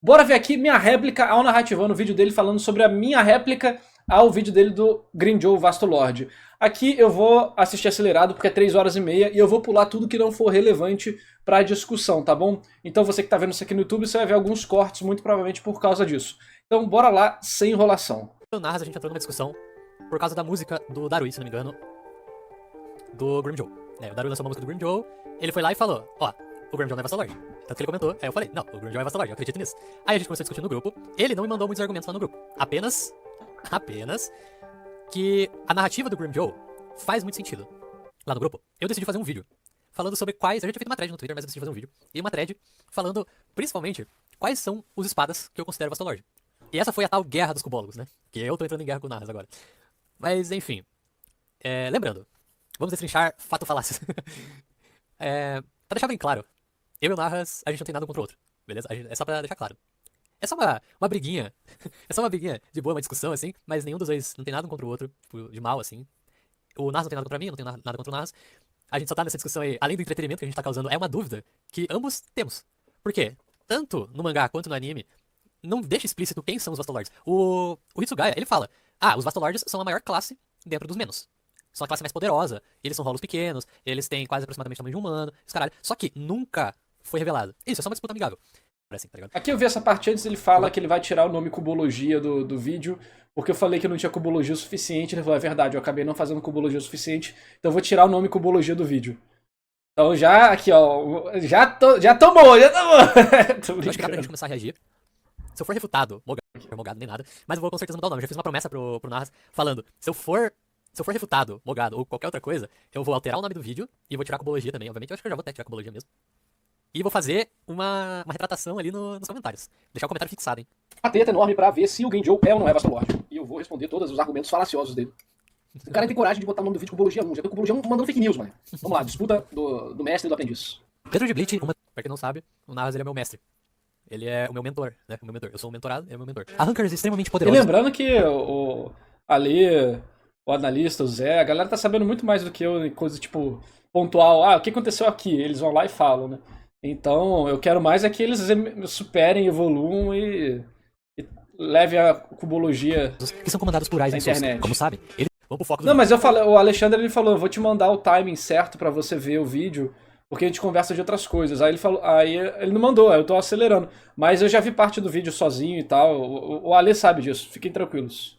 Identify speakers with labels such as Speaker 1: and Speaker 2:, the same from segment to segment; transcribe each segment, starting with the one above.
Speaker 1: Bora ver aqui minha réplica ao Narrativando, no vídeo dele falando sobre a minha réplica ao vídeo dele do Greyjoy Vasto Lord. Aqui eu vou assistir acelerado porque é 3 horas e meia e eu vou pular tudo que não for relevante pra discussão, tá bom? Então você que tá vendo isso aqui no YouTube, você vai ver alguns cortes muito provavelmente por causa disso. Então bora lá, sem enrolação.
Speaker 2: No Narras a gente entrou numa discussão por causa da música do Darui, se não me engano, do Greyjoy. O Darui lançou uma música do Greyjoy, ele foi lá e falou, ó, o Greyjoy não é Vasto Lord. Tanto que ele comentou, aí eu falei, não, o Greyjoy é Vasto Lord, eu acredito nisso. Aí a gente começou a discutir no grupo, ele não me mandou muitos argumentos lá no grupo, apenas que a narrativa do Greyjoy faz muito sentido. Lá no grupo, eu decidi fazer um vídeo falando sobre quais, eu já tinha feito uma thread no Twitter, mas eu decidi fazer um vídeo, e uma thread falando, principalmente, quais são os espadas que eu considero Vasto Lord. E essa foi a tal guerra dos cubólogos, né? Que eu tô entrando em guerra com o Narras agora. Mas, enfim. Lembrando, vamos destrinchar fato-falácias. Pra deixar bem claro, eu e o Narras, a gente não tem nada contra o outro, beleza? É só pra deixar claro. É só uma briguinha. É só uma briguinha de boa, uma discussão, assim, mas nenhum dos dois não tem nada um contra o outro, tipo, de mal, assim. O Narras não tem nada contra mim, eu não tenho nada contra o Narras. A gente só tá nessa discussão aí, além do entretenimento que a gente tá causando, é uma dúvida que ambos temos. Por quê? Tanto no mangá quanto no anime, não deixa explícito quem são os Vastolords. O Hitsugaya, ele fala, os Vastolords são a maior classe dentro dos Menos. São a classe mais poderosa, eles são rolos pequenos, eles têm quase aproximadamente o tamanho de um humano, os caralho. Só que nunca foi revelado. Isso, é só uma disputa amigável. Assim, tá ligado?
Speaker 1: Aqui eu vi essa parte antes, ele fala que ele vai tirar o nome Cubologia do vídeo, porque eu falei que não tinha Cubologia o suficiente, ele falou, é verdade, eu acabei não fazendo Cubologia o suficiente, então eu vou tirar o nome Cubologia do vídeo. Então já, aqui ó, já tomou.
Speaker 2: Eu acho que dá pra gente começar a reagir. Se eu for refutado, mogado nem nada, mas eu vou com certeza mudar o nome. Eu já fiz uma promessa pro Narras falando, se eu for refutado, mogado ou qualquer outra coisa, eu vou alterar o nome do vídeo e vou tirar a cubologia também, obviamente. Eu acho que eu já vou até tirar a cubologia mesmo. E vou fazer uma retratação ali nos comentários. Deixar o comentário fixado, hein.
Speaker 1: Uma treta enorme pra ver se o Greyjoy é ou não é Vasto Lord. E eu vou responder todos os argumentos falaciosos dele. O cara tem coragem de botar o nome do vídeo Cubologia 1. Já tem Cubologia 1 mandando fake news, mano. Vamos lá, disputa do mestre e do aprendiz.
Speaker 2: Dentro de Bleach, pra quem não sabe, o Narras ele é meu mestre. Ele é o meu mentor, né? O meu mentor. Eu sou um mentorado, ele é o meu mentor. A Rankers é extremamente poderosa.
Speaker 1: E lembrando que ali, o analista, o Zé, a galera tá sabendo muito mais do que eu em coisa tipo pontual. O que aconteceu aqui? Eles vão lá e falam, né? Então, eu quero mais é que eles superem, evoluam e levem a cubologia
Speaker 2: que são comandados por Aizen Sosca, como sabem. Vamos pro foco do
Speaker 1: Não, mas eu falei, o Alexandre ele falou, eu vou te mandar o timing certo pra você ver o vídeo, porque a gente conversa de outras coisas. Aí ele falou, aí ele não mandou, aí eu tô acelerando. Mas eu já vi parte do vídeo sozinho e tal. O Ale sabe disso, fiquem tranquilos.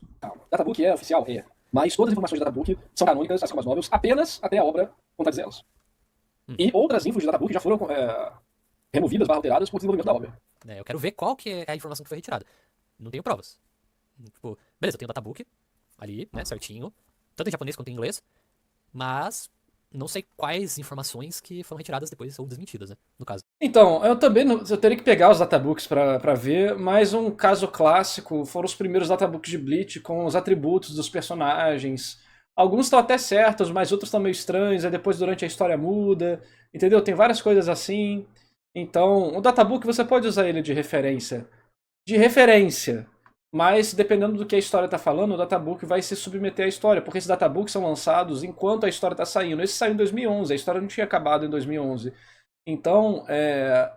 Speaker 1: Databook é oficial? É. Mas todas as informações do Databook são canônicas, assim como as novels, apenas até a obra Contatos Elas. E outras infos de Databook já foram removidas, alteradas por desenvolvimento da obra.
Speaker 2: Eu quero ver qual que é a informação que foi retirada. Não tenho provas. Tipo, beleza, eu tenho o Databook ali, né, certinho. Tanto em japonês quanto em inglês. Mas não sei quais informações que foram retiradas depois ou desmentidas, né, no caso.
Speaker 1: Então, eu também eu teria que pegar os databooks pra ver, mas um caso clássico foram os primeiros databooks de Bleach com os atributos dos personagens. Alguns estão até certos, mas outros estão meio estranhos, aí depois durante a história muda, entendeu? Tem várias coisas assim. Então, o databook você pode usar ele de referência. De referência. Mas dependendo do que a história está falando, o databook vai se submeter à história, porque esses databooks são lançados enquanto a história está saindo. Esse saiu em 2011, a história não tinha acabado em 2011. Então,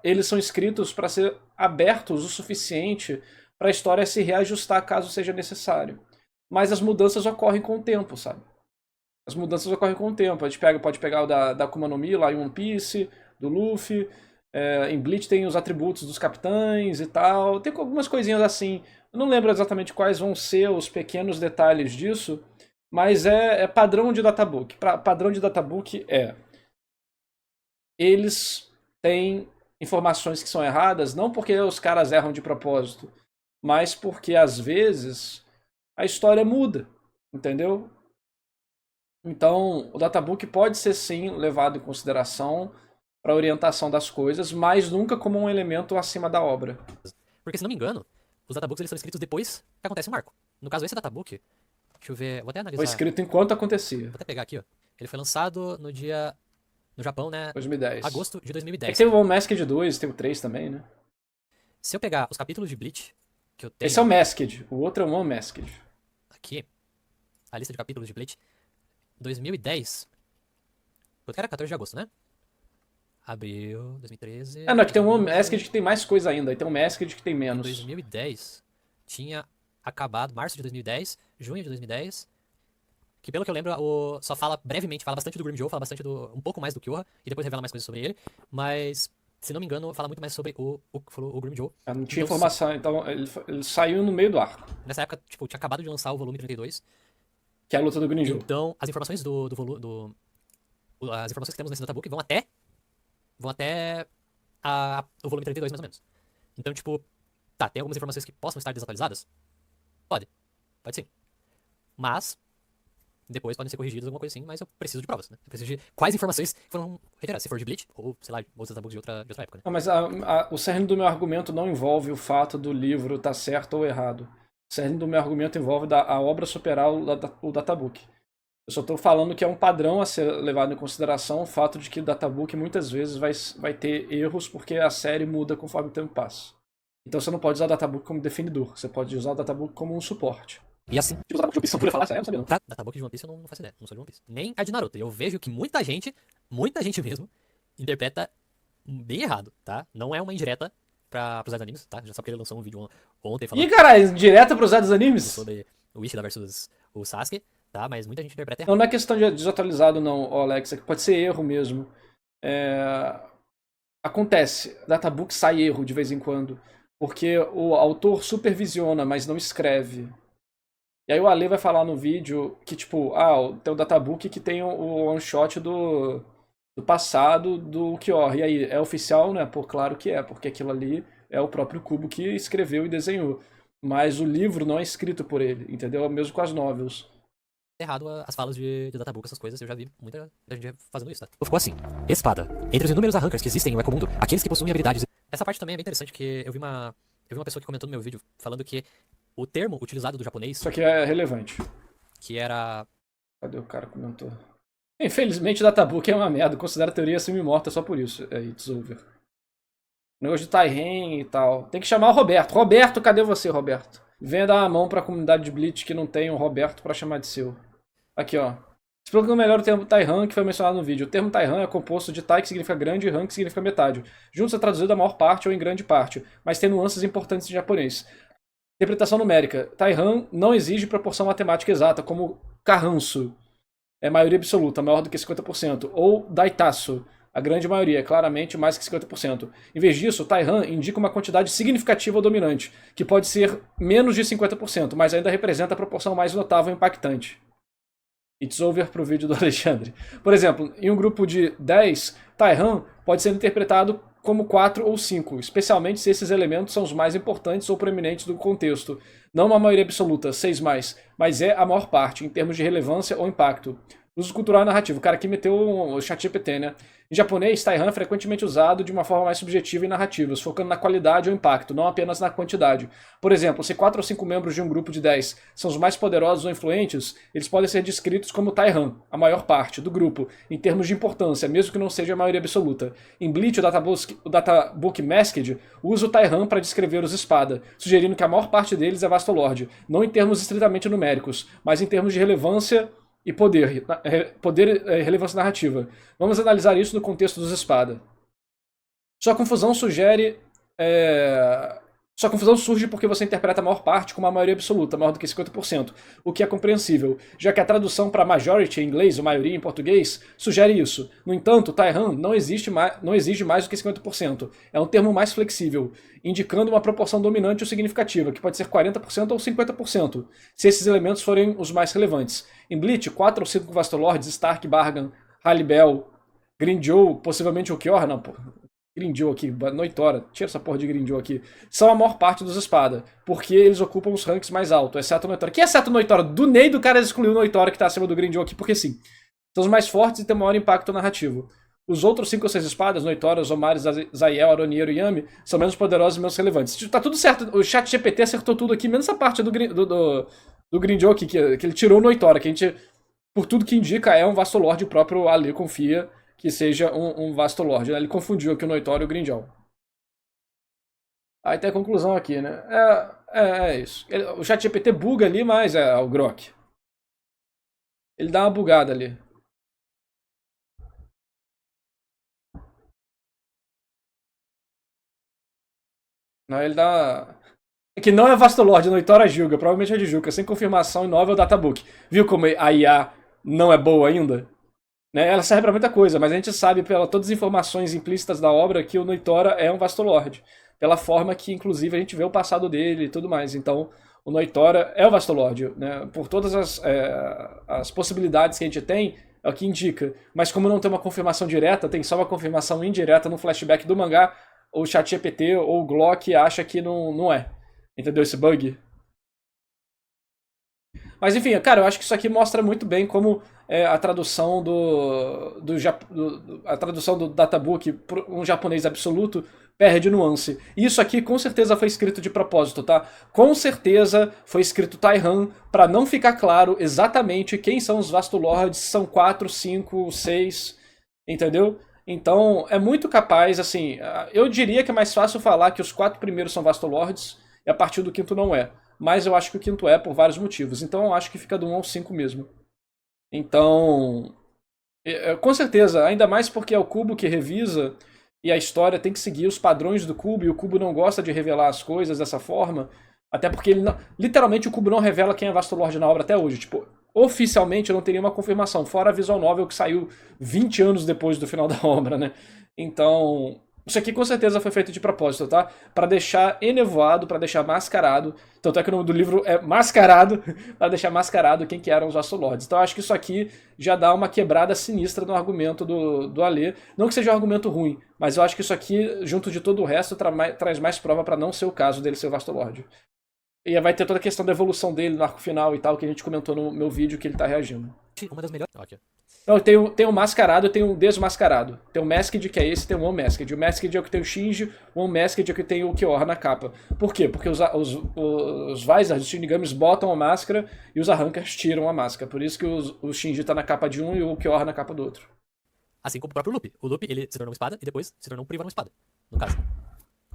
Speaker 1: eles são escritos para ser abertos o suficiente para a história se reajustar caso seja necessário. Mas as mudanças ocorrem com o tempo, sabe? As mudanças ocorrem com o tempo. A gente pode pegar o da Akuma no Mi lá em One Piece, do Luffy. Em Bleach tem os atributos dos capitães e tal. Tem algumas coisinhas assim. Eu não lembro exatamente quais vão ser os pequenos detalhes disso, mas é padrão de databook. Padrão de databook eles têm informações que são erradas, não porque os caras erram de propósito, mas porque às vezes a história muda, entendeu? Então, o databook pode ser sim levado em consideração para orientação das coisas, mas nunca como um elemento acima da obra.
Speaker 2: Porque, se não me engano, os databooks eles são escritos depois que acontece o marco. No caso, esse databook, deixa eu ver, vou até analisar.
Speaker 1: Foi escrito enquanto acontecia.
Speaker 2: Vou até pegar aqui, ó. Ele foi lançado no Japão, né?
Speaker 1: 2010.
Speaker 2: Agosto de 2010.
Speaker 1: É que tem o Masked 2, tem o 3 também, né?
Speaker 2: Se eu pegar os capítulos de Bleach que eu tenho...
Speaker 1: Esse é o Masked, o outro é o Unmasked.
Speaker 2: Aqui, a lista de capítulos de Bleach, 2010... Porque era 14 de agosto, né? Abril 2013.
Speaker 1: Não, aqui tem um Masked que tem mais coisa ainda, e tem um Masked que tem
Speaker 2: Em
Speaker 1: menos.
Speaker 2: 2010 tinha acabado, março de 2010, junho de 2010. Que pelo que eu lembro, só fala brevemente, fala bastante do Grimjoe, fala bastante um pouco mais do Kyoha, e depois revela mais coisas sobre ele. Mas, se não me engano, fala muito mais sobre o Grimjoe.
Speaker 1: Não tinha
Speaker 2: Então,
Speaker 1: informação, então ele saiu no meio do arco,
Speaker 2: Nessa época, tipo, tinha acabado de lançar o volume 32.
Speaker 1: que é a luta do Green Joe.
Speaker 2: Então, as informações as informações que temos nesse databook vão até o volume 32, mais ou menos. Então, tipo, tá, tem algumas informações que possam estar desatualizadas? Pode sim. Mas, depois podem ser corrigidas, alguma coisa assim, mas eu preciso de provas, né? Eu preciso de quais informações foram retiradas, se for de Bleach, ou, sei lá, outros databooks de outra época, né?
Speaker 1: Não, mas o cerne do meu argumento não envolve o fato do livro estar certo ou errado. O cerne do meu argumento envolve a obra superar o databook. Eu só estou falando que é um padrão a ser levado em consideração o fato de que o databook muitas vezes vai ter erros porque a série muda conforme o tempo passa. Então você não pode usar o databook como definidor, você pode usar o databook como um suporte.
Speaker 2: E assim,
Speaker 1: Tipo, o databook de One Piece, eu podia falar isso aí, eu não sabia não.
Speaker 2: databook de One Piece eu não faço ideia, não sou de One Piece. Nem a de Naruto. Eu vejo que muita gente mesmo, interpreta bem errado, tá? Não é uma indireta pros animes, tá? Já sabe que ele lançou um vídeo ontem falando
Speaker 1: Ih, caralho, direto pros dos animes?
Speaker 2: sobre o Ishida versus o Sasuke, tá? Mas muita gente interpreta errado.
Speaker 1: Não, não é questão de desatualizado não, Alex, é que pode ser erro mesmo. Acontece, databook sai erro de vez em quando, porque o autor supervisiona, mas não escreve. E aí o Ale vai falar no vídeo que, tipo, tem o databook que tem o one shot do passado do Kyor. E aí, é oficial, né? Pô, claro que é, porque aquilo ali é o próprio Kubo que escreveu e desenhou. Mas o livro não é escrito por ele, entendeu? É mesmo com as novels.
Speaker 2: Errado as falas de databook, essas coisas, eu já vi muita gente fazendo isso, tá? Ficou assim, espada. Entre os inúmeros arrancars que existem no Ecomundo, aqueles que possuem habilidades... Essa parte também é bem interessante, porque eu vi uma pessoa que comentou no meu vídeo falando que o termo utilizado do japonês...
Speaker 1: Isso aqui é relevante.
Speaker 2: Que era...
Speaker 1: Cadê o cara que comentou? Infelizmente, databook é uma merda. Considera a teoria semi-morta só por isso. It's over. Negócio de Tairen e tal. Tem que chamar o Roberto. Roberto, cadê você, Roberto? Venha dar uma mão pra comunidade de Bleach que não tem um Roberto pra chamar de seu. Aqui, ó. Explicando melhor o termo Taihan que foi mencionado no vídeo. O termo Taihan é composto de Tai, que significa grande, e Han, que significa metade. Juntos é traduzido a maior parte ou em grande parte, mas tem nuances importantes em japonês. Interpretação numérica. Taihan não exige proporção matemática exata, como Kahansu. É maioria absoluta, maior do que 50%. Ou Daitasu. A grande maioria, claramente mais que 50%. Em vez disso, Taihan indica uma quantidade significativa ou dominante, que pode ser menos de 50%, mas ainda representa a proporção mais notável e impactante. It's over pro vídeo do Alexandre. Por exemplo, em um grupo de 10, Taihan pode ser interpretado como 4 ou 5, especialmente se esses elementos são os mais importantes ou proeminentes do contexto. Não uma maioria absoluta, 6+, mas é a maior parte, em termos de relevância ou impacto. Uso cultural e narrativo. O cara aqui meteu o ChatGPT, né? Em japonês, Taihan é frequentemente usado de uma forma mais subjetiva em narrativas, focando na qualidade ou impacto, não apenas na quantidade. Por exemplo, se 4 ou 5 membros de um grupo de 10 são os mais poderosos ou influentes, eles podem ser descritos como Taihan, a maior parte, do grupo, em termos de importância, mesmo que não seja a maioria absoluta. Em Bleach, o Databook Masked usa o Taihan para descrever os espada, sugerindo que a maior parte deles é Vastolord, não em termos estritamente numéricos, mas em termos de relevância e poder e relevância narrativa. Vamos analisar isso no contexto dos espada. Sua confusão surge porque você interpreta a maior parte como a maioria absoluta, maior do que 50%, o que é compreensível, já que a tradução para majority em inglês, ou maioria em português, sugere isso. No entanto, Taihan não exige mais do que 50%. É um termo mais flexível, indicando uma proporção dominante ou significativa, que pode ser 40% ou 50%, se esses elementos forem os mais relevantes. Em Bleach, 4 ou 5 Vastolords, Stark, Bargan, Halibel, Grindjoe, possivelmente o Kyor, não, pô. Grindjoe aqui, Noitora, tira essa porra de Grindjoe aqui, são a maior parte dos espada, porque eles ocupam os ranks mais altos, exceto o Noitora. Que exceto o Noitora? Do Ney do cara excluiu o Noitora que tá acima do Grindjoe aqui, porque sim. São os mais fortes e têm maior impacto narrativo. Os outros 5 ou 6 espadas, Noitora, Zomaris, Zaiel, Aroniero e Yami, são menos poderosos e menos relevantes. Tá tudo certo, o chat GPT acertou tudo aqui, menos essa parte do Grindjoe aqui, que ele tirou o Noitora, que a gente, por tudo que indica, é um Vastolord, o próprio Ali confia que seja um Vastolord. Ele confundiu aqui o Noitora e o Grindjoe. Aí tem a conclusão aqui, né? É isso. O ChatGPT buga ali, mas é o Grok. Ele dá uma bugada ali. Não, ele dá. Que não é Vastolord, Noitora Gilga, provavelmente é de Juca, sem confirmação em novel databook. Viu como a IA não é boa ainda? Né? Ela serve pra muita coisa, mas a gente sabe, pela todas as informações implícitas da obra, que o Noitora é um Vastolord. Pela forma que, inclusive, a gente vê o passado dele e tudo mais. Então, o Noitora é o Vastolord. Né? Por todas as possibilidades que a gente tem, é o que indica. Mas como não tem uma confirmação direta, tem só uma confirmação indireta no flashback do mangá, o ChatGPT ou o Glock acha que não é. Entendeu esse bug? Mas enfim, cara, eu acho que isso aqui mostra muito bem como a tradução a tradução do databook para um japonês absoluto perde nuance. E isso aqui com certeza foi escrito de propósito, tá? Com certeza foi escrito Taihan para não ficar claro exatamente quem são os Vastolords, são 4, 5, 6, entendeu? Então, é muito capaz, assim, eu diria que é mais fácil falar que os 4 primeiros são Vastolords e a partir do quinto não é. Mas eu acho que o quinto é por vários motivos. Então eu acho que fica do 1 ao 5 mesmo. Então, com certeza, ainda mais porque é o Cubo que revisa e a história tem que seguir os padrões do Cubo e o Cubo não gosta de revelar as coisas dessa forma. Até porque ele não, literalmente o Cubo não revela quem é Vastolord na obra até hoje. Tipo, oficialmente eu não teria uma confirmação, fora a visual novel que saiu 20 anos depois do final da obra, né? Então, isso aqui com certeza foi feito de propósito, tá? Pra deixar enevoado, pra deixar mascarado. Tanto é que o nome do livro é Mascarado, pra deixar mascarado quem que eram os Vastolords. Então eu acho que isso aqui já dá uma quebrada sinistra no argumento do Alê. Não que seja um argumento ruim, mas eu acho que isso aqui, junto de todo o resto, traz mais prova pra não ser o caso dele ser o Vastolord. E vai ter toda a questão da evolução dele no arco final e tal, que a gente comentou no meu vídeo que ele tá reagindo.
Speaker 2: Uma das melhores. Ok.
Speaker 1: Não, tem o mascarado e tem o desmascarado. Tem o Masked, que é esse, tem o Unmasked. O Masked é o que tem o Shinji, o Unmasked é o que tem o Kiora na capa. Por quê? Porque os Vizards, os Shinigamis, botam a máscara e os Arrancars tiram a máscara. Por isso que o Shinji tá na capa de um e o Kiora na capa do outro.
Speaker 2: Assim como o próprio Lupe. O Lupe, ele se tornou uma espada e depois se tornou um Priva uma espada. No caso.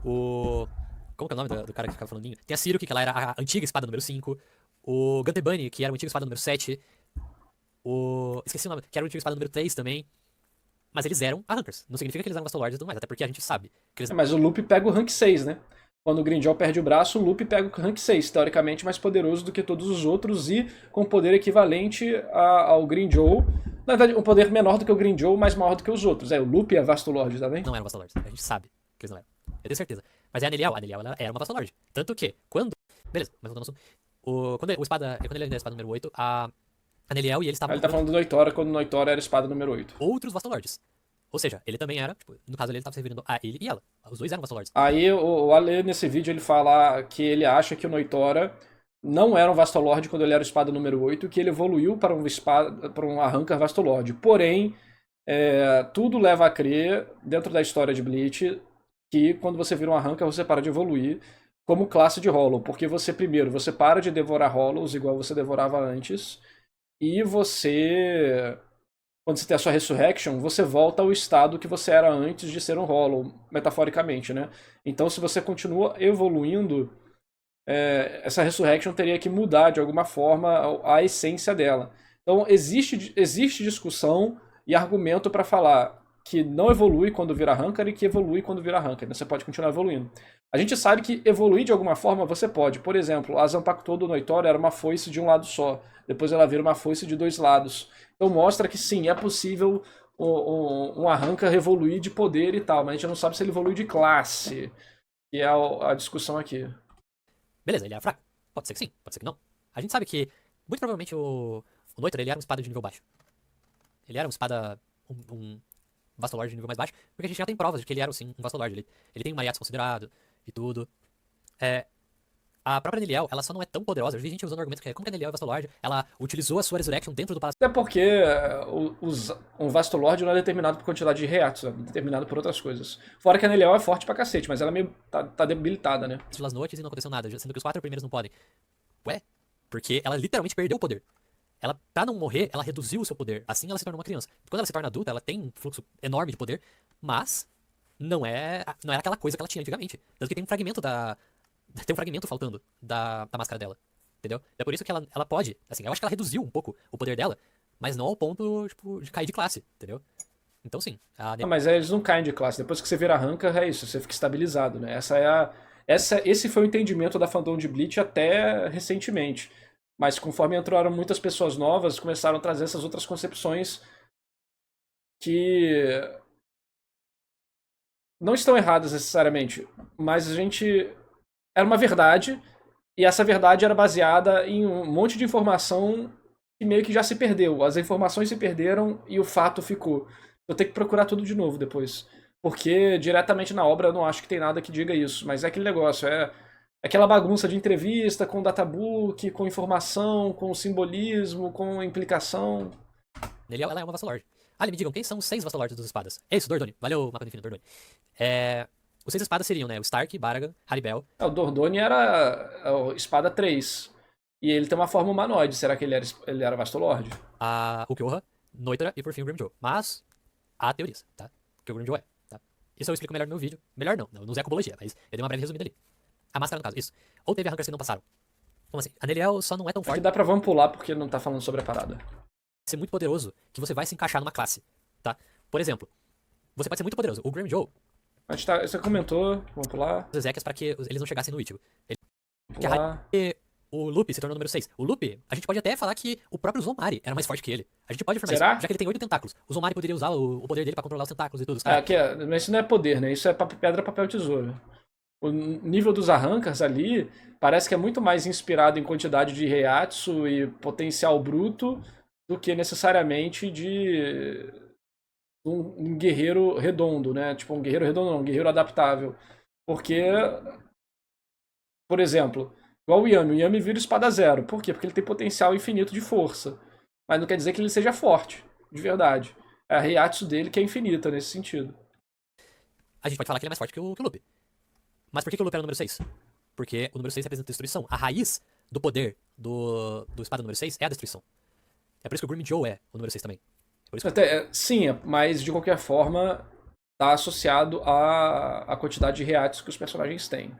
Speaker 2: O... Como que é o nome do cara que ficava falando? Tem a Siruki, que ela era a antiga espada número 5. O Gantebani, que era o antigo espada número 7. Esqueci o nome, que era o antigo espada número 3 também. Mas eles eram Arrancars. Não significa que eles eram Vastolords e tudo mais, até porque a gente sabe que eles...
Speaker 1: Mas o Lupe pega o rank 6, né? Quando o Grindel perde o braço, o Lupe pega o rank 6, teoricamente mais poderoso do que todos os outros e com poder equivalente ao Grindel. Na verdade, um poder menor do que o Grindel, mas maior do que os outros. O Lupe é Vastolord também?
Speaker 2: Não eram Vastolords, a gente sabe que eles não eram. Eu tenho certeza. Mas é a Anelial ela era uma Vastolord. Tanto que, quando... Beleza, mas voltando ao assunto. Quando ele era a espada número 8, a Anelial e ele estavam...
Speaker 1: Ele tá falando do Noitora, quando o Noitora era a espada número 8.
Speaker 2: Outros Vastolords. Ou seja, ele também era, tipo, no caso ele estava servindo a ele e ela. Os dois eram Vastolords.
Speaker 1: Aí o Ale, nesse vídeo, ele fala que ele acha que o Noitora não era um Vastolord quando ele era o espada número 8, que ele evoluiu para um Arrancar Vastolord. Porém, tudo leva a crer, dentro da história de Bleach, que quando você vira um Arrancar, você para de evoluir como classe de Hollow. Porque primeiro, você para de devorar Hollows igual você devorava antes, e quando você tem a sua Resurrection, você volta ao estado que você era antes de ser um Hollow, metaforicamente, né? Então, se você continua evoluindo, essa Resurrection teria que mudar de alguma forma a essência dela. Então, existe discussão e argumento para falar que não evolui quando vira Rankar e que evolui quando vira Rankar. Você pode continuar evoluindo. A gente sabe que evoluir de alguma forma você pode. Por exemplo, a Zanpakuto do Noitora era uma foice de um lado só. Depois ela vira uma foice de dois lados. Então mostra que sim, é possível um Arrancar evoluir de poder e tal, mas a gente não sabe se ele evolui de classe. Que é a discussão aqui.
Speaker 2: Beleza, ele era fraco. Pode ser que sim, pode ser que não. A gente sabe que, muito provavelmente, o Noitora, ele era uma espada de nível baixo. Ele era uma espada... um Vastolord de nível mais baixo, porque a gente já tem provas de que ele era, sim, um Vastolord. Ele tem um Mariatos considerado e tudo. A própria Aneliel, ela só não é tão poderosa. Eu vi gente usando o argumento que como que a Aneliel é Vastolord, ela utilizou a sua Resurrection dentro do Palácio.
Speaker 1: Até porque um Vastolord não é determinado por quantidade de reatos, é determinado por outras coisas. Fora que a Aneliel é forte pra cacete, mas ela meio tá debilitada, né?
Speaker 2: De Las Noites e não aconteceu nada, sendo que os 4 primeiros não podem. Ué? Porque ela literalmente perdeu o poder. Ela, pra não morrer, ela reduziu o seu poder. Assim ela se torna uma criança. Quando ela se torna adulta, ela tem um fluxo enorme de poder, mas não era aquela coisa que ela tinha antigamente. Tanto que tem um fragmento tem um fragmento faltando da máscara dela. Entendeu? É por isso que ela pode. Assim, eu acho que ela reduziu um pouco o poder dela, mas não ao ponto, tipo, de cair de classe, entendeu? Então sim.
Speaker 1: Mas eles não caem de classe. Depois que você vira Rankar, é isso, você fica estabilizado, né? Esse foi o entendimento da fandom de Bleach até recentemente. Mas conforme entraram muitas pessoas novas, começaram a trazer essas outras concepções que não estão erradas necessariamente, mas a gente era uma verdade e essa verdade era baseada em um monte de informação que meio que já se perdeu. As informações se perderam e o fato ficou. Eu tenho que procurar tudo de novo depois. Porque diretamente na obra eu não acho que tem nada que diga isso, mas é aquele negócio, é aquela bagunça de entrevista com databook, com informação, com simbolismo, com implicação.
Speaker 2: Ela é uma Vassalord. Ali, me digam, quem são os 6 Vassalords dos espadas? É isso, Dordoni. Valeu, Mapa do Infinito, Dordoni. Os 6 espadas seriam, né? O Stark, Baragan, Haribel.
Speaker 1: O Dordogne era o espada 3. E ele tem uma forma humanoide. Será que ele era Vastolord?
Speaker 2: A Ukyoha, Noitra e por fim o Grimjow. Mas há teorias, tá? Que o Grimjow é, tá? Isso eu explico melhor no meu vídeo. Melhor não usei a cubologia, mas eu dei uma breve resumida ali. A máscara no caso, isso. Ou teve arrancas que não passaram. Como assim? A Neliel só não é tão
Speaker 1: Aqui
Speaker 2: forte.
Speaker 1: dá pra vamos pular porque não tá falando sobre a parada.
Speaker 2: Ser muito poderoso que você vai se encaixar numa classe, tá? Por exemplo, você pode ser muito poderoso. O Grimjow,
Speaker 1: Você comentou, vamos pular.
Speaker 2: os Ezequias para que eles não chegassem no Ichigo.
Speaker 1: Pular.
Speaker 2: O Lupe se tornou o número 6. O Lupe, a gente pode até falar que o próprio Zomari era mais forte que ele. A gente pode afirmar
Speaker 1: Será?
Speaker 2: isso, já que ele tem 8 tentáculos. O Zomari poderia usar o poder dele pra controlar os tentáculos e tudo.
Speaker 1: Mas isso não é poder, né? Isso é pedra, papel, tesoura. O nível dos arrancas ali parece que é muito mais inspirado em quantidade de Reiatsu e potencial bruto do que necessariamente de um guerreiro redondo, né? Tipo, um guerreiro redondo não, um guerreiro adaptável. Porque, por exemplo, igual o Yami vira espada zero. Por quê? Porque ele tem potencial infinito de força. Mas não quer dizer que ele seja forte, de verdade. É a Reiatsu dele que é infinita nesse sentido.
Speaker 2: A gente pode falar que ele é mais forte que o Lupe. Mas por que o Lupe era o número 6? Porque o número 6 representa destruição. A raiz do poder do espada número 6 é a destruição. É por isso que o Grimjow é o número 6 também.
Speaker 1: Sim, mas de qualquer forma está associado à quantidade de Reiatsu que os personagens têm.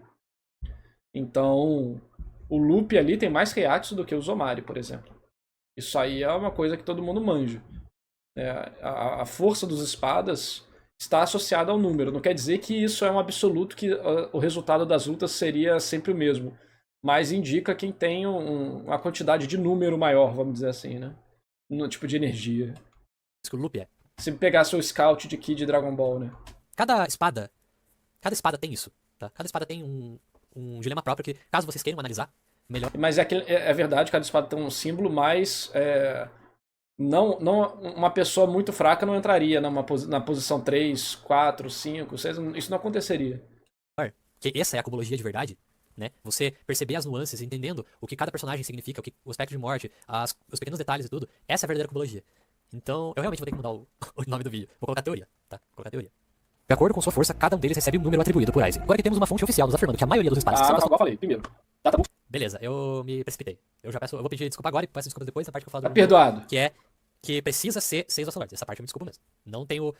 Speaker 1: Então, o Lupe ali tem mais Reiatsu do que o Zomari, por exemplo. Isso aí é uma coisa que todo mundo manja. A força dos espadas está associada ao número. Não quer dizer que isso é um absoluto, que o resultado das lutas seria sempre o mesmo. Mas indica quem tem uma quantidade de número maior, vamos dizer assim, né? No tipo de energia.
Speaker 2: Isso que o Lupe é.
Speaker 1: Se pegar seu scout de Ki de Dragon Ball, né?
Speaker 2: Cada espada tem isso, tá? Cada espada tem um dilema próprio que, caso vocês queiram analisar, melhor.
Speaker 1: Mas é verdade, cada espada tem um símbolo, mas não, uma pessoa muito fraca não entraria na posição 3, 4, 5, 6. Isso não aconteceria.
Speaker 2: Que essa é a cubologia de verdade, né? Você perceber as nuances, entendendo o que cada personagem significa, o aspecto de morte, os pequenos detalhes e tudo. Essa é a verdadeira cubologia. Então, eu realmente vou ter que mudar o nome do vídeo. Vou colocar teoria, tá? Vou colocar teoria. De acordo com sua força, cada um deles recebe um número atribuído por Aizen. Agora que temos uma fonte oficial nos afirmando que a maioria dos espadas são...
Speaker 1: Igual eu falei, primeiro. Databook.
Speaker 2: Beleza, eu me precipitei. Eu vou pedir desculpa agora e peço desculpa depois na parte que eu falo
Speaker 1: Tá perdoado.
Speaker 2: que precisa ser 6 Vassalords. Essa parte eu me desculpo mesmo. Não tenho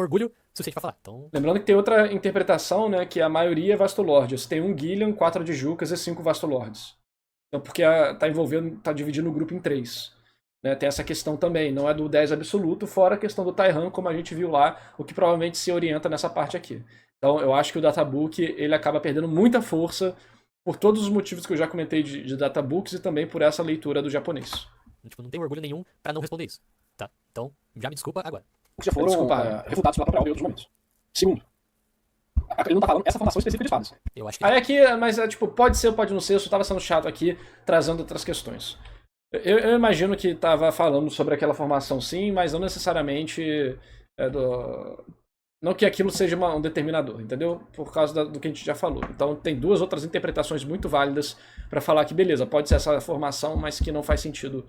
Speaker 2: orgulho suficiente pra falar. Então,
Speaker 1: Lembrando que tem outra interpretação, né? Que a maioria é Vastolords. Tem um Gillian, 4 de Jucas e 5 Vastolords. Então, porque tá dividindo o grupo em 3. Né, tem essa questão também, não é do 10 absoluto, fora a questão do Taihan, como a gente viu lá, o que provavelmente se orienta nessa parte aqui. Então eu acho que o Databook ele acaba perdendo muita força por todos os motivos que eu já comentei de Databooks e também por essa leitura do japonês.
Speaker 2: tipo, não tenho orgulho nenhum pra não responder isso, tá? Então, já me desculpa agora.
Speaker 1: Que já foram refutados pela própria obra em outros momentos. Segundo, ele não tá falando essa formação específica de espadas.
Speaker 2: Eu acho que
Speaker 1: aí aqui, mas tipo, pode ser ou pode não ser, eu só tava sendo chato aqui, trazendo outras questões. Eu imagino que estava falando sobre aquela formação sim, mas não necessariamente não que aquilo seja um determinador, entendeu? Por causa do que a gente já falou. Então tem duas outras interpretações muito válidas para falar que beleza, pode ser essa formação, mas que não faz sentido.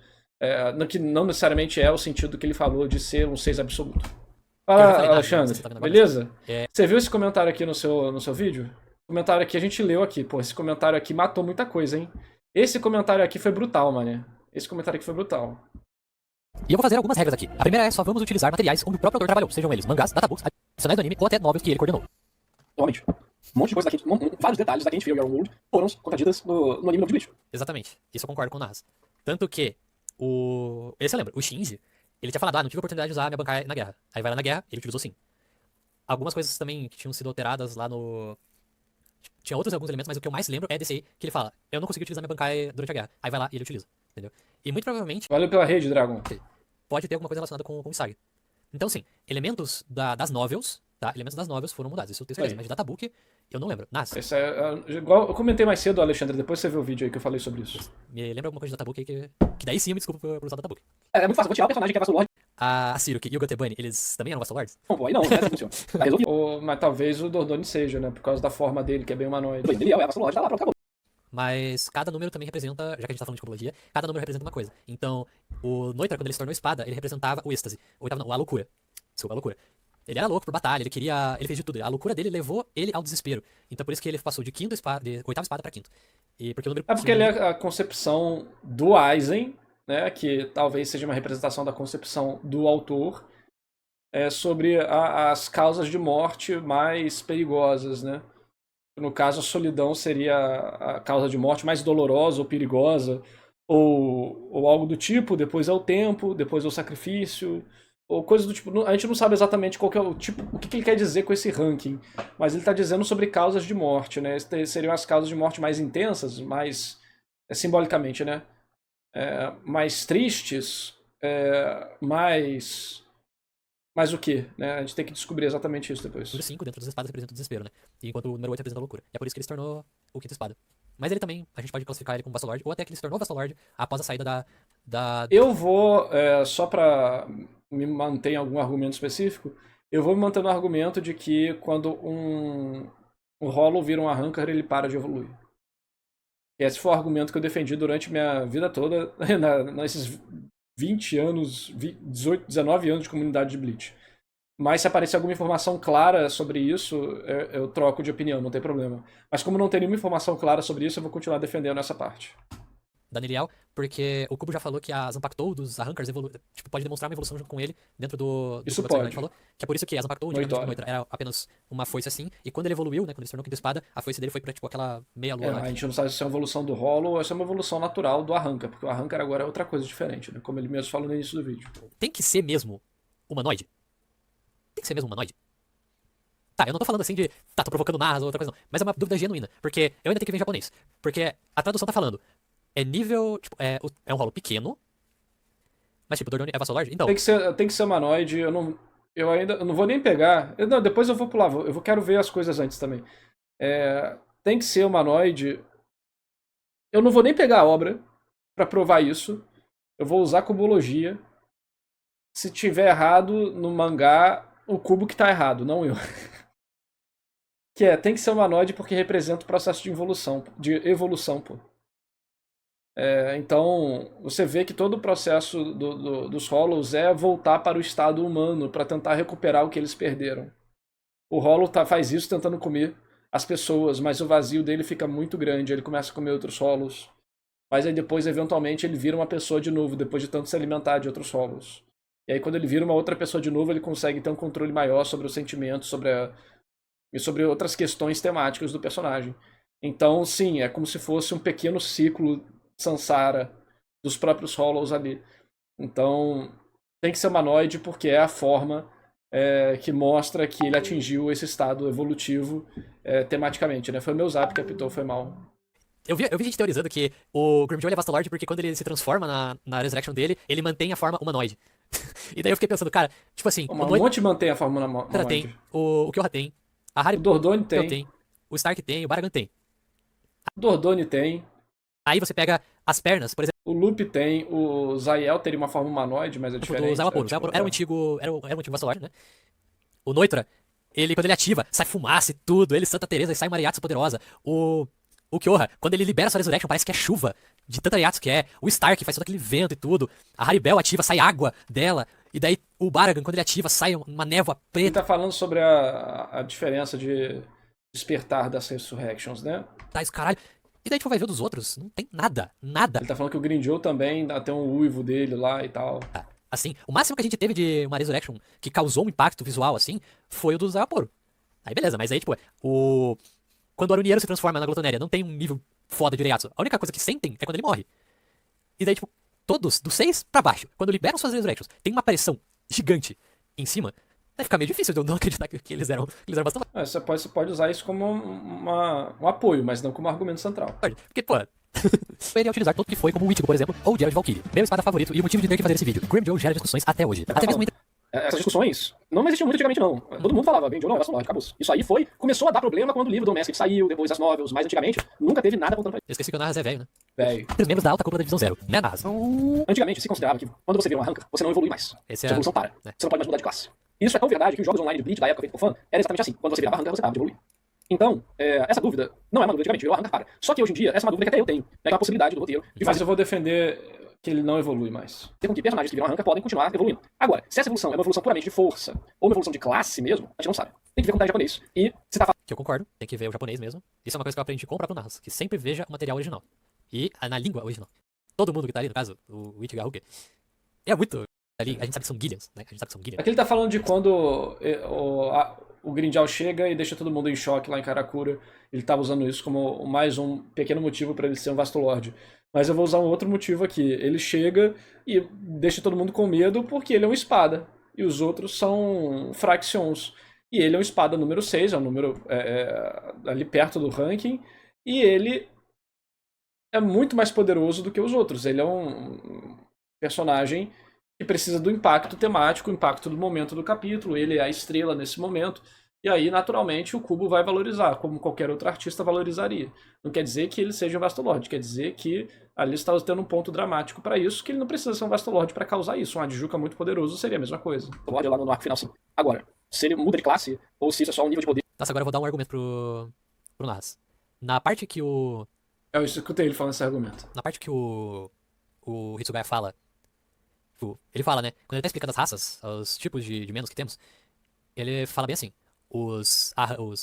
Speaker 1: Que não necessariamente é o sentido que ele falou de ser um 6 absoluto. Fala, Alexandre, beleza? Você viu esse comentário aqui no seu vídeo? O comentário aqui a gente leu aqui. Pô, esse comentário aqui matou muita coisa, hein? Esse comentário aqui foi brutal, mané. Esse comentário aqui foi brutal.
Speaker 2: E eu vou fazer algumas regras aqui. A primeira é só vamos utilizar materiais onde o próprio autor trabalhou, sejam eles mangás, databooks, adicionais do anime ou até novels que ele coordenou.
Speaker 1: Normalmente, um monte de coisa daqui, vários detalhes daqui a gente viu em Your World foram contadas no anime de Bleach.
Speaker 2: Exatamente. Isso eu concordo com o Nahas. Tanto que você lembra, o Shinji, ele tinha falado, não tive a oportunidade de usar a minha bancária na guerra. Aí vai lá na guerra, ele utilizou sim. Algumas coisas também que tinham sido alteradas lá Tinha outros alguns elementos, mas o que eu mais lembro é desse aí, que ele fala, eu não consegui utilizar minha Bankai durante a guerra. Aí vai lá e ele utiliza, entendeu? E muito provavelmente
Speaker 1: Valeu pela rede, Dragon.
Speaker 2: pode ter alguma coisa relacionada com o Sarg. Então, sim, elementos das novels, tá? Elementos das novels foram mudados, isso eu tenho certeza.
Speaker 1: Aí.
Speaker 2: Mas de databook, eu não lembro. Nas,
Speaker 1: Esse igual eu comentei mais cedo, Alexandre, depois você vê o vídeo aí que eu falei sobre isso.
Speaker 2: me lembra alguma coisa de databook aí que daí sim eu me desculpo por usar databook.
Speaker 1: É muito fácil, vou tirar o personagem que é Vassal Lord.
Speaker 2: A Siruki e o Gotebunny, eles também eram Vassal Lords?
Speaker 1: Não, pô, aí não, não é assim que funciona. Tá resolvido. Mas talvez o Dordoni seja, né? Por causa da forma dele, que é bem humanoide. Ele é Vassal Lord, tá lá, pronto, acabou.
Speaker 2: Mas cada número também representa, já que a gente tá falando de cubologia, cada número representa uma coisa. Então, o Noitra, quando ele se tornou espada, ele representava o êxtase. Ou oitavo não, a loucura. Desculpa, a loucura. Ele era louco por batalha, ele fez de tudo. A loucura dele levou ele ao desespero. Então por isso que ele passou de oitava espada pra quinto. E porque o número...
Speaker 1: É porque ele é a concepção do Aizen, né? Que talvez seja uma representação da concepção do autor sobre as causas de morte mais perigosas, né? No caso, a solidão seria a causa de morte mais dolorosa ou perigosa, ou algo do tipo. Depois é o tempo, depois é o sacrifício, ou coisas do tipo. A gente não sabe exatamente qual que é o tipo, o que ele quer dizer com esse ranking, mas ele está dizendo sobre causas de morte, né? Seriam as causas de morte mais intensas, mais simbolicamente, né? Mais tristes, mais o quê? Né? A gente tem que descobrir exatamente isso depois.
Speaker 2: O número 5 dentro das espadas representa o desespero, né? Enquanto o número 8 representa a loucura. E é por isso que ele se tornou o quinto espada. Mas ele também, a gente pode classificar ele como Vassal Lord, ou até que ele se tornou Vassal Lord após a saída da...
Speaker 1: Eu vou, só pra me manter em algum argumento específico, eu vou me manter no argumento de que quando um Hollow vira um Arrancar, ele para de evoluir. Esse foi o argumento que eu defendi durante minha vida toda, nesses 20 anos, 18, 19 anos de comunidade de Bleach. Mas se aparecer alguma informação clara sobre isso, eu troco de opinião, não tem problema. Mas como não tem nenhuma informação clara sobre isso, eu vou continuar defendendo essa parte.
Speaker 2: da Nerial, porque o Kubo já falou que a Zanpakutou dos Arrancars pode demonstrar uma evolução junto com ele dentro do
Speaker 1: Isso
Speaker 2: que o
Speaker 1: pode.
Speaker 2: falou, que é por isso que a Zanpakutou de Noitra era apenas uma foice assim, e quando ele evoluiu, né, quando ele se tornou quinta espada, a foice dele foi pra tipo aquela meia lua lá.
Speaker 1: A gente não sabe se é uma evolução do Hollow ou se é uma evolução natural do Arrancar, porque o Arrancar agora é outra coisa diferente, né? Como ele mesmo falou no início do vídeo.
Speaker 2: Tem que ser mesmo humanoide? Tem que ser mesmo humanoide? Tá, eu não tô falando assim de, tá, tô provocando narras ou outra coisa não, mas é uma dúvida genuína, porque eu ainda tenho que ver em japonês, porque a tradução tá falando, é nível, tipo, é um Hollow pequeno, mas tipo, Dordoni é Vassal Lord? Então...
Speaker 1: Tem que ser humanoide, eu não vou nem pegar, depois eu vou pular, quero ver as coisas antes também. Tem que ser humanoide, eu não vou nem pegar a obra pra provar isso, eu vou usar cubologia. Se tiver errado no mangá, o Kubo que tá errado, não eu. Tem que ser humanoide porque representa o processo de evolução, pô. Então, você vê que todo o processo dos Hollows é voltar para o estado humano, para tentar recuperar o que eles perderam. O Hollow faz isso tentando comer as pessoas, mas o vazio dele fica muito grande, ele começa a comer outros Hollows. Mas aí depois, eventualmente, ele vira uma pessoa de novo, depois de tanto se alimentar de outros Hollows. E aí quando ele vira uma outra pessoa de novo, ele consegue ter um controle maior sobre os sentimentos, e sobre outras questões temáticas do personagem. Então, sim, é como se fosse um pequeno ciclo Sansara dos próprios Hollows ali. Então, tem que ser humanoide porque é a forma que mostra que ele atingiu esse estado evolutivo tematicamente, né? Foi o meu zap que apitou, foi mal.
Speaker 2: Eu vi gente teorizando que o Grimjoy é Vassal Lord porque quando ele se transforma na Resurrection dele, ele mantém a forma humanoide. E daí eu fiquei pensando, cara, tipo assim...
Speaker 1: Um monte mantém a forma humanoide.
Speaker 2: Tem, o Kyoha tem, a Haribel
Speaker 1: o Dordoni tem,
Speaker 2: o Stark tem, o Baragan tem.
Speaker 1: O Dordoni tem.
Speaker 2: Aí você pega as pernas, por exemplo...
Speaker 1: O Lupe tem, o Zael teria uma forma humanoide, mas é diferente.
Speaker 2: O Zawaporo era um antigo Vassal Lord, né? O Noitra, quando ele ativa, sai fumaça e tudo, ele Santa Teresa e sai Mariatsu poderosa. O Kyoha, quando ele libera sua Resurrection, parece que é chuva, de tanta Yatsu que é. O Stark faz todo aquele vento e tudo. A Haribel ativa, sai água dela. E daí o Baragan, quando ele ativa, sai uma névoa preta.
Speaker 1: Ele tá falando sobre a diferença de despertar das Resurrections, né?
Speaker 2: Tá, isso caralho. E daí tu vai ver dos outros, não tem nada.
Speaker 1: Ele tá falando que o Grinjow também tem um uivo dele lá e tal.
Speaker 2: Tá. Assim, o máximo que a gente teve de uma Resurrection que causou um impacto visual, assim, foi o do Zawaporo. Aí beleza, mas aí, tipo, quando o Aruniero se transforma na Glotonéria, não tem um nível foda de Reiatsu. A única coisa que sentem é quando ele morre. E daí, tipo, todos, do 6 pra baixo, quando liberam suas Resurrections, tem uma pressão gigante em cima. Vai ficar meio difícil de eu não acreditar que eles eram Bastolord.
Speaker 1: Você pode usar isso como um apoio, mas não como argumento central.
Speaker 2: Porque, pô, ele ia utilizar todo que foi como o Ichigo, por exemplo, ou o Geralt Valkyrie. Meu espada favorito e o motivo de ter que fazer esse vídeo. Grimjaw gera discussões até hoje. Até mesmo entre...
Speaker 1: Essas discussões não existiam muito antigamente, não. Todo mundo falava, Grimjaw não, Bastolord, acabou. Isso aí começou a dar problema quando o livro do Massive saiu, depois as novels, mas antigamente nunca teve nada contando pra
Speaker 2: Eu esqueci que o Nahas é velho, né?
Speaker 1: velho.
Speaker 2: Entre os membros da alta cúpula da Divisão Zero, né, Nahas?
Speaker 1: Antigamente se considerava que quando você vira um arranca, você não evolui mais.
Speaker 2: Esse
Speaker 1: Sua evolução para. Você não pode mais mudar de classe. Isso é tão verdade que os jogos online de Bleach da época feito por fã era exatamente assim. Quando você virava arranca, você parava de evoluir. Então, essa dúvida não é uma dúvida antigamente, virou arranca para. Só que hoje em dia, essa é uma dúvida que até eu tenho. É uma possibilidade do roteiro de
Speaker 3: Mas eu vou defender que ele não evolui mais.
Speaker 1: ter com que personagens que viram arranca podem continuar evoluindo. Agora, se essa evolução é uma evolução puramente de força, ou uma evolução de classe mesmo, a gente não sabe. Tem que ver como tá em japonês. E se tá
Speaker 2: Que eu concordo, tem que ver o japonês mesmo. Isso é uma coisa que eu aprendi com o próprio Nahas, que sempre veja o material original. E na língua original. Todo mundo que tá ali, no caso, o Ichigo Haruki, é muito... Ali, a gente sabe que são Gillians, né? A gente sabe que são Gillians.
Speaker 3: Aqui ele tá falando de quando o Grinjal chega e deixa todo mundo em choque lá em Karakura. Ele tava usando isso como mais um pequeno motivo pra ele ser um Vastolord. Mas eu vou usar um outro motivo aqui. Ele chega e deixa todo mundo com medo porque ele é um espada. E os outros são Fractions. E ele é um espada número 6, é um número ali perto do ranking. E ele é muito mais poderoso do que os outros. Ele é um personagem que precisa do impacto temático, o impacto do momento do capítulo. Ele é a estrela nesse momento. E aí, naturalmente, o Kubo vai valorizar, como qualquer outro artista valorizaria. Não quer dizer que ele seja um Vastolord, quer dizer que ali está tendo um ponto dramático para isso, que ele não precisa ser um Vastolord para causar isso. Um Adjuka muito poderoso seria a mesma coisa.
Speaker 1: Vastolord lá no arco final, sim. Agora, se ele muda de classe, ou se isso é só um nível de poder.
Speaker 2: Nossa, agora eu vou dar um argumento pro Nahas. Na parte que o...
Speaker 3: Eu escutei ele falando esse argumento.
Speaker 2: Na parte que o Hitsugaya fala, tipo, ele fala, né? Quando ele tá explicando as raças, os tipos de menos que temos, ele fala bem assim: os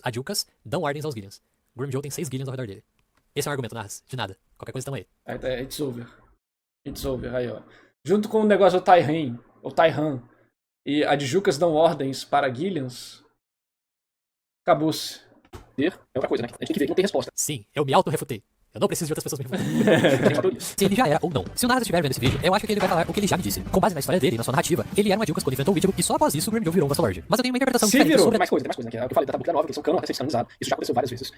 Speaker 2: Adjukas dão ordens aos Gillians. Grimjaw tem 6 Gillians ao redor dele. Esse é um argumento, Nahas. De nada. Qualquer coisa estão aí.
Speaker 3: It's over. It's over, aí ó. Junto com o negócio do Taihan, ou Taihan, e Adjukas dão ordens para Gillians, acabou-se.
Speaker 1: É outra coisa, né? A gente tem que ver que não tem resposta.
Speaker 2: Sim, eu me auto-refutei. Eu não preciso de outras pessoas me refutarem. Se ele já era ou não. Se o Nahas estiver vendo esse vídeo, eu acho que ele vai falar o que ele já me disse. Com base na história dele e na sua narrativa, ele era um Adjukas quando enfrentou o Ichigo e só após isso o Grimjaw virou um Vastolord. Mas eu tenho uma interpretação diferente sobre...
Speaker 1: Tem mais coisa, né? Que é o que eu falei da Tabuca nova, que eles são canon até ser canonizados. Isso já aconteceu várias vezes.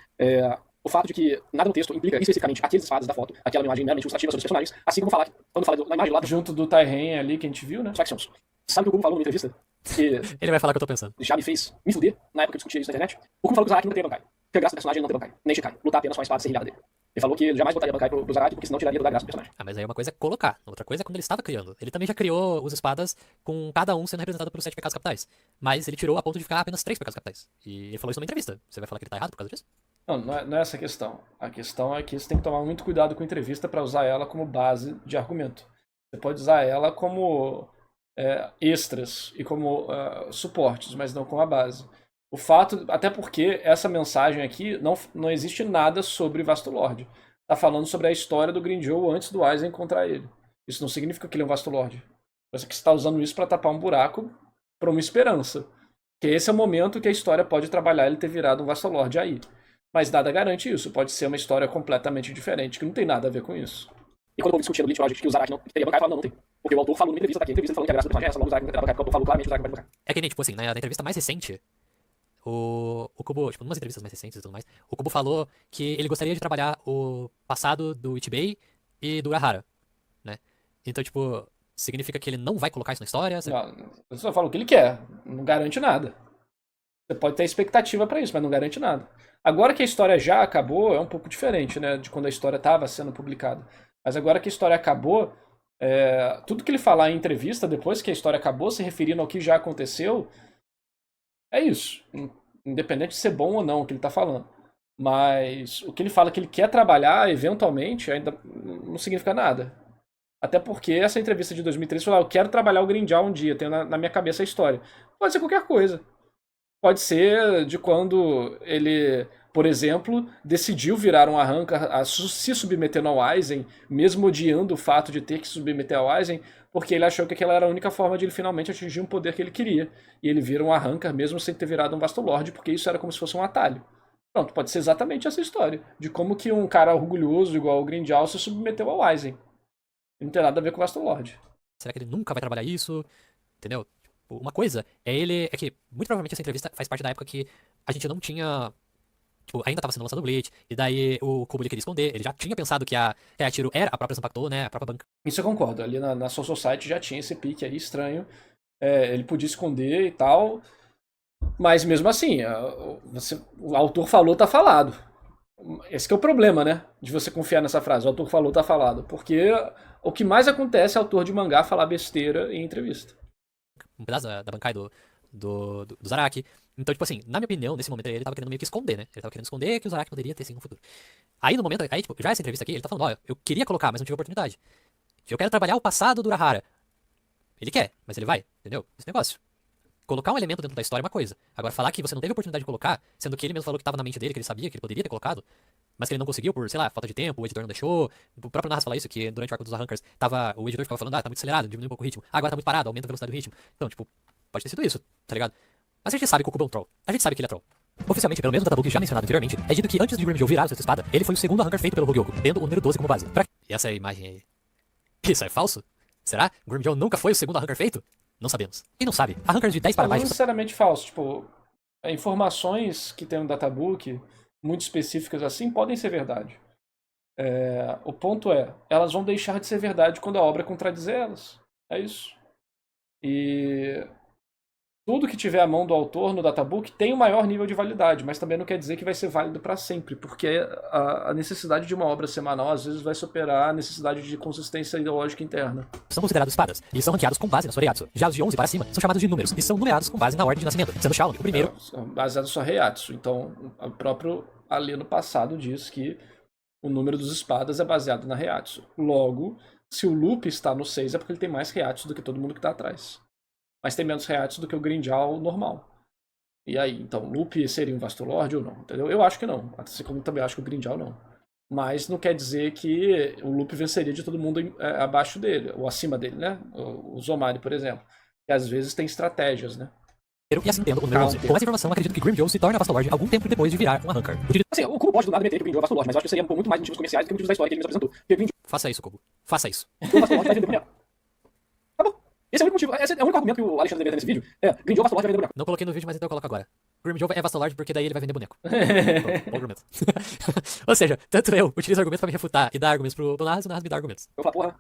Speaker 1: O fato de que nada no texto implica especificamente aqueles espadas da foto, aquela imagem meramente ilustrativa sobre os personagens, assim como quando fala na imagem lá do
Speaker 3: Junto do Taihan ali que a gente viu, né?
Speaker 1: Factions. Sabe o que o Kubo falou numa entrevista? Que
Speaker 2: Ele vai falar o que eu tô pensando.
Speaker 1: já me fez me fuder na época que eu discutia isso na internet. O Kubo falou que o Zaraki nunca teria Bankai. Que a graça do personagem é não ter Bankai, nem Shikai. Lutar apenas com a espada serrilhada dele. Ele falou que ele jamais botaria Bankai pro Zaraki, porque senão tiraria toda a graça do personagem.
Speaker 2: Ah, mas aí uma coisa é colocar, outra coisa é quando ele estava criando. Ele também já criou os espadas com cada um sendo representado pelos 7 pecados capitais. Mas ele tirou a ponto de ficar apenas 3 pecados capitais. E ele falou isso numa entrevista. Você vai falar que ele tá errado por causa disso?
Speaker 3: Não é essa a questão. A questão é que você tem que tomar muito cuidado com a entrevista para usar ela como base de argumento. Você pode usar ela como extras e como suportes, mas não como a base. O fato, até porque essa mensagem aqui não existe nada sobre Vastolord. Tá falando sobre a história do Grinjow antes do Aizen encontrar ele. Isso não significa que ele é um Vastolord. Parece que você está usando isso para tapar um buraco para uma esperança. Que esse é o momento que a história pode trabalhar ele ter virado um Vastolord aí. Mas nada garante isso. Pode ser uma história completamente diferente, que não tem nada a ver com isso.
Speaker 1: E quando eu discutia no Bleach Project que o Zaraki não teria Bankai, eu falava, não tem. Porque o autor falou numa entrevista daqui, ele falou que a graça do personagem é essa, logo o Zaraki não teria Bankai, porque o autor falou claramente que o Zaraki não vai ter Bankai.
Speaker 2: É que nem, tipo assim, na entrevista mais recente, o Kubo, tipo, numas entrevistas mais recentes e tudo mais, o Kubo falou que ele gostaria de trabalhar o passado do Ichibei e do Urahara, né? Então, tipo, significa que ele não vai colocar isso na história?
Speaker 3: Não, eu só falo o que ele quer. Não garante nada. Você pode ter expectativa para isso, mas não garante nada. Agora que a história já acabou, é um pouco diferente, né? De quando a história estava sendo publicada. Mas agora que a história acabou, tudo que ele falar em entrevista, depois que a história acabou, se referindo ao que já aconteceu, é isso. Independente de ser bom ou não o que ele está falando. Mas o que ele fala que ele quer trabalhar, eventualmente, ainda não significa nada. Até porque essa entrevista de 2013 falou: eu quero trabalhar o Grinjaw um dia, tenho na minha cabeça a história. Pode ser qualquer coisa. Pode ser de quando ele, por exemplo, decidiu virar um arranca, se submetendo ao Aizen, mesmo odiando o fato de ter que se submeter ao Aizen, porque ele achou que aquela era a única forma de ele finalmente atingir um poder que ele queria. E ele vira um arranca mesmo sem ter virado um Vastolord, porque isso era como se fosse um atalho. Pronto, pode ser exatamente essa história, de como que um cara orgulhoso igual o Grinjaw se submeteu ao Aizen. Não tem nada a ver com o Vastolord.
Speaker 2: Será que ele nunca vai trabalhar isso? Entendeu? Uma coisa é ele. É que, muito provavelmente, essa entrevista faz parte da época que a gente não tinha. Tipo, ainda tava sendo lançado o Bleach, e daí o Kubo ele queria esconder, ele já tinha pensado que a Tiro era a própria Zanpakuto, né, a própria banca.
Speaker 1: Isso eu concordo. Ali na Soul Society já tinha esse pique aí estranho. Ele podia esconder e tal. Mas mesmo assim, o autor falou, tá falado. Esse que é o problema, né? De você confiar nessa frase. O autor falou, tá falado. Porque o que mais acontece é autor de mangá falar besteira em entrevista.
Speaker 2: Um pedaço da Bankai do Zaraki. Então, tipo assim, na minha opinião, nesse momento ele tava querendo meio que esconder, né? Ele tava querendo esconder que o Zaraki poderia ter sim no futuro. Aí no momento, tipo, já essa entrevista aqui, ele tá falando, ó, eu queria colocar, mas não tive oportunidade. Eu quero trabalhar o passado do Urahara. Ele quer, mas ele vai, entendeu? Esse negócio. Colocar um elemento dentro da história é uma coisa. Agora, falar que você não teve oportunidade de colocar, sendo que ele mesmo falou que tava na mente dele, que ele sabia que ele poderia ter colocado, mas que ele não conseguiu por, sei lá, falta de tempo, o editor não deixou. O próprio Narras fala isso, que durante o arco dos Arrancars, o editor ficava falando, tá muito acelerado, diminui um pouco o ritmo. Agora tá muito parado, aumenta a velocidade do ritmo. Então, tipo, pode ter sido isso, tá ligado? Mas a gente sabe que o Kubo é um troll. A gente sabe que ele é troll. Oficialmente, pelo mesmo databook já mencionado anteriormente, é dito que antes de Grimmjow virar a sua espada, ele foi o segundo Arrancar feito pelo Hogyoku, tendo o número 12 como base. E essa imagem aí... Isso é falso? Será? Grimmjow nunca foi o segundo Arrancar feito? Não sabemos. Quem não sabe, Arrancars de 10 para
Speaker 1: Não
Speaker 2: baixo...
Speaker 1: necessariamente falso. Tipo, informações que tem no databook, muito específicas assim, podem ser verdade. O ponto é, elas vão deixar de ser verdade quando a obra contradizer elas. É isso. E tudo que tiver a mão do autor no databook tem o maior nível de validade, mas também não quer dizer que vai ser válido para sempre, porque a necessidade de uma obra semanal às vezes vai superar a necessidade de consistência ideológica interna.
Speaker 2: São considerados espadas, e são ranqueados com base na Soriatsu. Já os de 11 para cima são chamados de números, e são numerados com base na ordem de nascimento, sendo Shaolin o primeiro.
Speaker 1: Baseado só Reiatsu. Então, o próprio ali no passado diz que o número dos espadas é baseado na Reiatsu. Logo, se o Luffy está no 6 é porque ele tem mais Reiatsu do que todo mundo que está atrás. Mas tem menos Reiatsu do que o Grimmjow normal. E aí, então, o Luffy seria um Vastolord ou não? Entendeu? Eu acho que não. Assim como também acho que o Grimmjow não. Mas não quer dizer que o Luffy venceria de todo mundo abaixo dele, ou acima dele, né? O Zomari, por exemplo. Que às vezes tem estratégias, né?
Speaker 2: E assim tendo o número 11. Com essa informação, acredito que Grimmjow se torna Vastolord algum tempo depois de virar um Arrancar.
Speaker 1: Assim, o Kubo pode do nada meter que o Grimmjow é Vastolord, mas eu acho que seria por muito mais motivos comerciais do que motivos da história que ele nos apresentou. Porque Grimmjow...
Speaker 2: Faça isso, Kubo. Faça isso.
Speaker 1: O Vastolord vai vender boneco. Acabou. Esse é o único motivo. Esse é o único argumento que o Alexandre deveria ter nesse vídeo. Grimmjow Vastolord vai vender boneco.
Speaker 2: Não coloquei no vídeo, mas então eu coloco agora. Grimmjow é Vastolord porque daí ele vai vender boneco. Bom argumento. Ou seja, tanto eu utilizo argumentos pra me refutar e dar argumentos pro Narras, o Narras me dá argumentos.
Speaker 1: Eu falo, porra,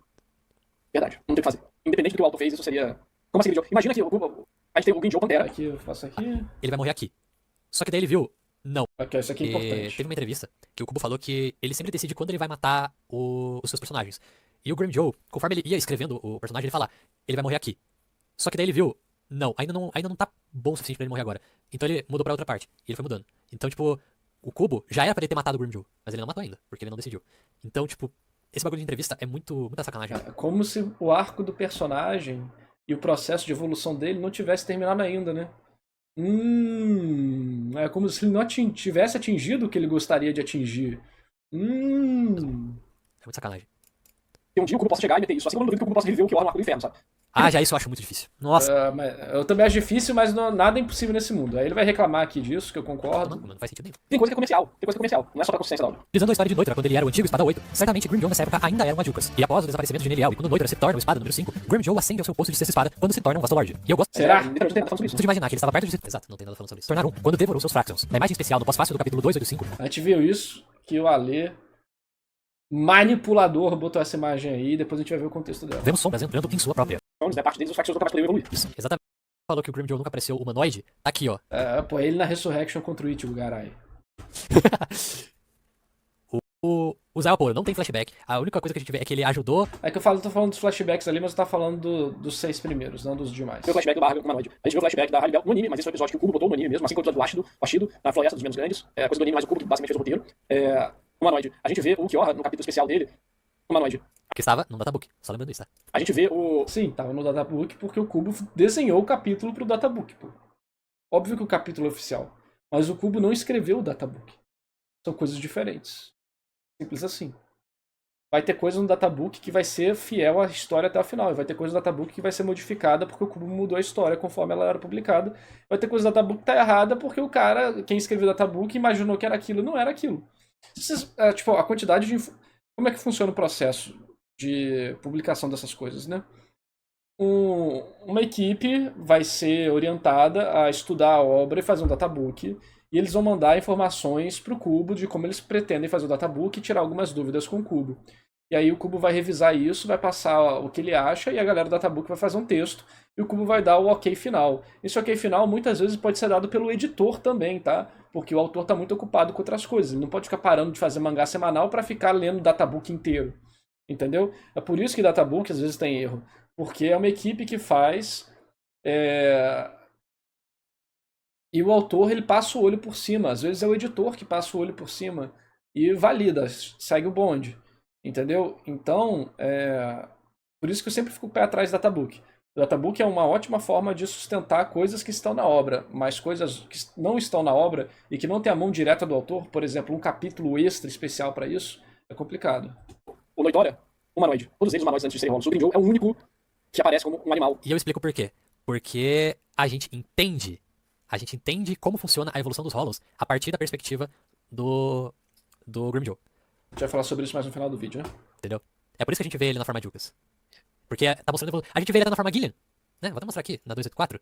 Speaker 1: verdade, não tem o que fazer. Independente do que o autor fez, isso seria... Como assim, Grimmjow? Imagina que a gente tem o Grimmjow Pantera. Aqui, eu faço aqui...
Speaker 2: Ele vai morrer aqui. Só que daí ele viu... Não.
Speaker 1: Aqui, isso aqui é importante.
Speaker 2: Teve uma entrevista que o Kubo falou que ele sempre decide quando ele vai matar os seus personagens. E o Grimmjow, conforme ele ia escrevendo o personagem, ele fala, ele vai morrer aqui. Só que daí ele viu, não, ainda não tá bom o suficiente pra ele morrer agora. Então ele mudou pra outra parte. E ele foi mudando. Então, tipo, o Kubo já era pra ele ter matado o Grimmjow, mas ele não matou ainda, porque ele não decidiu. Então, tipo, esse bagulho de entrevista é muita sacanagem.
Speaker 1: É como se o arco do personagem e o processo de evolução dele não tivesse terminado ainda, né? É como se ele não tivesse atingido o que ele gostaria de atingir.
Speaker 2: É muito sacanagem.
Speaker 1: E um dia o Kubo possa chegar e meter isso. Assim como eu duvido que o Kubo possa reviver o que orna do inferno, sabe?
Speaker 2: Já isso eu acho muito difícil. Nossa.
Speaker 1: Eu também acho difícil, mas nada é impossível nesse mundo. Aí ele vai reclamar aqui disso, que eu concordo.
Speaker 2: Não faz sentido nenhum.
Speaker 1: Tem coisa que é comercial. Não é só pra consistência da obra.
Speaker 2: Visando a história de Noitra, quando ele era o antigo Espada 8, certamente Grimmjow nessa época ainda era um Adjukas. E após o desaparecimento de Neliel e quando Noitra se torna o Espada número 5, Grimmjow ascende ao seu posto de sexta espada quando se torna um Vastolord. E eu gosto...
Speaker 1: Será? Não tem nada falando sobre isso.
Speaker 2: De imaginar que ele estava perto de... Exato, não tem nada falando sobre isso. Tornar um, quando devorou seus Fractions. Na imagem especial, no pós-fácil do capítulo 285.
Speaker 1: A gente viu isso, que o Alê manipulador botou essa imagem aí, e depois a gente vai ver o contexto dela.
Speaker 2: Vemos sombras entrando em sua própria.
Speaker 1: Da parte deles, os Fractions nunca mais poderiam evoluir.
Speaker 2: Isso, exatamente. Falou que o Grimmjow nunca apareceu humanoide. Tá aqui, ó.
Speaker 1: Pô, ele na Resurrection contra o Ichigo, Garai.
Speaker 2: O Zaoporo não tem flashback. A única coisa que a gente vê é que ele ajudou.
Speaker 1: É que tô falando dos flashbacks ali, mas eu tava falando dos 6 primeiros, não dos demais.
Speaker 4: Tem o flashback do Barra humanoide. A gente viu o flashback da Haribel no anime, mas esse foi o episódio que o Kubo botou no anime mesmo, assim como o episódio do Ashido, na Floresta dos Menos Grandes. É coisa do anime, mas o Kubo que basicamente fez o roteiro. Humanoide. A gente vê o Kyoha no capítulo especial dele. Humanoide.
Speaker 2: Que estava no databook. Só lembrando isso, tá?
Speaker 4: A gente vê o...
Speaker 1: Sim, tava no databook porque o Kubo desenhou o capítulo pro databook, pô. Óbvio que o capítulo é oficial. Mas o Kubo não escreveu o databook. São coisas diferentes. Simples assim. Vai ter coisa no databook que vai ser fiel à história até o final. E vai ter coisa no databook que vai ser modificada porque o Kubo mudou a história conforme ela era publicada. Vai ter coisa no databook que tá errada porque o cara, quem escreveu o databook, imaginou que era aquilo e não era aquilo. Tipo, a quantidade de... Como é que funciona o processo de publicação dessas coisas, né?
Speaker 3: uma equipe vai ser orientada a estudar a obra e fazer um databook, e eles vão mandar informações para o Cubo de como eles pretendem fazer o databook e tirar algumas dúvidas com o Cubo. E aí o Cubo vai revisar isso, vai passar o que ele acha, e a galera do databook vai fazer um texto, e o Cubo vai dar o ok final. Esse ok final muitas vezes pode ser dado pelo editor também, tá? Porque o autor está muito ocupado com outras coisas. Ele não pode ficar parando de fazer mangá semanal para ficar lendo o databook inteiro. Entendeu? É por isso que databook às vezes tem erro. Porque é uma equipe que faz... E o autor, ele passa o olho por cima. Às vezes é o editor que passa o olho por cima e valida, segue o bonde. Entendeu? Então, por isso que eu sempre fico pé atrás do databook. O databook é uma ótima forma de sustentar coisas que estão na obra, mas coisas que não estão na obra e que não tem a mão direta do autor, por exemplo, um capítulo extra especial para isso, é complicado.
Speaker 4: O Noitória, o humanoide, todos eles humanoides antes de serem humanos. O Green Joe é o único que aparece como um animal.
Speaker 2: E eu explico por quê. Porque a gente entende como funciona a evolução dos Hollows a partir da perspectiva do Grim Joe.
Speaker 3: A gente vai falar sobre isso mais no final do vídeo, né?
Speaker 2: Entendeu? É por isso que a gente vê ele na forma de Jukas. Porque tá mostrando evolução. A gente vê ele até na forma Gillian, né? Vou até mostrar aqui, na 284.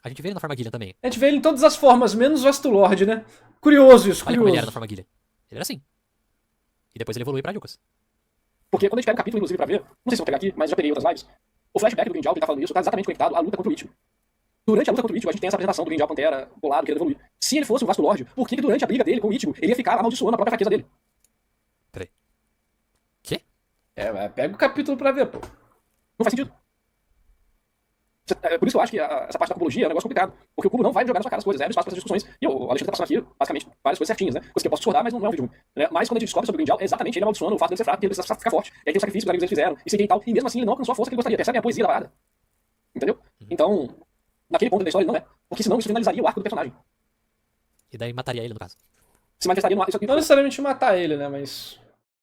Speaker 2: A gente vê ele na forma Gillian também.
Speaker 3: A gente vê ele em todas as formas, menos o Astolord, né? Curioso isso,
Speaker 2: Olha
Speaker 3: curioso.
Speaker 2: como ele era na forma Gillian. Ele era assim. E depois ele evolui pra Jukas.
Speaker 4: Porque quando a gente pega um capítulo, inclusive, pra ver, não sei se eu vou pegar aqui, mas já peguei outras lives, o flashback do Green Joe, que ele tá falando isso, tá exatamente conectado à luta contra o Ichigo. Durante a luta contra o Ichigo, a gente tem essa apresentação do Green Joe Pantera bolado, querendo evoluir. Se ele fosse um Vasto Lorde, por que durante a briga dele com o Ichigo, ele ia ficar amaldiçoando a própria fraqueza dele?
Speaker 2: Peraí. Quê?
Speaker 3: Pega o capítulo pra ver, pô.
Speaker 4: Não faz sentido. Por isso que eu acho que essa parte da cubologia é um negócio complicado. Porque o cubo não vai jogar na sua cara as coisas, abre espaço para as discussões. E o Alexandre tá passando aqui, basicamente, várias coisas certinhas, né? Coisas que eu posso discordar, mas não é um vídeo ruim. Né? Mas quando a gente descobre sobre o Green Joe, é exatamente ele amaldiçoando o fato dele ser fraco, que ele precisa ficar forte. E aí tem o sacrifício que os amigos dele fizeram, e sei que e tal. E mesmo assim ele não alcançou a força que ele gostaria. Percebe a poesia da parada? Entendeu? Então, naquele ponto da história ele não é. Porque senão isso finalizaria o arco do personagem.
Speaker 2: E daí mataria ele, no caso.
Speaker 4: Se manifestaria no arco.
Speaker 3: Não necessariamente matar ele, né? Mas.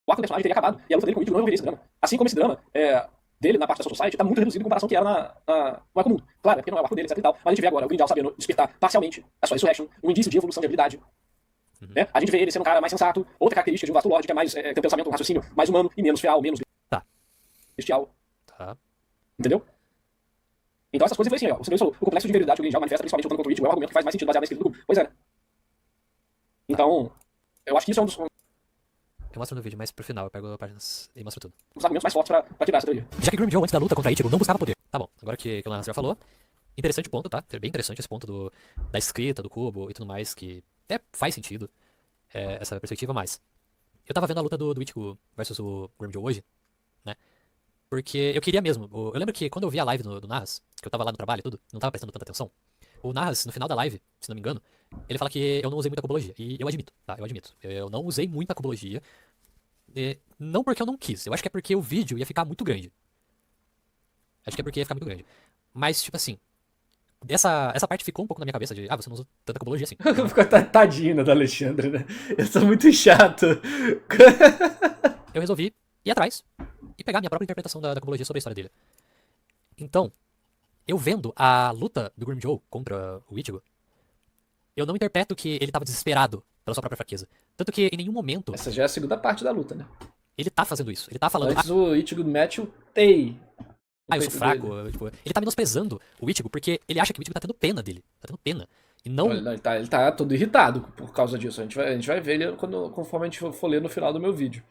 Speaker 4: O arco do personagem teria acabado. E a luta dele com o Ichigo não envolveria esse drama. Assim como esse drama dele na parte da Soul Society tá muito reduzido em comparação ao que era no arco mundo. Claro, porque não é o arco dele, etc e tal. Mas a gente vê agora o Green Joe sabendo despertar parcialmente a sua Resurrection, um indício de evolução de habilidade. Né? A gente vê ele sendo um cara mais sensato. Outra característica de um Vasto Lorde, que é mais tem um pensamento, um raciocínio mais humano e menos feral, menos bestial.
Speaker 2: Tá.
Speaker 4: Entendeu? Então essas coisas influenciam. Você falou, o complexo de inveridade que o Green Joe manifesta, principalmente lutando contra o Ichigo, é um argumento que faz mais sentido baseado na escrita do grupo. Pois é, né? Então, eu acho que isso é um dos
Speaker 2: Eu mostro no vídeo, mas pro final eu pego páginas e mostro tudo.
Speaker 4: argumentos mais fortes pra quebrar essa teoria.
Speaker 2: Já que Grim Joe, antes da luta contra Ichigo, não buscava poder. Tá bom, agora que o Lance já falou. Interessante ponto, tá? Bem interessante esse ponto da escrita, do cubo e tudo mais, que até faz sentido essa perspectiva, mas... Eu tava vendo a luta do Ichigo versus o Grim Joe hoje, né? Porque eu queria mesmo. Eu lembro que quando eu vi a live do Narras, que eu tava lá no trabalho e tudo, não tava prestando tanta atenção, o Narras, no final da live, se não me engano, ele fala que eu não usei muita cubologia. E eu admito, tá? Eu admito. Eu não usei muita cubologia. Não porque eu não quis, eu acho que é porque o vídeo ia ficar muito grande. Acho que é porque ia ficar muito grande. Mas, tipo assim, essa parte ficou um pouco na minha cabeça de, você não usa tanta cubologia assim.
Speaker 3: Ficou tadinho do Alexandre, né? Eu sou muito chato.
Speaker 2: Eu resolvi ir atrás e pegar a minha própria interpretação da cubologia sobre a história dele. Então, eu vendo a luta do Grim Joe contra o Ichigo, eu não interpreto que ele tava desesperado pela sua própria fraqueza. Tanto que em nenhum momento
Speaker 3: Essa já é a segunda parte da luta, né?
Speaker 2: ele tá fazendo isso. Ele tá falando,
Speaker 3: Antes o Ichigo mete o Tei.
Speaker 2: eu sou fraco. Tipo, ele tá menosprezando o Ichigo porque ele acha que o Ichigo tá tendo pena dele. Tá tendo pena. E não...
Speaker 3: Ele tá todo irritado por causa disso. A gente vai ver ele conforme a gente for ler no final do meu vídeo.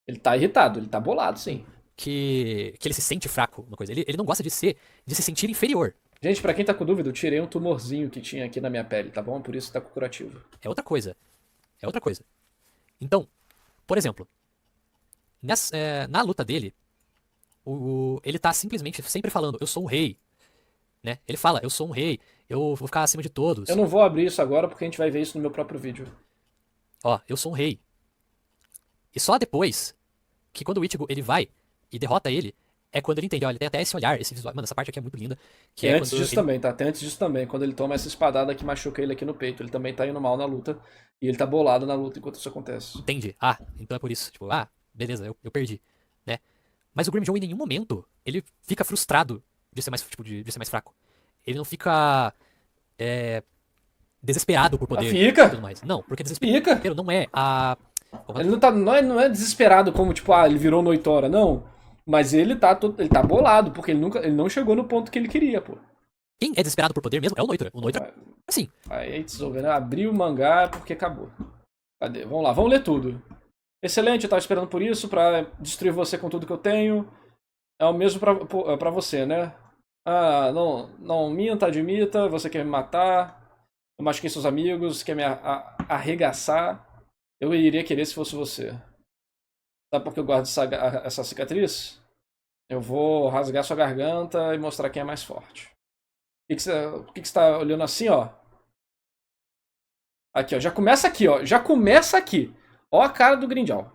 Speaker 3: Ele tá irritado, ele tá bolado, sim.
Speaker 2: Que ele se sente fraco, uma coisa. Ele não gosta de se sentir inferior.
Speaker 3: Gente, pra quem tá com dúvida, eu tirei um tumorzinho que tinha aqui na minha pele, tá bom? Por isso tá com curativo.
Speaker 2: É outra coisa. É outra coisa. Então, por exemplo, na luta dele, ele tá simplesmente sempre falando, eu sou um rei. Né? Ele fala, eu sou um rei, eu vou ficar acima de todos.
Speaker 3: Eu não vou abrir isso agora porque a gente vai ver isso no meu próprio vídeo.
Speaker 2: Ó, eu sou um rei. E só depois, que quando o Ichigo ele vai e derrota ele, é quando ele entende, ó, ele tem até esse olhar, esse visual. Mano, essa parte aqui é muito linda. Que
Speaker 3: antes disso também, tá? Tem antes disso também. Quando ele toma essa espadada que machuca ele aqui no peito. Ele também tá indo mal na luta. E ele tá bolado na luta enquanto isso acontece.
Speaker 2: Entende? Então é por isso. Tipo, beleza, eu perdi. Né? Mas o Grim Joe em nenhum momento, ele fica frustrado de ser mais, de ser mais fraco. Ele não fica desesperado por poder
Speaker 3: Fica.
Speaker 2: e tudo mais. Não, porque desesperado não é a...
Speaker 3: Ele não é desesperado como, tipo, ele virou Noitora, não.
Speaker 1: Mas ele tá bolado, porque ele não chegou no ponto que ele queria, pô.
Speaker 2: Quem é desesperado por poder mesmo é o Noitra. O Noitra, assim,
Speaker 1: Aí, Itzover, né? Abriu o mangá porque acabou. Cadê? Vamos lá, vamos ler tudo. Excelente, eu tava esperando por isso, pra destruir você com tudo que eu tenho. É o mesmo pra você, né? Ah, não minta, admita, você quer me matar. Eu machuquei seus amigos, quer me arregaçar. Eu iria querer se fosse você. Sabe por que eu guardo essa cicatriz? Eu vou rasgar sua garganta e mostrar quem é mais forte. Por que você tá olhando assim, ó? Aqui, ó. Já começa aqui, ó. Já começa aqui. Ó a cara do Grindel.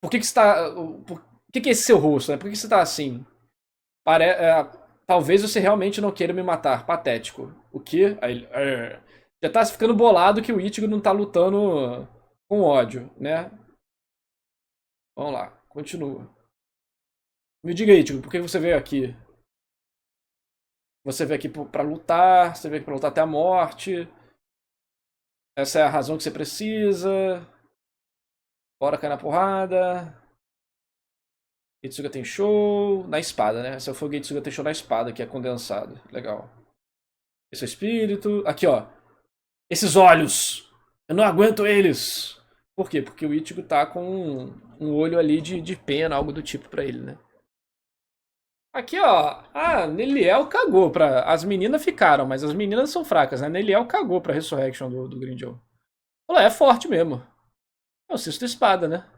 Speaker 1: Por que você tá... Por que é esse seu rosto, né? Por que você tá assim? Talvez você realmente não queira me matar. Patético. O quê? Aí ele... Já tá ficando bolado que o Ichigo não tá lutando com ódio, né? Vamos lá. Continua. Me diga, Ichigo, por que você veio aqui? Você veio aqui pra lutar. Você veio aqui pra lutar até a morte. Essa é a razão que você precisa. Bora cair na porrada. Getsuga tem show na espada, né? Esse foi o Getsuga tem show na espada, que é condensado. Legal. Esse é o espírito. Aqui, ó. Esses olhos. Eu não aguento eles. Por quê? Porque o Ichigo tá com um olho ali de pena, algo do tipo pra ele, né? Aqui, ó. Ah, Neliel cagou pra... As meninas ficaram, mas as meninas são fracas, né? Neliel cagou pra Resurrection do Grindel. Falou, é forte mesmo. É o Cisto Espada, né?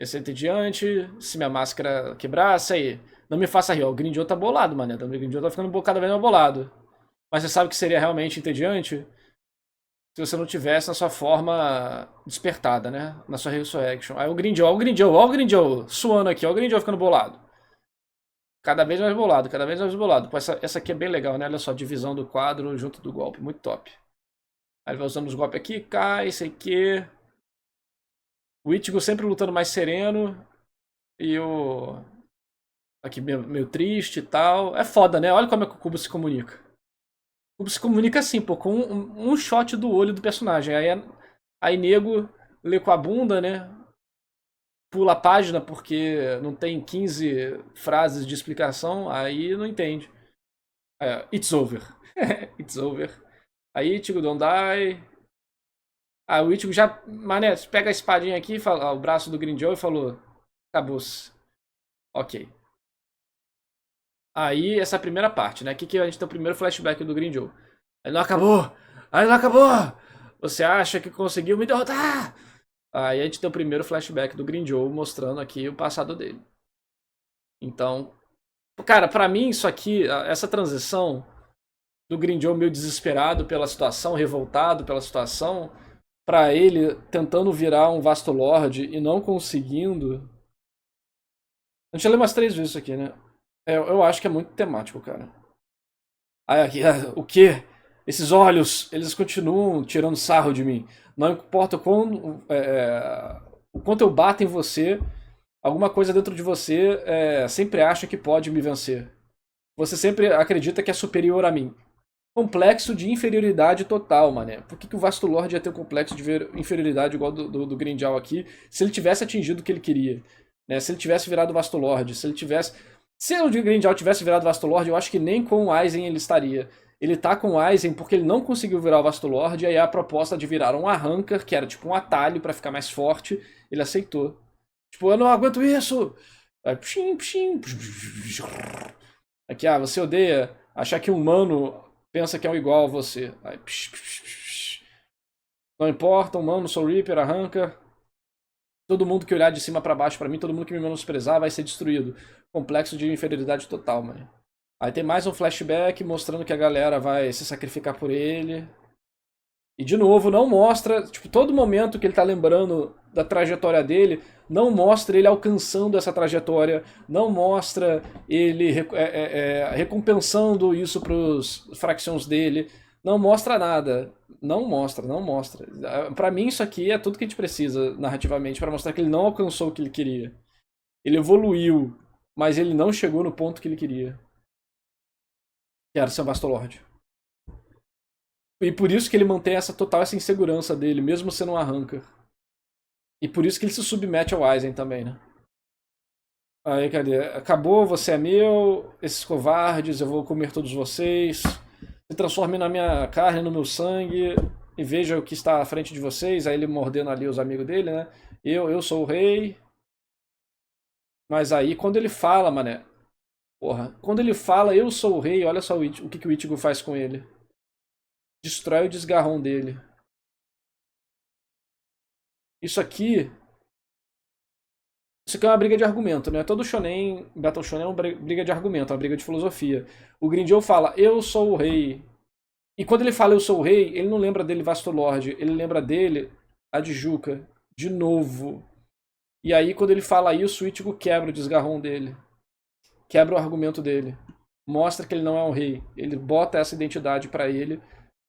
Speaker 1: Esse entediante, se minha máscara quebrasse, aí. Não me faça rir, ó. O Grindel tá bolado, mané. O Grindel tá ficando cada vez mais bolado. Mas você sabe que seria realmente entediante se você não tivesse na sua forma despertada, né? Na sua Resurrection. Aí o Grindel, ó o Grindel, ó o Grindel suando aqui, ó o Grindel ficando bolado. Cada vez mais bolado, cada vez mais bolado. Pô, essa aqui é bem legal, né? Olha só, divisão do quadro junto do golpe. Muito top. Aí ele vai usando os golpes aqui, cai, esse aqui. O Ichigo sempre lutando mais sereno. E o... Aqui meio triste e tal. É foda, né? Olha como é que o Kubo se comunica. O Kubo se comunica assim, pô, com um shot do olho do personagem. Aí nego lê com a bunda, né? Pula a página porque não tem 15 frases de explicação. Aí não entende. It's over. It's over. Aí Ichigo don't die. O Ichigo já... Mané, pega a espadinha aqui, fala, o braço do Grindel e falou... Acabou-se. Ok. Aí, essa é a primeira parte, né? Aqui que a gente tem o primeiro flashback do Grindel. Ele não acabou! Aí não acabou! Você acha que conseguiu me derrotar? Aí a gente tem o primeiro flashback do Grindel mostrando aqui o passado dele. Então... Cara, pra mim isso aqui, essa transição do Grindel meio desesperado pela situação, revoltado pela situação... Pra ele tentando virar um Vasto Lord e não conseguindo. A gente já leu umas 3 vezes isso aqui, né? Eu acho que é muito temático, cara. Aí aqui, o quê? Esses olhos, eles continuam tirando sarro de mim. Não importa o quanto eu bato em você, alguma coisa dentro de você sempre acha que pode me vencer. Você sempre acredita que é superior a mim. Complexo de inferioridade total, mané. Por que o Vasto Lord ia ter um complexo de inferioridade igual do Grindel aqui, se ele tivesse atingido o que ele queria? Né? Se ele tivesse virado Vasto Lord, se o Grindel tivesse virado Vasto Lord, eu acho que nem com o Aizen ele estaria. Ele tá com o Aizen porque ele não conseguiu virar o Vasto Lord, e aí a proposta de virar um Arrancar, que era tipo um atalho pra ficar mais forte, ele aceitou. Tipo, eu não aguento isso! Aí, pshim, pshim, aqui, você odeia achar que um humano pensa que é um igual a você. Aí, não importa, humano, Soul Reaper, arranca. Todo mundo que olhar de cima pra baixo pra mim, todo mundo que me menosprezar vai ser destruído. Complexo de inferioridade total, mano. Aí tem mais um flashback mostrando que a galera vai se sacrificar por ele. E de novo, não mostra, tipo, todo momento que ele tá lembrando da trajetória dele, não mostra ele alcançando essa trajetória, não mostra ele recompensando isso pros fractions dele, não mostra nada. Não mostra, não mostra. Pra mim isso aqui é tudo que a gente precisa narrativamente pra mostrar que ele não alcançou o que ele queria. Ele evoluiu, mas ele não chegou no ponto que ele queria. Que era ser um Vasto Lord. E por isso que ele mantém essa insegurança dele, mesmo sendo um Arrancar. E por isso que ele se submete ao Aizen também, né? Aí, cadê? Acabou, você é meu, esses covardes, eu vou comer todos vocês. Se transforme na minha carne, no meu sangue, e veja o que está à frente de vocês. Aí ele mordendo ali os amigos dele, né? Eu sou o rei. Mas aí, quando ele fala, mané. Porra, quando ele fala, eu sou o rei, olha só o que o Ichigo faz com ele. Destrói o desgarrão dele. Isso aqui. Isso aqui é uma briga de argumento, né? Todo shonen, Battle Shonen é uma briga de argumento, uma briga de filosofia. O Grindel fala, eu sou o rei. E quando ele fala eu sou o rei, ele não lembra dele Vasto Lorde, ele lembra dele a de Juca, de novo. E aí quando ele fala isso, o Ichigo quebra o desgarrão dele. Quebra o argumento dele. Mostra que ele não é um rei. Ele bota essa identidade pra ele,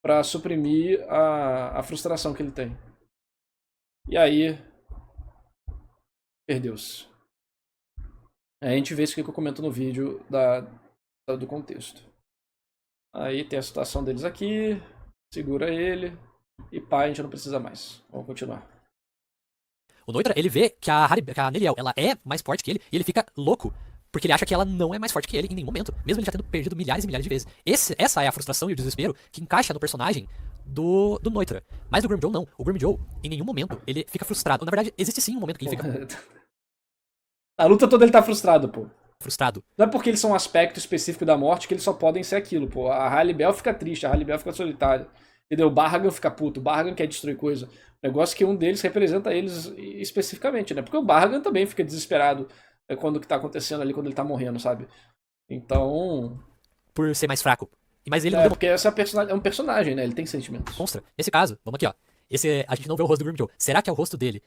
Speaker 1: pra suprimir a frustração que ele tem. E aí perdeu-se. Aí a gente vê isso que eu comento no vídeo do contexto. Aí tem a situação deles aqui. Segura ele. E pá, a gente não precisa mais. Vamos continuar.
Speaker 2: O Noitra, ele vê que a Neriel, ela é mais forte que ele, e ele fica louco, porque ele acha que ela não é mais forte que ele em nenhum momento, mesmo ele já tendo perdido milhares e milhares de vezes. Essa é a frustração e o desespero que encaixa no personagem do Noitra. Mas do Grimmjow não. O Grimmjow, em nenhum momento, ele fica frustrado. Na verdade, existe sim um momento que ele fica
Speaker 1: A luta toda ele tá frustrado, pô.
Speaker 2: frustrado.
Speaker 1: Não é porque eles são um aspecto específico da morte que eles só podem ser aquilo, pô. A Halibel fica triste, a Halibel fica solitária. Entendeu? O Barragan fica puto, o Barragan quer destruir coisa. O negócio é que um deles representa eles especificamente, né? Porque o Barragan também fica desesperado quando o que tá acontecendo ali, quando ele tá morrendo, sabe? Então.
Speaker 2: Por ser mais fraco. Mas ele não
Speaker 1: Porque esse é um personagem, né? Ele tem sentimentos.
Speaker 2: demonstra. Nesse caso, vamos aqui, ó. A gente não vê o rosto do Grimmjow. Será que é o rosto dele?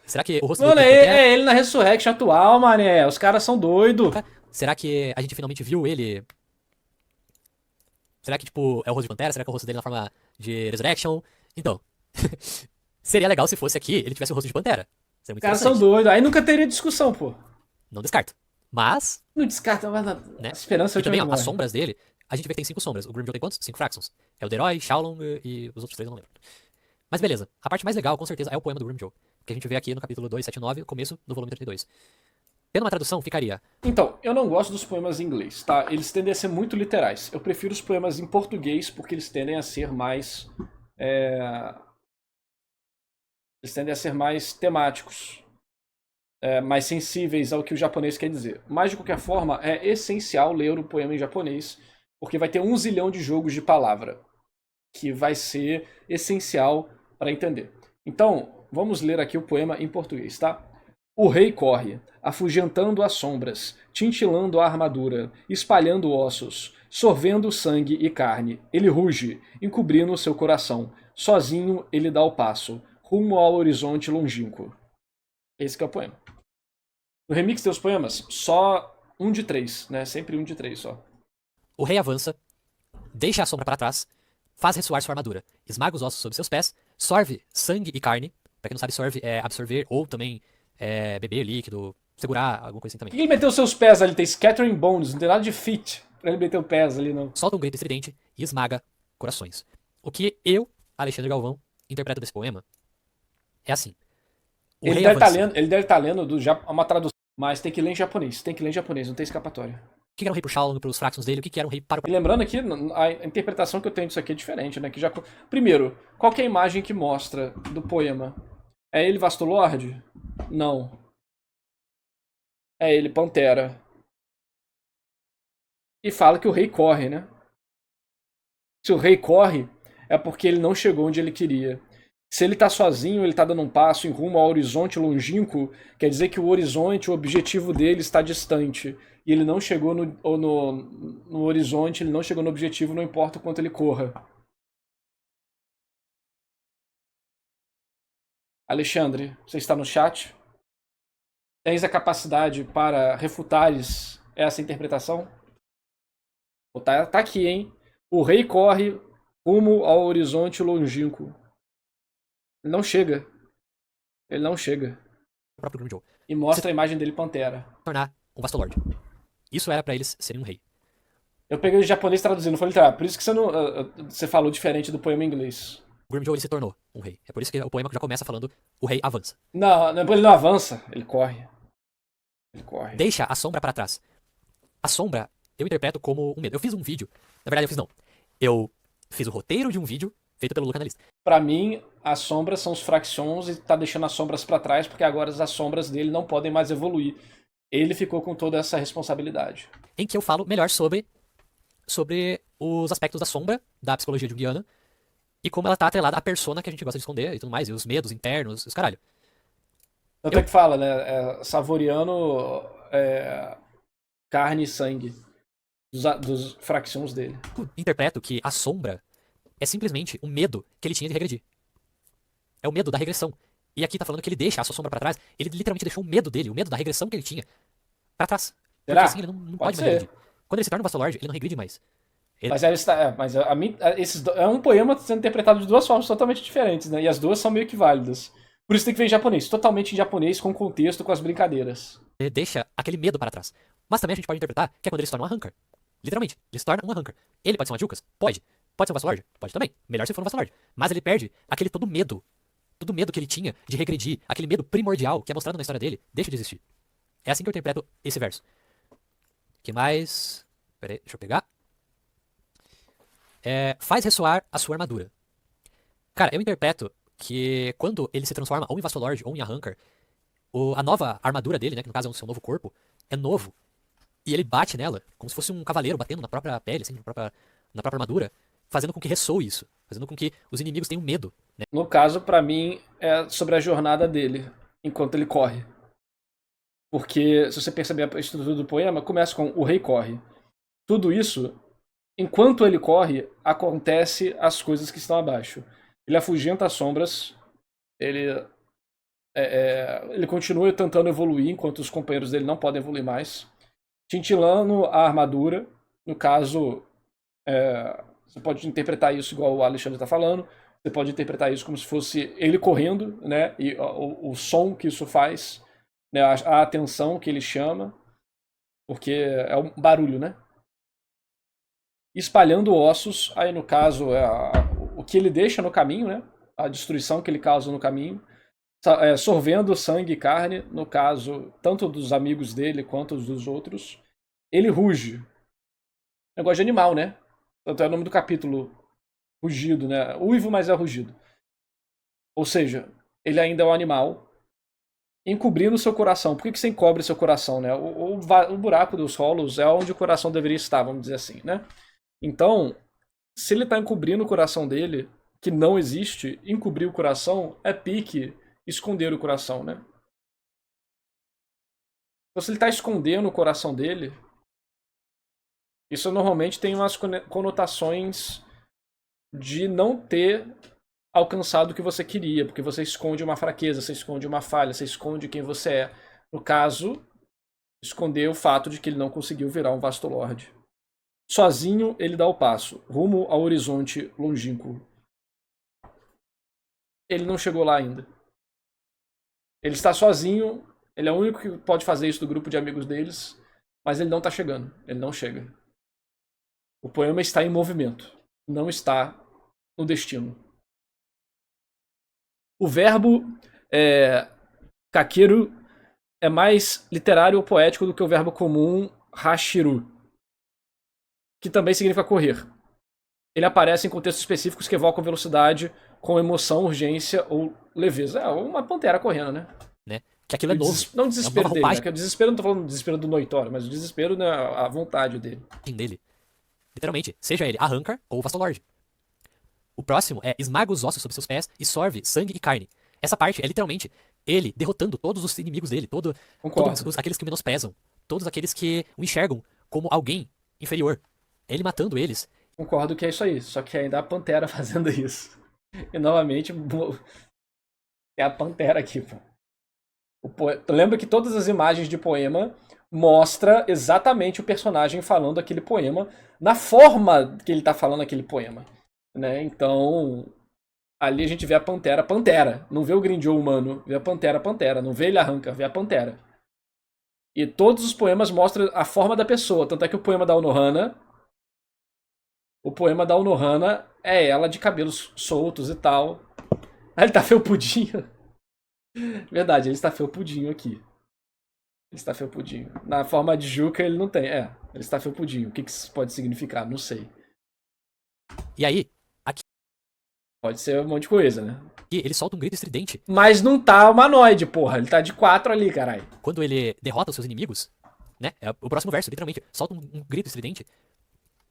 Speaker 2: Será que o rosto
Speaker 1: Mano,
Speaker 2: dele
Speaker 1: é ele na Resurrection atual, mané. Os caras são doidos.
Speaker 2: Será que a gente finalmente viu ele? Será que, tipo, é o rosto de Pantera? Será que é o rosto dele na forma de Resurrection? Então, seria legal se fosse aqui ele tivesse o rosto de Pantera. Seria
Speaker 1: Os
Speaker 2: muito
Speaker 1: caras são
Speaker 2: interessante.
Speaker 1: doidos. Aí nunca teria discussão, pô.
Speaker 2: Não descarto. Mas,
Speaker 1: Não descarta, mas
Speaker 2: né?
Speaker 1: a esperança
Speaker 2: E também, ó,
Speaker 1: morre.
Speaker 2: as sombras dele, a gente vê que tem 5 sombras. O Grimmjow tem quantos? 5 Fractions. É o Deroy, Shaolong e os outros 3 eu não lembro. Mas beleza. A parte mais legal, com certeza, é o poema do Grimmjow. Que a gente vê aqui no capítulo 279, começo do volume 32. Tendo uma tradução, ficaria...
Speaker 1: Então, eu não gosto dos poemas em inglês, tá? Eles tendem a ser muito literais. Eu prefiro os poemas em português porque eles tendem a ser mais... Eles tendem a ser mais temáticos. Mais sensíveis ao que o japonês quer dizer. Mas, de qualquer forma, é essencial ler o poema em japonês, porque vai ter 1 zilhão de jogos de palavra, que vai ser essencial para entender. Então, vamos ler aqui o poema em português, tá? O rei corre, afugentando as sombras, tintilando a armadura, espalhando ossos, sorvendo sangue e carne. Ele ruge, encobrindo seu coração. Sozinho ele dá o passo, rumo ao horizonte longínquo. Esse que é o poema. No remix tem os poemas, só 1 de 3, né? Sempre 1 de 3 só.
Speaker 2: O rei avança, deixa a sombra para trás, faz ressoar sua armadura, esmaga os ossos sob seus pés, sorve sangue e carne. Pra quem não sabe, sorve é absorver ou também beber líquido, segurar, alguma coisa assim
Speaker 1: Por
Speaker 2: também.
Speaker 1: que ele meteu seus pés ali? Tem scattering bones, não tem nada de fit pra ele meter os pés ali, não.
Speaker 2: Solta um grito estridente e esmaga corações. O que eu, Alexandre Galvão, interpreto desse poema é assim. O
Speaker 1: Ele
Speaker 2: rei
Speaker 1: deve,
Speaker 2: avança.
Speaker 1: ele deve estar lendo uma tradução, mas tem que ler em japonês. Tem que ler em japonês, não tem escapatória.
Speaker 2: O que era um rei pro Shaolong, pros Fractions dele, o que era um rei para o...
Speaker 1: E lembrando aqui, a interpretação que eu tenho disso aqui é diferente, né? Que já... Primeiro, qual que é a imagem que mostra do poema? É ele Vasto Lorde? Não. É ele Pantera. E fala que o rei corre, né? Se o rei corre, é porque ele não chegou onde ele queria. Se ele tá sozinho, ele tá dando um passo em rumo ao horizonte longínquo, quer dizer que o horizonte, o objetivo dele está distante. E ele não chegou no horizonte, ele não chegou no objetivo, não importa o quanto ele corra. Alexandre, você está no chat? Tens a capacidade para refutares essa interpretação? Tá aqui, hein? O rei corre rumo ao horizonte longínquo. Ele não chega. Ele não chega.
Speaker 2: próprio Grimmjow.
Speaker 1: E mostra a imagem dele Pantera.
Speaker 2: Tornar um Vastolord. Isso era pra eles serem um rei.
Speaker 1: Eu peguei o japonês traduzindo, não foi literal. Por isso que você não. Você falou diferente do poema em inglês.
Speaker 2: O Grimmjow ele se tornou um rei. É por isso que o poema já começa falando o rei avança.
Speaker 1: Não, ele não avança, ele corre.
Speaker 3: Ele corre.
Speaker 2: deixa a sombra pra trás. A sombra eu interpreto como um medo. Eu fiz um vídeo, na verdade eu fiz não. Eu fiz o roteiro de um vídeo feito pelo Lucanalista.
Speaker 3: Pra mim, as sombras são os Fractions e tá deixando as sombras pra trás, porque agora as sombras dele não podem mais evoluir. Ele ficou com toda essa responsabilidade.
Speaker 2: Em que eu falo melhor sobre os aspectos da sombra, da psicologia junguiana, e como ela tá atrelada à persona que a gente gosta de esconder e tudo mais, e os medos internos, os caralho.
Speaker 3: Tanto é que fala, né? Savoriano carne e sangue dos Fractions dele.
Speaker 2: Eu interpreto que a sombra é simplesmente o medo que ele tinha de regredir. É o medo da regressão. E aqui tá falando que ele deixa a sua sombra pra trás. Ele literalmente deixou o medo dele, o medo da regressão que ele tinha, pra trás. Porque
Speaker 3: Será?
Speaker 2: assim ele não pode mais regredir. Quando ele se torna um Vastolord, ele não regride mais.
Speaker 3: Mas aí está, mas a mim, é um poema sendo interpretado de duas formas totalmente diferentes, né? E as duas são meio que válidas. Por isso tem que ver em japonês, totalmente em japonês, com contexto, com as brincadeiras.
Speaker 2: Ele deixa aquele medo para trás. Mas também a gente pode interpretar que é quando ele se torna um Arrancar. Literalmente, ele se torna um Arrancar. Ele pode ser um Adjukas? Pode. Pode ser um Vastolord? Pode também. Melhor se for um Vastolord. Mas ele perde aquele todo medo que ele tinha de regredir, aquele medo primordial que é mostrado na história dele, deixa de existir. É assim que eu interpreto esse verso. Que mais? Pera aí, deixa eu pegar. Faz ressoar a sua armadura. Cara, eu interpreto que quando ele se transforma ou em Vastolord ou em Arrancar, a nova armadura dele, né, que no caso é o seu novo corpo, é novo. E ele bate nela, como se fosse um cavaleiro batendo na própria pele, assim, na própria armadura, fazendo com que ressoe isso, fazendo com que os inimigos tenham medo, né?
Speaker 3: No caso, pra mim, é sobre a jornada dele, enquanto ele corre. Porque, se você perceber a estrutura do poema, começa com o rei corre. Tudo isso, enquanto ele corre, acontece as coisas que estão abaixo. Ele afugenta as sombras, ele continua tentando evoluir, enquanto os companheiros dele não podem evoluir mais. Cintilando a armadura, no caso, você pode interpretar isso igual o Alexandre está falando, você pode interpretar isso como se fosse ele correndo, né, e o som que isso faz, né, a atenção que ele chama, porque é um barulho, né? Espalhando ossos, aí no caso o que ele deixa no caminho, né, a destruição que ele causa no caminho, sorvendo sangue e carne, no caso, tanto dos amigos dele quanto dos outros. Ele ruge. Negócio de animal, né? Tanto é o nome do capítulo. Rugido, né? Uivo, mas é rugido. Ou seja, ele ainda é um animal encobrindo seu coração. Por que você encobre seu coração, né? O buraco dos rolos é onde o coração deveria estar, vamos dizer assim, né? Então, se ele está encobrindo o coração dele, que não existe, encobrir o coração é pique esconder o coração, né? Então, se ele está escondendo o coração dele, isso normalmente tem umas conotações de não ter alcançado o que você queria, porque você esconde uma fraqueza, você esconde uma falha, você esconde quem você é. No caso, esconder o fato de que ele não conseguiu virar um Vastolord. Sozinho, ele dá o passo, rumo ao horizonte longínquo. Ele não chegou lá ainda. Ele está sozinho, ele é o único que pode fazer isso do grupo de amigos deles, mas ele não está chegando, ele não chega. O poema está em movimento, não está no destino. O verbo kakeru é mais literário ou poético do que o verbo comum hashiru, que também significa correr. Ele aparece em contextos específicos que evocam velocidade com emoção, urgência ou leveza. É uma pantera correndo, né?
Speaker 2: Que aquilo é novo.
Speaker 3: Não o desespero dele, né? Porque o desespero, não tô falando do desespero do Noitório, mas o desespero, né, a vontade dele.
Speaker 2: Literalmente, seja ele Arrancar ou Vastolord. O próximo é esmaga os ossos sob seus pés e sorve sangue e carne. Essa parte é literalmente ele derrotando todos os inimigos dele, todos aqueles que o menosprezam, todos aqueles que o enxergam como alguém inferior. Ele matando eles.
Speaker 3: Concordo que é isso aí, só que ainda a Pantera fazendo isso. E novamente, é a Pantera aqui, pô. Lembra que todas as imagens de poema mostra exatamente o personagem falando aquele poema na forma que ele está falando aquele poema, né? Então, ali a gente vê a Pantera, não vê o Grindel humano, vê a Pantera, não vê ele arranca, vê a Pantera. E todos os poemas mostram a forma da pessoa, tanto é que o poema da Unohana é ela de cabelos soltos e tal. Ah, ele tá felpudinho. Verdade, ele está felpudinho aqui.
Speaker 1: Ele está felpudinho. Na forma de Juca ele não tem. Ele está felpudinho. O que isso pode significar? Não sei.
Speaker 2: E aí, aqui
Speaker 1: Pode ser um monte de coisa, né?
Speaker 2: ele solta um grito estridente
Speaker 1: Mas não tá humanoide, porra. Ele tá de 4 ali, caralho.
Speaker 2: quando ele derrota os seus inimigos, né? É o próximo verso, literalmente. Solta um grito estridente.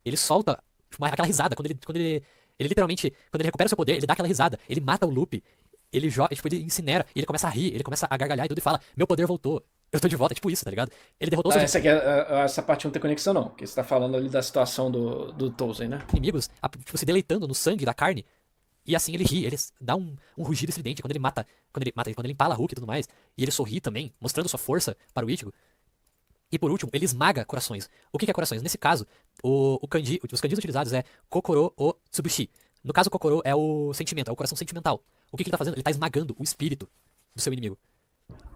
Speaker 2: Ele solta aquela risada. Ele literalmente, quando ele recupera o seu poder, ele dá aquela risada. Ele mata o Lupe. Ele joga, tipo, ele incinera. E ele começa a rir, ele começa a gargalhar e tudo e fala: Meu poder voltou. Eu tô de volta. É tipo isso, tá ligado? Ele derrotou seus
Speaker 1: Essa parte não tem conexão, não. Porque você tá falando ali da situação do Tolzen, né?
Speaker 2: inimigos, tipo, se deleitando no sangue da carne. E assim ele ri, ele dá um rugido estridente quando ele empala Hulk e tudo mais. E ele sorri também, mostrando sua força para o Ichigo. E por último, ele esmaga corações. O que é corações? Nesse caso, os kanjis utilizados é Kokoro o Tsubushi. No caso, Kokoro é o sentimento, é o coração sentimental. O que ele tá fazendo? Ele tá esmagando o espírito do seu inimigo.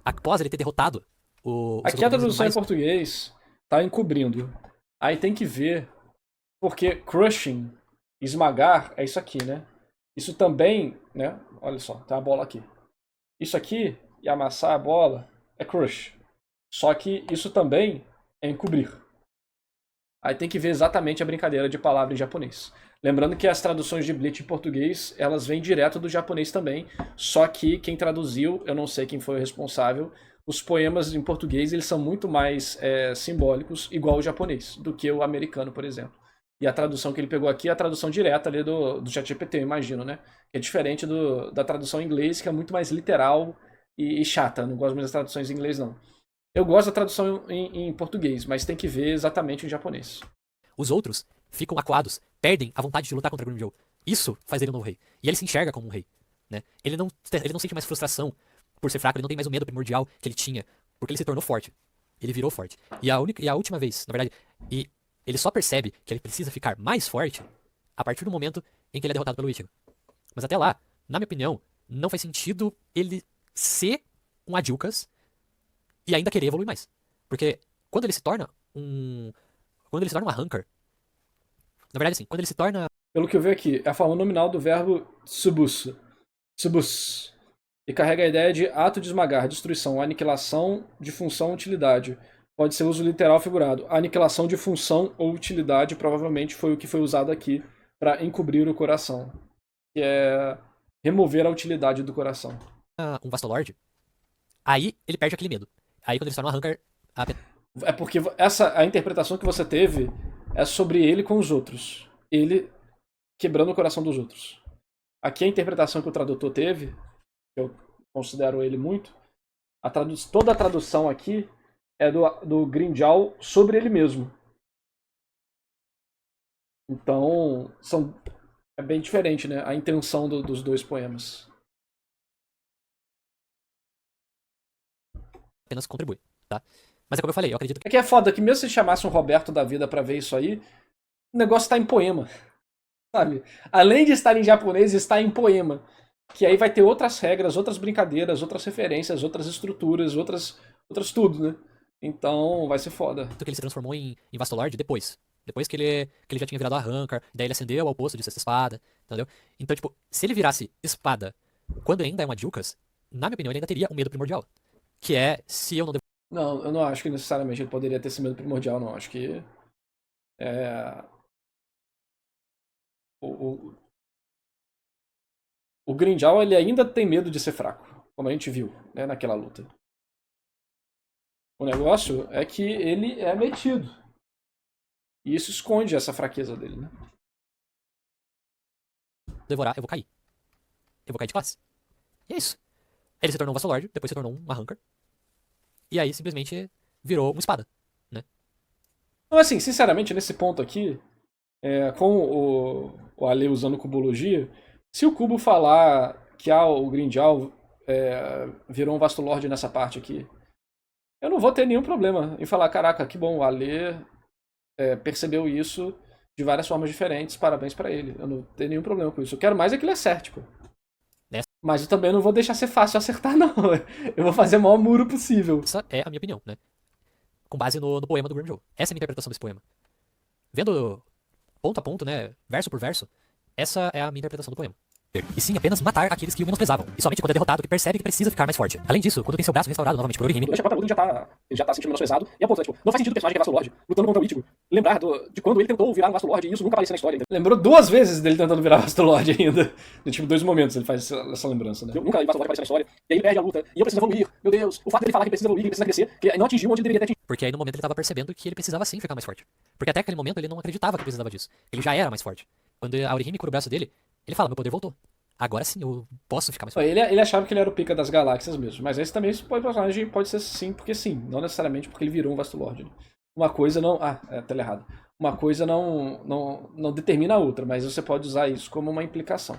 Speaker 2: Após ele ter derrotado o
Speaker 1: Aqui a tradução em português tá encobrindo. Aí tem que ver, porque crushing, esmagar, é isso aqui, né? Isso também, né? Olha só, tem uma bola aqui. Isso aqui, e amassar a bola, é crush. Só que isso também é encobrir. Aí tem que ver exatamente a brincadeira de palavra em japonês. Lembrando que as traduções de Bleach em português, elas vêm direto do japonês também. Só que quem traduziu, eu não sei quem foi o responsável, os poemas em português eles são muito mais simbólicos, igual o japonês, do que o americano, por exemplo. E a tradução que ele pegou aqui é a tradução direta ali do ChatGPT, eu imagino, né? Que é diferente da tradução em inglês, que é muito mais literal e chata. Não gosto muito das traduções em inglês, não. Eu gosto da tradução em português, mas tem que ver exatamente em japonês.
Speaker 2: Os outros ficam acuados, perdem a vontade de lutar contra Grimmjow. Isso faz ele um novo rei. E ele se enxerga como um rei. Né? Ele não sente mais frustração por ser fraco, ele não tem mais o medo primordial que ele tinha, porque ele se tornou forte. Ele virou forte. E a última vez, na verdade, e ele só percebe que ele precisa ficar mais forte a partir do momento em que ele é derrotado pelo Ichigo. Mas até lá, na minha opinião, não faz sentido ele ser um Adilkas e ainda querer evoluir mais. Porque quando ele se torna uma Hunker, na verdade assim, quando ele se torna...
Speaker 1: Pelo que eu vejo aqui, é a forma nominal do verbo tsubusu. Tsubus. E carrega a ideia de ato de esmagar, destruição, aniquilação de função ou utilidade. Pode ser uso literal figurado. A aniquilação de função ou utilidade provavelmente foi o que foi usado aqui para encobrir o coração. Que é remover a utilidade do coração.
Speaker 2: um Vastolord, aí ele perde aquele medo. Aí quando ele se torna uma Hunker...
Speaker 1: É porque a interpretação que você teve é sobre ele com os outros. Ele quebrando o coração dos outros. Aqui a interpretação que o tradutor teve, eu considero ele muito, toda a tradução aqui é do Grimmjow sobre ele mesmo. Então, é bem diferente, né? A intenção dos dois poemas.
Speaker 2: apenas contribui, tá? Mas é como eu falei, eu acredito que...
Speaker 1: É que é foda que mesmo se chamasse um Roberto da vida pra ver isso aí, o negócio tá em poema. Sabe? Além de estar em japonês, está em poema. Que aí vai ter outras regras, outras brincadeiras, outras referências, outras estruturas, outras tudo, né? Então vai ser foda.
Speaker 2: que ele se transformou em Vastolord depois. Depois que ele já tinha virado a Hunker, daí ele ascendeu ao posto de sexta espada, entendeu? Então, tipo, se ele virasse espada quando ainda é uma Adilkas, na minha opinião, ele ainda teria um medo primordial. Que é, se eu não...
Speaker 1: Não, eu não acho que necessariamente ele poderia ter esse medo primordial, não. Acho que... O Grimmjow, ele ainda tem medo de ser fraco, como a gente viu, né, naquela luta. O negócio é que ele é metido. E isso esconde essa fraqueza dele, né?
Speaker 2: devorar, eu vou cair. Eu vou cair de classe. E é isso. Ele se tornou um Vastolord, depois se tornou uma Hunker. E aí, simplesmente, virou uma espada, né?
Speaker 1: Então, assim, sinceramente, nesse ponto aqui, com o Ale usando cubologia, se o Cubo falar que o Grimmjow virou um Vastolord nessa parte aqui, eu não vou ter nenhum problema em falar, caraca, que bom, o Ale percebeu isso de várias formas diferentes, parabéns pra ele. Eu não tenho nenhum problema com isso. Eu quero mais é que ele acerte, pô. Mas eu também não vou deixar ser fácil acertar, não. Eu vou fazer o maior muro possível.
Speaker 2: Essa é a minha opinião, né? Com base no poema do Grimmjow. Essa é a minha interpretação desse poema. Vendo ponto a ponto, né? Verso por verso, essa é a minha interpretação do poema. e sim apenas matar aqueles que o menosprezavam, e somente quando é derrotado que percebe que precisa ficar mais forte. Além disso, quando tem seu braço restaurado novamente por Orihime,
Speaker 4: durante a própria luta ele já tá sentindo menosprezado, e a ponto, tipo, não faz sentido o personagem que é Vasto Lord lutando contra o Ichigo lembrar de quando ele tentou virar um Vasto Lord, e isso nunca apareceu na história.
Speaker 1: Lembrou 2 vezes dele tentando virar Vasto Lord ainda. No tipo, 2 momentos ele faz essa lembrança, né?
Speaker 4: Nunca o Vasto Lord apareceu na história, e aí ele perde a luta, e eu preciso evoluir, meu Deus, o fato dele falar que precisa evoluir, que precisa crescer, que não atingiu onde ele deveria ter atingido.
Speaker 2: porque aí no momento ele tava percebendo que ele precisava sim ficar mais forte. Porque até aquele momento ele não acreditava que precisava disso. Ele já era mais forte. Quando a Orihime cura o braço dele, ele fala, meu poder voltou. Agora sim eu posso ficar mais forte.
Speaker 1: Ele achava que ele era o pica das galáxias mesmo, mas esse também, esse personagem pode ser sim, porque sim, não necessariamente porque ele virou um Vasto Lord. Né? Uma coisa não... Ah, tela errada. Uma coisa não determina a outra, mas você pode usar isso como uma implicação.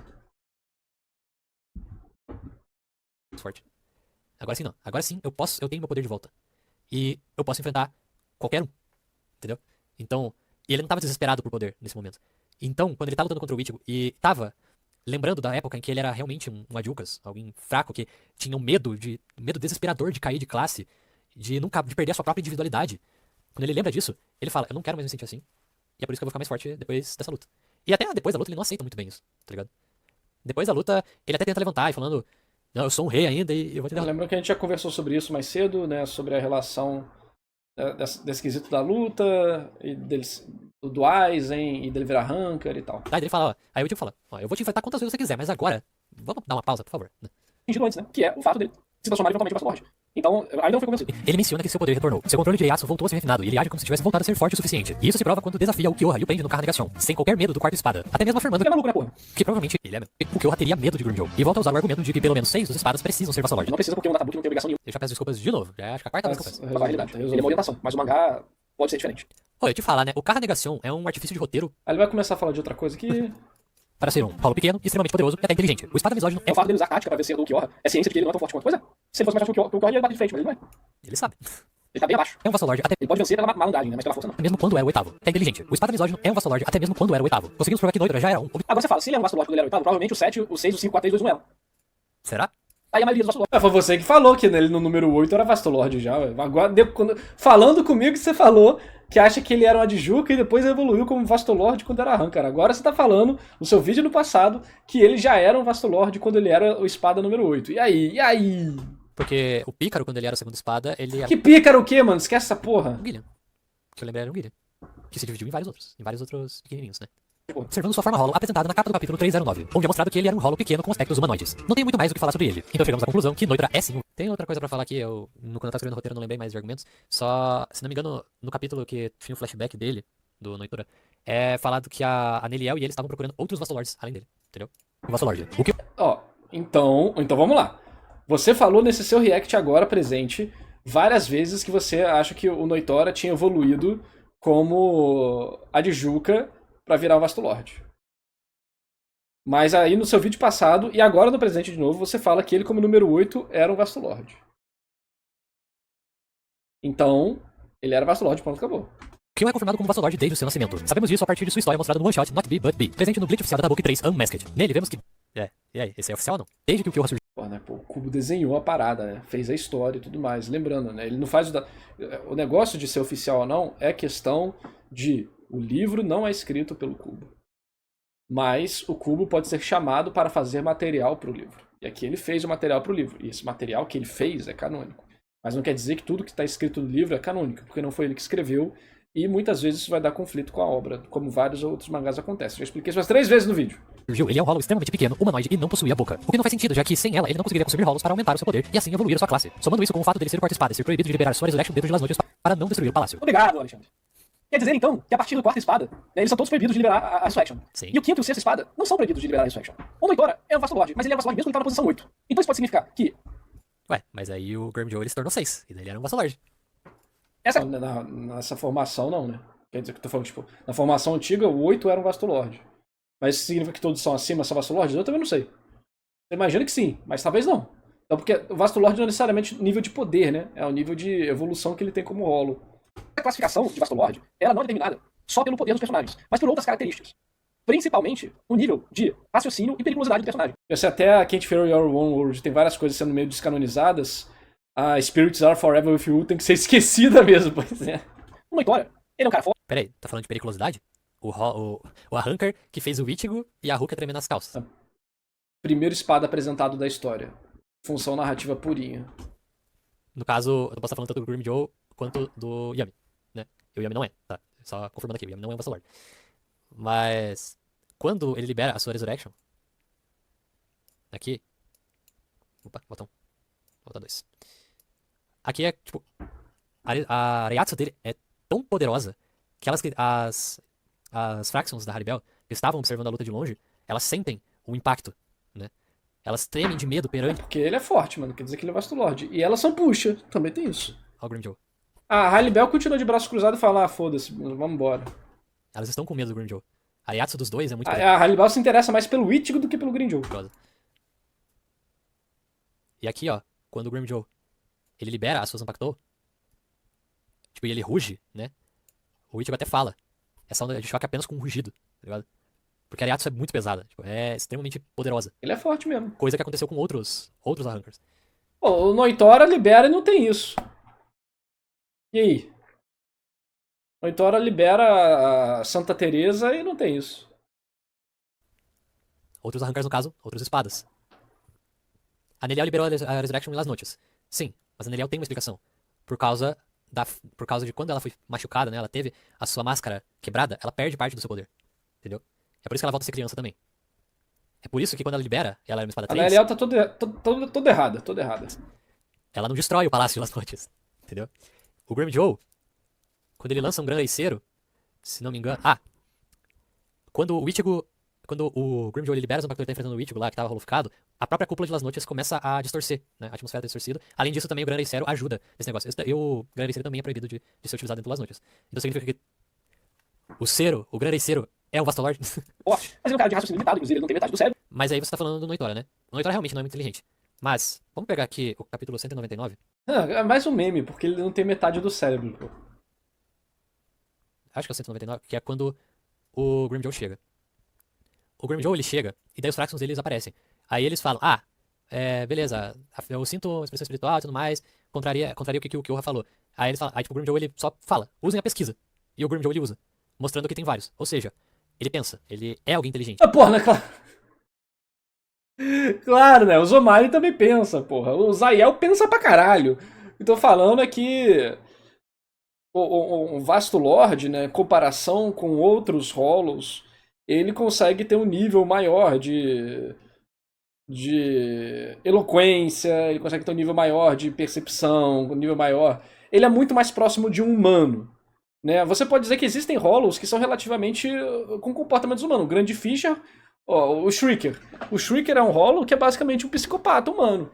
Speaker 2: Forte. Agora sim não. Agora sim eu tenho meu poder de volta. E eu posso enfrentar qualquer um. Entendeu? Então, e ele não tava desesperado por poder nesse momento. Então, quando ele tava lutando contra o Ichigo e tava lembrando da época em que ele era realmente um Adilkas, alguém fraco que tinha um medo desesperador de cair de classe, de perder a sua própria individualidade. Quando ele lembra disso, ele fala, eu não quero mais me sentir assim. E é por isso que eu vou ficar mais forte depois dessa luta. E até depois da luta ele não aceita muito bem isso, tá ligado? Depois da luta, ele até tenta levantar e falando, não, eu sou um rei ainda e eu vou te derrotar.
Speaker 1: Lembra que a gente já conversou sobre isso mais cedo, né? Sobre a relação desse quesito da luta, e do Aizen, e dele virar Rancor e tal.
Speaker 2: Aí ele fala, ó, aí o Ichigo fala, ó, eu vou te enfrentar quantas vezes você quiser, mas agora, vamos dar uma pausa, por favor.
Speaker 4: Atingido antes, né? Que é o fato dele se transformar eventualmente em Vasto Lord. Então, ainda não foi convencido.
Speaker 2: Ele menciona que seu poder retornou. Seu controle de Ieyasu voltou a ser refinado e ele age como se tivesse voltado a ser forte o suficiente. E isso se prova quando desafia o Kyoha e o prende no carro negação, sem qualquer medo do quarto espada. Até mesmo afirmando
Speaker 4: Ele é maluco, né, porra?
Speaker 2: que provavelmente ele é mesmo. O Kyoha teria medo de Grimmjow. E volta a usar o argumento de que pelo menos 6 dos espadas precisam ser Vasto Lord.
Speaker 4: Não precisa porque um Databook não tem obrigação nenhuma.
Speaker 2: Eu já peço desculpas de novo. Já acho que a quarta vez que eu peço.
Speaker 4: Pra realidade. Ele é uma orientação, mas o mangá pode ser diferente.
Speaker 2: Olha, eu te falar, né? O carro negação é um artifício de roteiro
Speaker 1: Aí ele vai começar a falar de outra coisa que...
Speaker 2: para ser um rolo pequeno, extremamente poderoso e até inteligente. O espada misógino
Speaker 4: O fato dele usar tática pra vencer do Kyoha é ciência de que ele não é tão forte quanto. Pois é. Se ele fosse mais forte que o Kyoha, ele ia bater de frente, mas ele não é.
Speaker 2: Ele sabe.
Speaker 4: Ele tá bem abaixo.
Speaker 2: É um Vasto Lord até
Speaker 4: Ele pode vencer pela malandragem, né? Mas pela força não.
Speaker 2: mesmo quando era o oitavo. É inteligente. O espada misógino é um Vasto Lord até mesmo quando era o oitavo. Conseguimos provar que Noitra já era um.
Speaker 4: Agora você fala, se ele é um Vasto Lord quando ele era oitavo, provavelmente o 7, o 6, o 5, o 4, 3, 2, 1 eram.
Speaker 2: Será?
Speaker 4: Aí a maioria dos Vasto Lords.
Speaker 1: Foi você que falou que ele no número 8 era Vasto Lord já, ué. Agora, falando comigo que você falou que acha que ele era um Adjuka e depois evoluiu como Vasto Lord quando era Rancor. Agora você tá falando, no seu vídeo no passado, que ele já era um Vasto Lord quando ele era o espada número 8. E aí? E aí?
Speaker 2: Porque o Pícaro, quando ele era o segundo espada, ele era
Speaker 1: Que pícaro o quê, mano? Esquece essa porra.
Speaker 2: um Guilherme. Que eu lembrei era um Guilherme. Que se dividiu em vários outros pequenininhos, né? Observando sua forma Hollow apresentada na capa do capítulo 309, onde é mostrado que ele era um Hollow pequeno com aspectos humanoides. Não tem muito mais o que falar sobre ele, então chegamos à conclusão que Noitra é sim. Tem outra coisa pra falar aqui, quando eu tava escrevendo o roteiro eu não lembrei mais de argumentos, só, se não me engano, no capítulo que tinha o flashback dele, do Noitura, é falado que a Neliel e ele estavam procurando outros Vasto Lords além dele, entendeu? O Vasto Lord. O que...
Speaker 1: Ó, então vamos lá. Você falou nesse seu react agora presente várias vezes que você acha que o Noitora tinha evoluído como Adjuka pra virar o Vasto Lord. Mas aí no seu vídeo passado, e agora no presente de novo, você fala que ele como número 8 era um Vasto Lord. Então, ele era Vasto Lord, ponto, acabou.
Speaker 2: Kion é confirmado como Vasto Lord desde o seu nascimento. Sabemos disso a partir de sua história mostrada no One Shot Not Be But Be, presente no Bleach oficial da Databook 3 Unmasked. Nele vemos que... e aí, esse é oficial ou não? Desde que o Kyoha surgiu.
Speaker 1: Pô, né, o Kubo desenhou a parada, né? Fez a história e tudo mais. Lembrando, né? Ele não faz o negócio de ser oficial ou não é questão de o livro não é escrito pelo Kubo. Mas o Kubo pode ser chamado para fazer material para o livro. E aqui ele fez o material para o livro. E esse material que ele fez é canônico. Mas não quer dizer que tudo que está escrito no livro é canônico, porque não foi ele que escreveu. E muitas vezes isso vai dar conflito com a obra, como vários outros mangás acontecem. Já expliquei isso umas 3 vezes no vídeo.
Speaker 2: Ele é um Hollow extremamente pequeno, humanoide e não possuía boca. O que não faz sentido, já que sem ela ele não conseguiria consumir Hollows para aumentar o seu poder e assim evoluir a sua classe. Somando isso com o fato dele ser o quarto espada e ser proibido de liberar sua Resurrection dentro de Las Noites para não destruir o palácio.
Speaker 4: Obrigado, Alexandre. Quer dizer, então, que a partir do quarto espada, eles são todos proibidos de liberar a Resurrection.
Speaker 2: Sim.
Speaker 4: E o quinto e o sexto espada não são proibidos de liberar a Resurrection. O Noitora é um Vasto Lord, mas ele é um Vasto Lord mesmo quando ele tá na posição 8. Então isso pode significar que...
Speaker 2: Ué, mas aí o Grimmjow ele se tornou 6, e daí ele era um Vasto Lord.
Speaker 4: Essa...
Speaker 1: Nessa formação não, né? Quer dizer que eu tô falando, tipo, na formação antiga, o 8 era um Vasto Lord. Mas isso significa que todos são acima, são Vasto Lords? Eu também não sei. Eu imagino que sim, mas talvez não. Então, porque o Vasto Lord não é necessariamente nível de poder, né? É o nível de evolução que ele tem como Hollow.
Speaker 4: A classificação de Vasto Lord, ela não é determinada só pelo poder dos personagens, mas por outras características. Principalmente o nível de raciocínio e periculosidade do personagem.
Speaker 1: Se até a Can't Fear Your Own World tem várias coisas sendo meio descanonizadas, a Spirits Are Forever With You tem que ser esquecida mesmo, pois é.
Speaker 4: O Noitora, ele é um cara forte.
Speaker 2: Peraí, tá falando de periculosidade? O Arrancar que fez o Ichigo e a Ruka tremendo nas calças.
Speaker 1: primeiro espada apresentado da história. Função narrativa purinha.
Speaker 2: No caso, eu posso estar falando tanto do Grimmjow quanto do Yami, né? E o Yami não é, tá? Só confirmando aqui, o Yami não é um Vassal Lord. Mas, quando ele libera a sua Resurrection, aqui... Opa, botão 2. Aqui é, tipo, a Reiatsu dele é tão poderosa que as Fractions da Haribel, que estavam observando a luta de longe, elas sentem o impacto, né? Elas tremem de medo perante
Speaker 1: Porque ele é forte, mano. Quer dizer que ele é Vasto Lord. E elas são puxa. Também tem isso.
Speaker 2: ao Grimmjow.
Speaker 1: A Halibel continua de braço cruzado e fala, foda-se, vamos embora.
Speaker 2: Elas estão com medo do Grimmjow. A Reiatsu dos dois é muito
Speaker 1: A Halibel se interessa mais pelo Ichigo do que pelo Grimmjow.
Speaker 2: poderosa. E aqui, ó, quando o Grimmjow, ele libera a sua Zanpakuto, tipo, e ele ruge, né? O Ichigo até fala. Essa onda de choque é apenas com um rugido, tá ligado? Porque a Reiatsu é muito pesada, tipo, é extremamente poderosa.
Speaker 1: Ele é forte mesmo.
Speaker 2: Coisa que aconteceu com outros Arrancars.
Speaker 1: Pô, o Noitora libera e não tem isso. E aí? Noitora libera a Santa Teresa e não tem isso.
Speaker 2: Outros Arrancars, no caso, outras espadas. A Neliel liberou a Resurrection em Las Noches. Sim, mas a Neliel tem uma explicação. Por causa de quando ela foi machucada, né? Ela teve a sua máscara quebrada, ela perde parte do seu poder. Entendeu? É por isso que ela volta a ser criança também. É por isso que quando ela libera, ela é uma espada
Speaker 1: A
Speaker 2: 3.
Speaker 1: Neliel tá toda errada, toda errada.
Speaker 2: Ela não destrói o Palácio de Las Noches. Entendeu? O Grimmjow, quando ele lança um Gran Reiceiro, se não me engano... Quando o Grimmjow ele libera o Zanpakuto, ele tá enfrentando o Ichigo lá, que tava roloficado, a própria cúpula de Las Noches começa a distorcer, né? A atmosfera tá distorcida. Além disso, também o Gran Reiceiro ajuda nesse negócio. E o Gran Reiceiro também é proibido de ser utilizado dentro das Las Noches. Então significa que o Gran Reiceiro é um Vasto Lord.
Speaker 4: Forte. Mas ele é um cara de raciocínio limitado, inclusive ele não tem metade do cérebro.
Speaker 2: Mas aí você tá falando do Noitora, né? O Noitora realmente não é muito inteligente. Mas, vamos pegar aqui o capítulo 199.
Speaker 1: É mais um meme, porque ele não tem metade do cérebro, pô.
Speaker 2: Acho que é o 199, que é quando o Grimmjow chega. O Grimmjow, ele chega, e daí os Fractions deles aparecem. Aí eles falam, beleza, eu sinto uma expressão espiritual e tudo mais, contraria o que o Kyoha falou. Aí eles falam, tipo, o Grimmjow, ele só fala, usem a pesquisa. E o Grimmjow, ele usa, mostrando que tem vários. Ou seja, ele pensa, ele é alguém inteligente.
Speaker 1: Porra, né? Claro, né? O Zomari também pensa, porra. O Zayel pensa pra caralho. Eu tô falando é que o Vasto Lord, né, em comparação com outros Hollows, ele consegue ter um nível maior de eloquência, ele consegue ter um nível maior de percepção, um nível maior. Ele é muito mais próximo de um humano, né? Você pode dizer que existem Hollows que são relativamente com comportamentos humanos. O Grande Fisher, o Shrieker. O Shrieker é um Hollow que é basicamente um psicopata humano,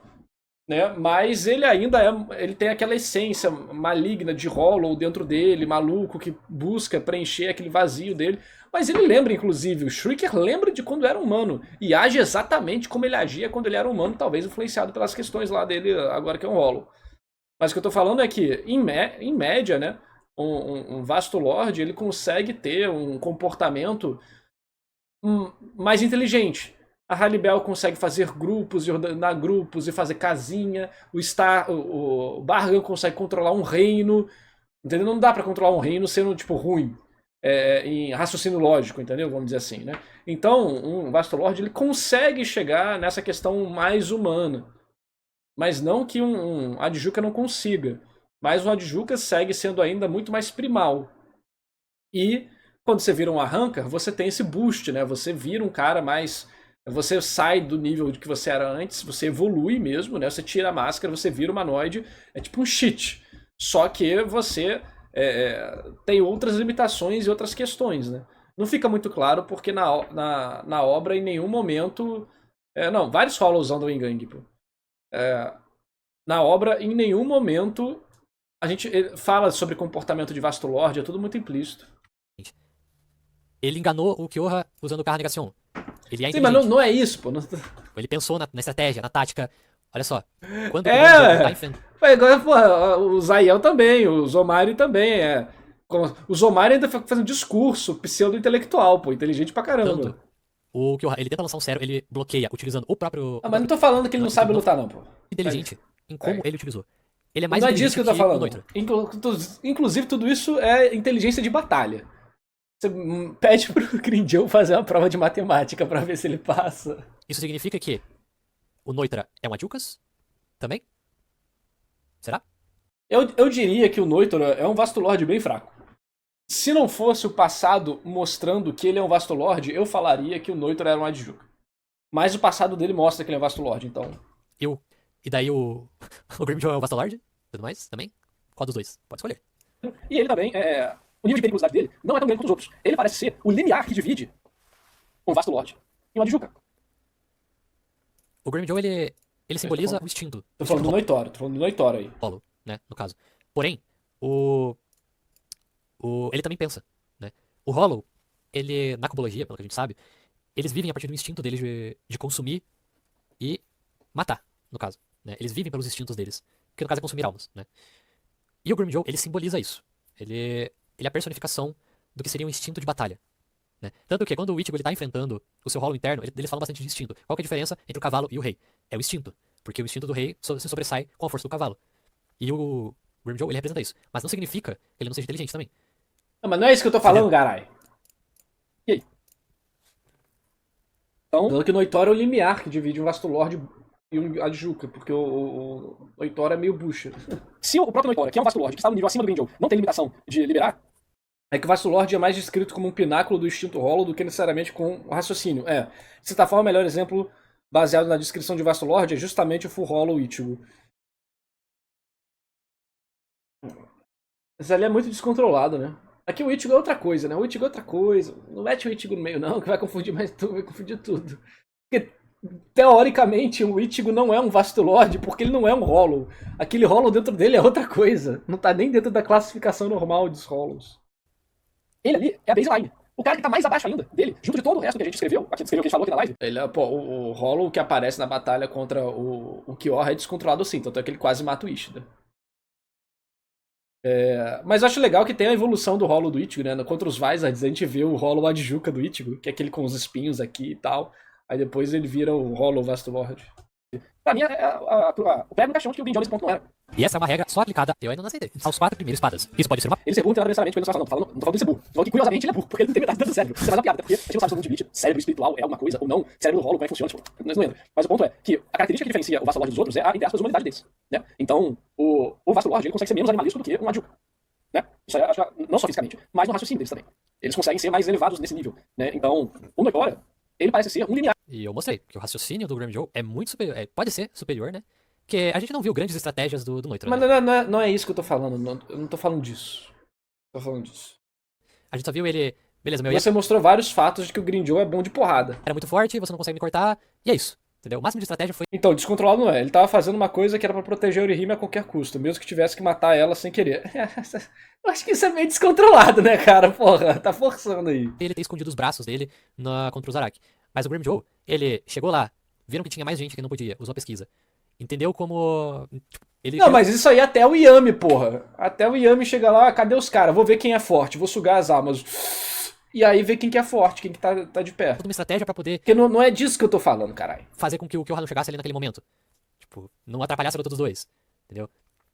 Speaker 1: né? Mas ele ainda ele tem aquela essência maligna de Hollow dentro dele, maluco, que busca preencher aquele vazio dele. Mas ele lembra, inclusive, o Shrieker lembra de quando era humano e age exatamente como ele agia quando ele era humano, talvez influenciado pelas questões lá dele, agora que é um Hollow. Mas o que eu tô falando é que, em média, né, um Vasto Lord, ele consegue ter um comportamento mais inteligente. A Halibel consegue fazer grupos e ordenar grupos e fazer casinha. O Bargan consegue controlar um reino. Entendeu? Não dá pra controlar um reino sendo, tipo, ruim. Em raciocínio lógico, entendeu? Vamos dizer assim, né? Então, um Vasto Lord, ele consegue chegar nessa questão mais humana. Mas não que um Adjuka não consiga. Mas o Adjuka segue sendo ainda muito mais primal. E quando você vira um Arrancar, você tem esse boost, né? Você vira um cara mais... Você sai do nível que você era antes, você evolui mesmo, né? Você tira a máscara, você vira humanoide. É tipo um cheat. Só que você tem outras limitações e outras questões, né? Não fica muito claro porque na obra em nenhum momento... não, vários Hollows andam em gangue, pô. Na obra, em nenhum momento, a gente fala sobre comportamento de Vasto Lord, é tudo muito implícito.
Speaker 2: Ele enganou o Kyoha usando o Carra Negation. Ele é
Speaker 1: Sim, mas não é isso, pô.
Speaker 2: Ele pensou na estratégia, na tática. Olha só. Quando
Speaker 1: porra, o Zayel também, o Zomari também. O Zomari ainda faz um discurso pseudo-intelectual, pô. Inteligente pra caramba.
Speaker 2: O Kyoha, ele tenta lançar um Zero, ele bloqueia, utilizando o próprio...
Speaker 1: mas não tô falando que ele não sabe lutar, não, pô.
Speaker 2: Inteligente em como ele utilizou. Ele é mais
Speaker 1: não é disso que eu tô falando.
Speaker 2: Noitra.
Speaker 1: Inclusive, tudo isso é inteligência de batalha. Você pede pro Grinjow fazer uma prova de matemática pra ver se ele passa.
Speaker 2: Isso significa que o Noitra é um Adjukas? Também? Será?
Speaker 1: Eu diria que o Noitor é um Vastolord bem fraco. Se não fosse o passado mostrando que ele é um Vastolord, eu falaria que o Noitor era um Adjuka. Mas o passado dele mostra que ele é um Vastolord, então...
Speaker 2: E daí o Grimjow é o Vastolord? Tudo mais? Também? Qual dos dois? Pode escolher.
Speaker 4: E ele também, o nível de periculosidade dele não é tão grande quanto os outros. Ele parece ser o limiar que divide um Vasto Lorde e um Adjuka.
Speaker 2: O Grimjow, ele simboliza o instinto.
Speaker 1: Tô falando do Noitor aí.
Speaker 2: Rolo, né, no caso. Porém, ele também pensa, né? O Hollow, ele, na cubologia, pelo que a gente sabe, eles vivem a partir do instinto deles de consumir e matar, no caso. Né? Eles vivem pelos instintos deles, que no caso é consumir almas, né? E o Grimjow, ele simboliza isso. Ele é a personificação do que seria um instinto de batalha. Né? Tanto que quando o Ichigo ele tá enfrentando o seu Hollow interno, eles falam bastante de instinto. Qual que é a diferença entre o cavalo e o rei? É o instinto. Porque o instinto do rei se sobressai com a força do cavalo. E o Grimjow, ele representa isso. Mas não significa que ele não seja inteligente também.
Speaker 1: Não, mas não é isso que eu tô falando, carai.
Speaker 4: E aí? Então,
Speaker 1: Falando que o Noitor é o limiar que divide um Vastolord e um Adjuka, porque o Noitor é meio bucha.
Speaker 4: se o próprio Noitora, que é um Vasto Lorde, que está no nível acima do Grinjow, não tem limitação de liberar,
Speaker 1: É que o Vastolord é mais descrito como um pináculo do instinto Hollow do que necessariamente com o raciocínio. De certa forma, o melhor exemplo baseado na descrição de Vastolord é justamente o Full Hollow Ichigo. Mas ali é muito descontrolado, né? Aqui o Ichigo é outra coisa, né? O Ichigo é outra coisa. Não mete o Ichigo no meio, não, que vai confundir mais tudo, vai confundir tudo. Porque, teoricamente, o Ichigo não é um Vastolord, porque ele não é um Hollow. Aquele Hollow dentro dele é outra coisa. Não tá nem dentro da classificação normal dos Hollows.
Speaker 4: ele ali é a baseline. O cara que tá mais abaixo ainda dele, junto de todo o resto que a gente escreveu, que a gente falou aqui na live,
Speaker 1: Ele, o Hollow que aparece na batalha contra o Kyorra é descontrolado sim, tanto é que ele quase mata o Ishida. Mas eu acho legal que tem a evolução do Hollow do Ichigo, né? Contra os Vizards a gente vê o Hollow Adjuka do Ichigo, que é aquele com os espinhos aqui e tal. Aí depois ele vira o Hollow Vastolord.
Speaker 4: pra mim o pé no caixão de que o Grinjow nesse ponto não era.
Speaker 2: E essa é uma regra só aplicada, eu ainda não aceitei, aos 4 primeiros espadas. Isso pode ser uma...
Speaker 4: Ele ser burro não tem nada necessariamente com ele não falando, não tô falando de ser burro. Tô falando que curiosamente ele é burro, porque ele não tem metade do cérebro. Isso é mais uma piada, até porque a gente não sabe se o mundo de Bleach, cérebro espiritual é alguma coisa ou não, cérebro do Hollow, como é que funciona, tipo, nós não entra. Mas o ponto é que a característica que diferencia o Vastolord dos outros é a, entre aspas, humanidade deles. Né? Então, o Vastolord ele consegue ser menos animalístico do que um Adjuka. Né? Isso aí, acho que, não só fisicamente, mas no raciocínio deles também. Eles conseguem ser mais elevados nesse nível. Né? Então, o Noitora, ele parece ser um limiar.
Speaker 2: E eu mostrei que o raciocínio do Grimjow é muito superior, pode ser superior, né? Que a gente não viu grandes estratégias do Noitra,
Speaker 1: Mas
Speaker 2: né?
Speaker 1: não é isso que eu tô falando, eu não tô falando disso. Tô falando disso.
Speaker 2: A gente só viu ele... Beleza,
Speaker 1: Você mostrou vários fatos de que o Grinjow é bom de porrada.
Speaker 2: era muito forte, você não consegue me cortar, e é isso. Entendeu? O máximo de estratégia foi...
Speaker 1: Então, descontrolado não é. Ele tava fazendo uma coisa que era pra proteger a Orihime a qualquer custo, mesmo que tivesse que matar ela sem querer. Eu acho que isso é meio descontrolado, né, cara? Porra, tá forçando aí.
Speaker 2: ele ter escondido os braços dele contra o Zaraki. Mas o Grimjow, ele chegou lá, viram que tinha mais gente que não podia, usou a pesquisa. Entendeu como... Tipo, ele
Speaker 1: Não, mas isso aí até o Yami, porra. Até o Yami chega lá, cadê os caras? Vou ver quem é forte, vou sugar as almas. E aí ver quem que é forte, quem que tá de pé.
Speaker 2: toda uma estratégia pra poder
Speaker 1: Porque não é disso que eu tô falando, caralho.
Speaker 2: fazer com que o Kyoha não chegasse ali naquele momento. Tipo, não atrapalhasse a luta dos dois. Entendeu?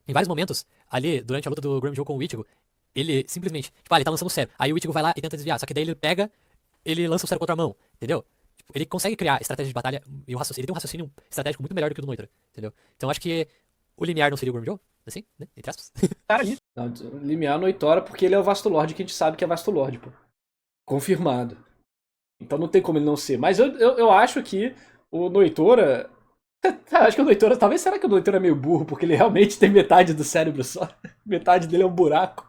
Speaker 2: Em vários momentos, ali, durante a luta do Grimjow com o Ichigo, ele simplesmente... Tipo, ele tá lançando o cérebro. Aí o Ichigo vai lá e tenta desviar. Só que daí ele pega, ele lança o cérebro contra a mão. Entendeu? Tipo, ele consegue criar estratégia de batalha e ele tem um raciocínio estratégico muito melhor do que o do Noitra. Entendeu? Então acho que o limiar não seria o Grimjow, assim, né? Entre aspas.
Speaker 4: Cara ali.
Speaker 1: Não, limiar Noitora porque ele é o Vastolord que a gente sabe que é Vastolord, pô. Confirmado. Então não tem como ele não ser. Mas eu acho que o Noitora... Acho que o Noitora... Talvez será que o Noitora é meio burro, porque ele realmente tem metade do cérebro só. Metade dele é um buraco.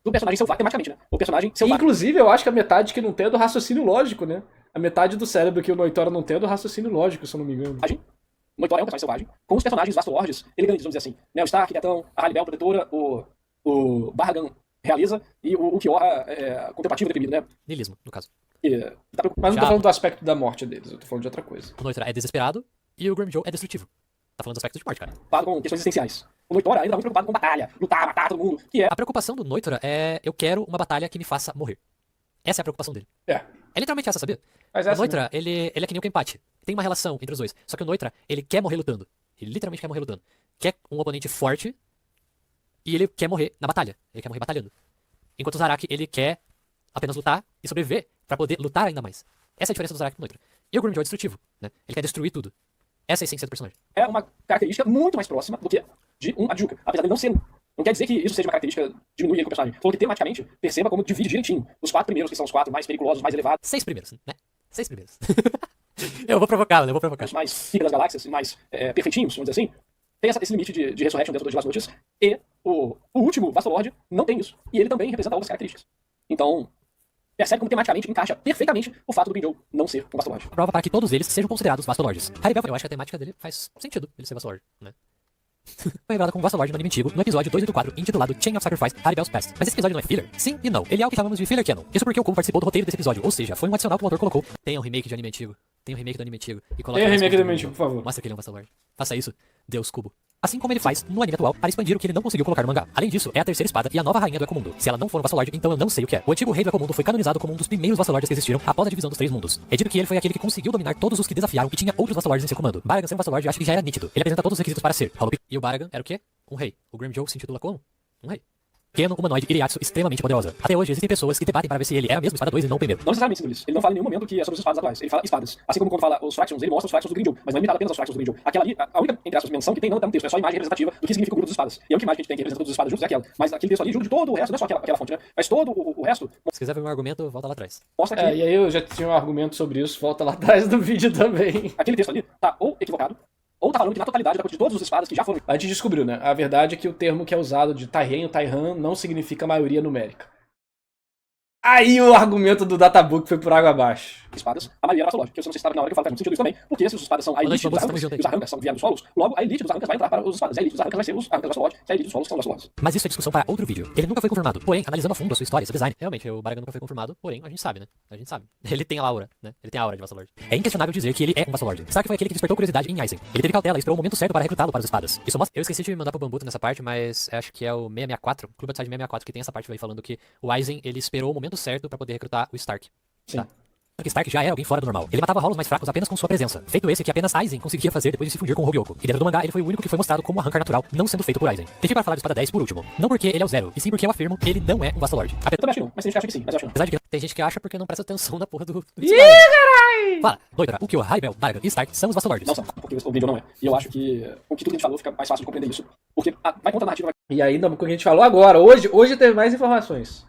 Speaker 4: Do personagem selvagem, tematicamente, né? O personagem selvagem.
Speaker 1: Inclusive, eu acho que a metade que não tem é do raciocínio lógico, né? A metade do cérebro que o Noitora não tem é do raciocínio lógico, se eu não me engano.
Speaker 4: O Noitora é um personagem selvagem, com os personagens Vastolords elegantes, vamos dizer assim. Né? O Stark, Gatão, a Halibel, Protetora, o Barragan Realiza e o Kyorra contemplativo deprimido, né?
Speaker 2: Niilismo, no caso.
Speaker 4: Tá preocupado.
Speaker 1: Mas não tô
Speaker 2: Já.
Speaker 1: falando do aspecto da morte deles, eu tô falando de outra coisa.
Speaker 2: O Noitra é desesperado e o Grimjow é destrutivo. Tá falando do aspecto de morte, cara.
Speaker 4: Com questões existenciais. O Noitora ainda tá muito preocupado com batalha, lutar, matar todo mundo, que é...
Speaker 2: A preocupação do Noitra é... Eu quero uma batalha que me faça morrer. Essa é a preocupação dele.
Speaker 1: É.
Speaker 2: É literalmente essa, sabia?
Speaker 1: Mas
Speaker 2: O
Speaker 1: essa
Speaker 2: Noitra, ele é que nem o Kenpachi. Tem uma relação entre os dois. Só que o Noitra, ele quer morrer lutando. Ele literalmente quer morrer lutando. Quer um oponente forte e ele quer morrer na batalha. Ele quer morrer batalhando. Enquanto o Zaraki, ele quer apenas lutar e sobreviver pra poder lutar ainda mais. Essa é a diferença do Zaraki pro Noitra. E o Grimjaw é destrutivo, né? Ele quer destruir tudo. Essa é a essência do personagem.
Speaker 4: É uma característica muito mais próxima do que de um Adjuka, apesar de não ser. Não quer dizer que isso seja uma característica diminui com o personagem. Falou que tematicamente, perceba como divide direitinho. Os 4 primeiros, que são os 4 mais periculosos, mais elevados,
Speaker 2: 6 primeiros, né? 6 primeiros. Eu vou provocar, eu vou provocar.
Speaker 4: os mais pica das galáxias, mais perfeitinhos, vamos dizer assim, tem esse limite de Resurrection dentro de Las Noches. E o último, Vastolord, não tem isso. E ele também representa outras características. Então, percebe como tematicamente encaixa perfeitamente o fato do Grimjaw não ser um Vastolord.
Speaker 2: Prova para que todos eles sejam considerados Vastolords. Haribel, eu acho que a temática dele faz sentido ele ser Vastolord, né? Foi revelado como Vastolord no anime antigo, no episódio 284, intitulado Chain of Sacrifice, Haribel's Past. Mas esse episódio não é filler? Sim e não. Ele é o que chamamos de filler canon. Isso porque o Kubo participou do roteiro desse episódio, ou seja, foi um adicional que o autor colocou. Tem um remake de anime antigo. Tem um remake do anime antigo. E coloca
Speaker 1: Tem um
Speaker 2: mais
Speaker 1: remake do
Speaker 2: coisa
Speaker 1: anime antigo, por favor.
Speaker 2: Mostra que ele é um Vastolord. Faça isso, Deus Kubo. Assim como ele faz no anime atual para expandir o que ele não conseguiu colocar no mangá. Além disso, é a terceira espada e a nova rainha do Ecomundo. Se ela não for um Vastolord, então eu não sei o que é. O antigo rei do Ecomundo foi canonizado como um dos primeiros Vastolords que existiram após a divisão dos 3 mundos. É dito que ele foi aquele que conseguiu dominar todos os que desafiaram e tinha outros Vastolords em seu comando. Baragan ser um Vastolord acho que já era nítido. Ele apresenta todos os requisitos para ser. E o Baragan era o quê? Um rei. O Grimjaw se intitula como? Um rei. Pequeno, humanoide, Iriatsu, extremamente poderosa. Até hoje existem pessoas que debatem para ver se ele era mesmo espada 2 e não o primeiro.
Speaker 4: Não necessariamente sobre isso. Ele não fala em nenhum momento que é sobre as espadas atuais. Ele fala espadas. Assim como quando fala os Fractions, ele mostra os Fractions do Grimjaw, mas não é limitado apenas aos Fractions do Grimjaw. Aquela ali, a única, entre aspas, menção que tem não tá no texto, é só a imagem representativa do que significa o grupo dos espadas. E a única imagem que a gente tem que representa todas as espadas juntos é aquela. Mas aquele texto ali, junto de todo o resto, não é só aquela fonte, né? Mas todo o resto
Speaker 2: Se quiser ver meu argumento, volta lá atrás.
Speaker 4: mostra que
Speaker 1: E aí eu já tinha um argumento sobre isso, volta lá atrás do vídeo também.
Speaker 4: aquele texto ali tá ou equivocado, ou tá falando que na totalidade de todas as espadas que já foram.
Speaker 1: A gente descobriu, né? A verdade é que o termo que é usado de Tairen ou Taihan não significa maioria numérica. Aí o argumento do Databook foi por água abaixo.
Speaker 4: Espadas, a maioria era Vastolord, que eu não sei se na hora que eu falo faz muito sentido isso também, porque se os espadas são a elite dos arrancas, e os arrancas são vieram dos solos, logo a elite dos arrancas vai entrar para os espadas, e a elite dos arrancas vai ser os arrancas Vastolord, e a elite dos solos são Vastolords.
Speaker 2: Mas isso é discussão para outro vídeo. Ele nunca foi confirmado. Porém, analisando a fundo a sua história, seu design, realmente, o Baragan nunca foi confirmado, porém, a gente sabe, né? A gente sabe. Ele tem a aura, né? Ele tem a aura de Vastolord. É inquestionável dizer que ele é um Vastolord. Stark foi aquele que despertou curiosidade em Aizen. Ele teve cautela e esperou o momento certo para recrutá-lo para as espadas. Isso mostra... Eu esqueci de mandar pro Bambuto nessa parte, mas acho que é o 664, Clube Outside 664, que tem essa parte aí falando que o Aizen, ele esperou o momento certo para poder recrutar o Stark.
Speaker 1: Sim.
Speaker 2: Tá? Porque Stark já era alguém fora do normal. Ele matava rolos mais fracos apenas com sua presença. Feito esse que apenas Aizen conseguia fazer depois de se fundir com o Hogyoko. E dentro do mangá, ele foi o único que foi mostrado como um arrancar natural, não sendo feito por Aizen. Deixei para falar do Espada 10 por último. Não porque ele é o Zero, e sim porque eu afirmo que ele não é um Vastolord.
Speaker 4: Eu também acho que não, mas tem gente que acha que sim, mas eu acho que não.
Speaker 2: Apesar de que tem gente que acha porque não presta atenção na porra do...
Speaker 1: Ih, carai!
Speaker 2: Fala, Doidra, o Kyo, Haribel, Baragan e Stark são os Vastolords.
Speaker 4: Não são, porque o vídeo não é. E eu acho que com o que tudo que a gente falou fica mais fácil de compreender isso. Porque vai contra a narrativa,
Speaker 1: E ainda com o que a gente falou agora, hoje teve mais informações.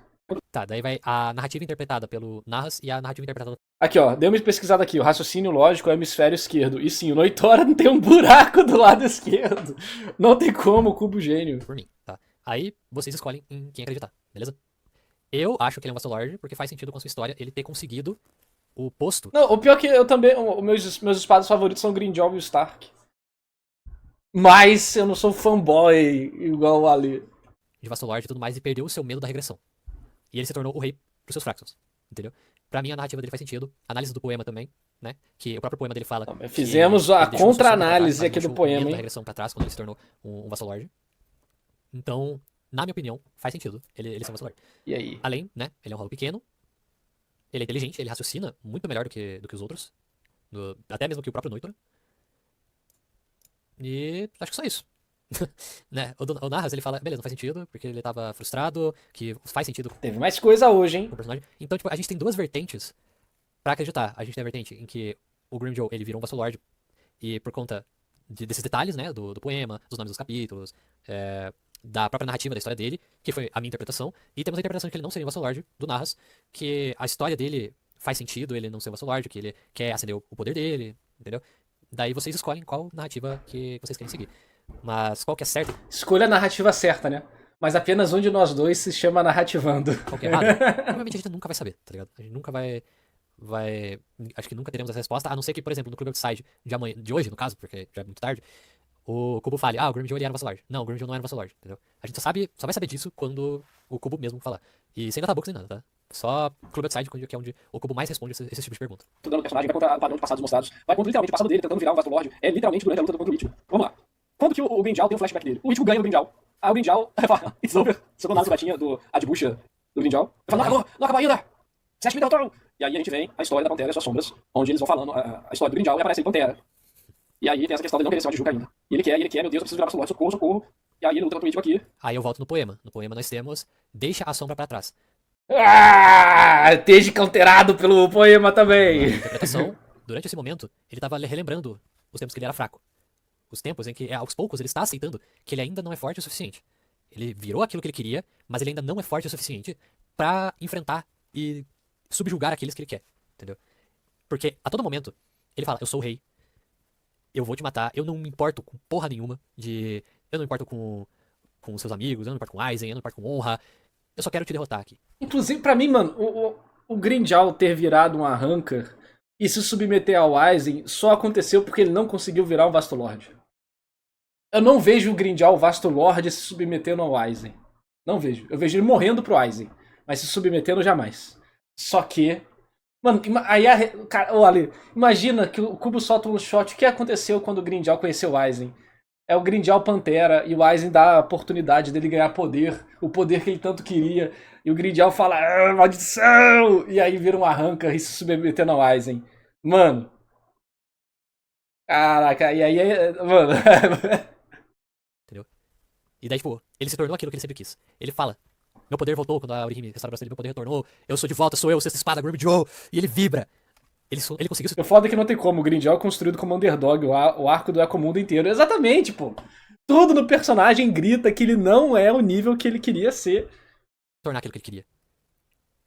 Speaker 2: Tá, daí vai a narrativa interpretada pelo Narras e a narrativa interpretada
Speaker 1: Aqui, ó, dei uma pesquisada aqui. O raciocínio lógico é o hemisfério esquerdo. E sim, o Noitora não tem um buraco do lado esquerdo. Não tem como, o cubo gênio.
Speaker 2: por mim, tá? Aí vocês escolhem em quem acreditar, beleza? Eu acho que ele é um Vastolord porque faz sentido com a sua história ele ter conseguido o posto.
Speaker 1: Não, o pior é que eu também. Meus espadas favoritos são o Grimjaw e o Stark. Mas eu não sou fanboy igual o Ali.
Speaker 2: De Vastolord e tudo mais e perdeu o seu medo da regressão. E ele se tornou o rei pros seus Fractions, entendeu? Pra mim a narrativa dele faz sentido, a análise do poema também, né? Que o próprio poema dele fala...
Speaker 1: Não, fizemos a contra-análise aqui do poema,
Speaker 2: da
Speaker 1: hein?
Speaker 2: regressão pra trás quando ele se tornou um Vastolord. Então, na minha opinião, faz sentido ele ser um Vastolord.
Speaker 1: E aí?
Speaker 2: Além, né? Ele é um rolo pequeno, ele é inteligente, ele raciocina muito melhor do que os outros, até mesmo que o próprio Noitora. E acho que só isso. Né? O Narras, ele fala, beleza, não faz sentido, porque ele tava frustrado, que faz sentido com
Speaker 1: Teve mais coisa hoje, hein?
Speaker 2: o personagem. Então, tipo, a gente tem duas vertentes pra acreditar. A gente tem a vertente em que o Grimjaw, ele virou um Vastolord, e por conta desses detalhes, né, do poema, dos nomes dos capítulos, da própria narrativa da história dele, que foi a minha interpretação, e temos a interpretação de que ele não seria um Vastolord, do Narras, que a história dele faz sentido ele não ser um Vastolord, que ele quer acender o poder dele, entendeu? Daí vocês escolhem qual narrativa que vocês querem seguir. Mas qual que é certo,
Speaker 1: Escolha a narrativa certa, né? Mas apenas um de nós dois se chama narrativando.
Speaker 2: qual que é errado, provavelmente a gente nunca vai saber, tá ligado? A gente nunca vai... Acho que nunca teremos essa resposta, a não ser que, por exemplo, no Clube Outside de hoje, no caso, porque já é muito tarde, o Kubo fale, o Grimjaw ele era um Vastolord. Não, o Grimjaw não era um Vastolord, entendeu? A gente só vai saber disso quando o Kubo mesmo falar. E sem databooks nem nada, tá? Só Clube Outside, que é onde o Kubo mais responde esse tipo de pergunta.
Speaker 4: Estudando o personagem, vai contra o padrão de passados mostrados, vai contra literalmente o passado dele tentando virar um Vastolord, é literalmente durante a luta contra o Ichigo. Vamos lá. Quando que o Grimjaw tem um flashback dele? O Ichigo ganha do Grimjaw. Aí o Grimjaw fala, it's over. Socou na batinha do Adbucha do Grimjaw. Ele fala, não acabou ainda! Você acha que me derrotaram? E aí a gente vem a história da Pantera e suas sombras, onde eles vão falando a história do Grimjaw e aparece ele Pantera. E aí tem essa questão dele não querer ser o Adjuka ainda. E ele quer, meu Deus, eu preciso virar Vastolord, socorro, socorro. E aí ele luta contra o Ichigo aqui.
Speaker 2: Aí eu volto no poema. No poema nós temos, deixa a sombra pra trás.
Speaker 1: Esteja counterado pelo poema também.
Speaker 2: Interpretação, durante esse momento, ele tava relembrando os tempos que ele era fraco. Os tempos em que, aos poucos, ele está aceitando que ele ainda não é forte o suficiente. Ele virou aquilo que ele queria, mas ele ainda não é forte o suficiente pra enfrentar e subjugar aqueles que ele quer, entendeu? Porque a todo momento, ele fala, eu sou o rei, eu vou te matar, eu não me importo com porra nenhuma de... Eu não me importo com os seus amigos, eu não me importo com Aizen, eu não me importo com honra, eu só quero te derrotar aqui.
Speaker 1: Inclusive, pra mim, mano, o Grindel ter virado um Arrancar e se submeter ao Aizen só aconteceu porque ele não conseguiu virar um Vastolord. Eu não vejo o Grindel, o Vastolord, se submetendo ao Aizen. Não vejo. Eu vejo ele morrendo pro Aizen, mas se submetendo jamais. Só que... Mano, aí cara, olha, imagina que o Kubo solta um shot. O que aconteceu quando o Grindel conheceu o Aizen? É o Grindel Pantera e o Aizen dá a oportunidade dele ganhar poder, o poder que ele tanto queria. E o Grindel fala, maldição! E aí vira um Arrancar e se submetendo ao Aizen. Mano. Caraca, e aí... Mano...
Speaker 2: Entendeu? E daí, tipo, ele se tornou aquilo que ele sempre quis. Ele fala, meu poder voltou quando a Orihime restaura o braço dele, meu poder retornou, eu sou de volta, sou eu, sexta espada, Grimmjow, e ele vibra. Ele conseguiu se...
Speaker 1: O foda é que não tem como, o Grindel é construído como underdog, o arco do Ecomundo inteiro. Exatamente, pô. Tudo no personagem grita que ele não é o nível que ele queria ser.
Speaker 2: tornar aquilo que ele queria.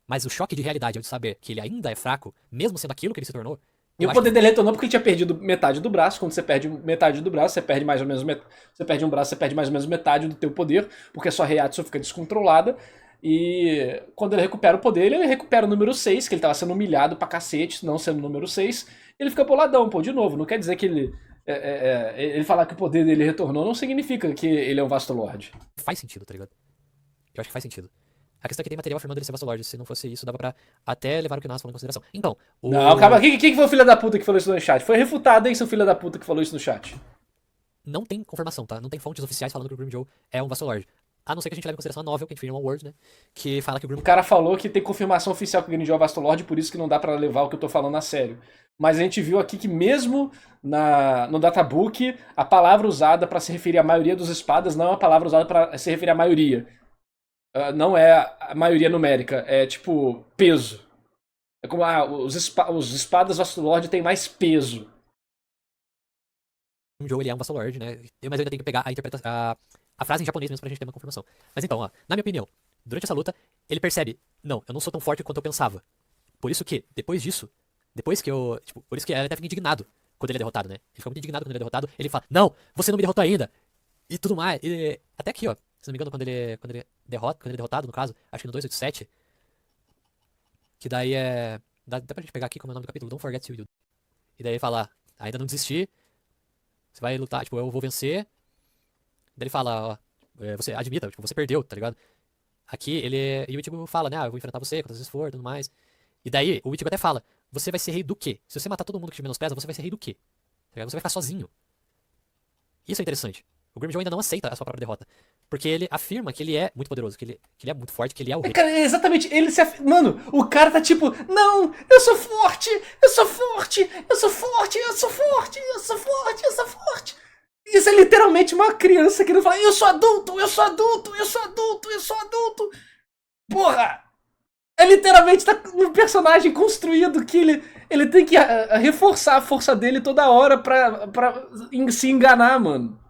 Speaker 2: Mas o choque de realidade ao de saber que ele ainda é fraco, mesmo sendo aquilo que ele se tornou...
Speaker 1: E o poder dele retornou porque ele tinha perdido metade do braço. Quando você perde metade do braço, você perde mais ou menos você perde um braço, você perde mais ou menos metade do teu poder, porque a sua Reiatsu fica descontrolada. E quando ele recupera o poder, ele recupera o número 6, que ele tava sendo humilhado pra cacete, não sendo o número 6. Ele fica boladão, pô, de novo. Não quer dizer que ele... ele falar que o poder dele retornou não significa que ele é um Vastolord.
Speaker 2: Faz sentido, tá ligado? Eu acho que faz sentido. A questão é que tem material afirmando ele ser Vastolord. Se não fosse isso, dava pra até levar o que nós falamos em consideração. Então,
Speaker 1: Não, calma. Quem foi o filho da puta que falou isso no chat? Foi refutado, hein, seu filho da puta que falou isso no chat.
Speaker 2: Não tem confirmação, tá? Não tem fontes oficiais falando que o Grimmjow é um Vastolord. A não ser que a gente leve em consideração a novel, que a gente viu em One World, né? Que fala que o
Speaker 1: O
Speaker 2: Grimmjow...
Speaker 1: cara falou que tem confirmação oficial que o Grindel é Vastolord, por isso que não dá pra levar o que eu tô falando a sério. Mas a gente viu aqui que mesmo no databook, a palavra usada pra se referir à maioria dos espadas não é uma palavra usada pra se referir à maioria. Não é a maioria numérica, é tipo peso. É como, os espadas Vastolord têm mais peso.
Speaker 2: O Grimmjow, ele é um Vastolord, né? Mas eu ainda tenho que pegar a frase em japonês mesmo pra gente ter uma confirmação. Mas então, ó, na minha opinião, durante essa luta, ele percebe, não, eu não sou tão forte quanto eu pensava. Por isso que, depois disso, depois que eu, tipo, por isso que ele até fica indignado quando ele é derrotado, né? Ele fica muito indignado quando ele é derrotado, ele fala, não, você não me derrotou ainda. E tudo mais. E, até aqui, ó, se não me engano, quando ele é derrotado, no caso, acho que no 287, que daí é... Dá pra gente pegar aqui como é o nome do capítulo, Don't Forget to You. E daí ele fala, ainda não desisti, você vai lutar, tipo, eu vou vencer. Daí ele fala, ó, você admita, tipo, você perdeu, tá ligado? Aqui ele. E o Ichigo fala, né? Ah, eu vou enfrentar você, quantas vezes for, tudo mais. E daí o Ichigo até fala, você vai ser rei do quê? Se você matar todo mundo que te menospreza, você vai ser rei do quê? Tá ligado? Você vai ficar sozinho. Isso é interessante. O Grimmjow ainda não aceita a sua própria derrota. Porque ele afirma que ele é muito poderoso, que ele é muito forte, que ele é o rei.
Speaker 1: Cara, exatamente, mano, o cara tá tipo, não, eu sou forte, eu sou forte, eu sou forte, eu sou forte, eu sou forte, eu sou forte. Isso é literalmente uma criança querendo falar, eu sou adulto, eu sou adulto, eu sou adulto, eu sou adulto. Porra! É literalmente um personagem construído que ele tem que reforçar a força dele toda hora pra se enganar, mano.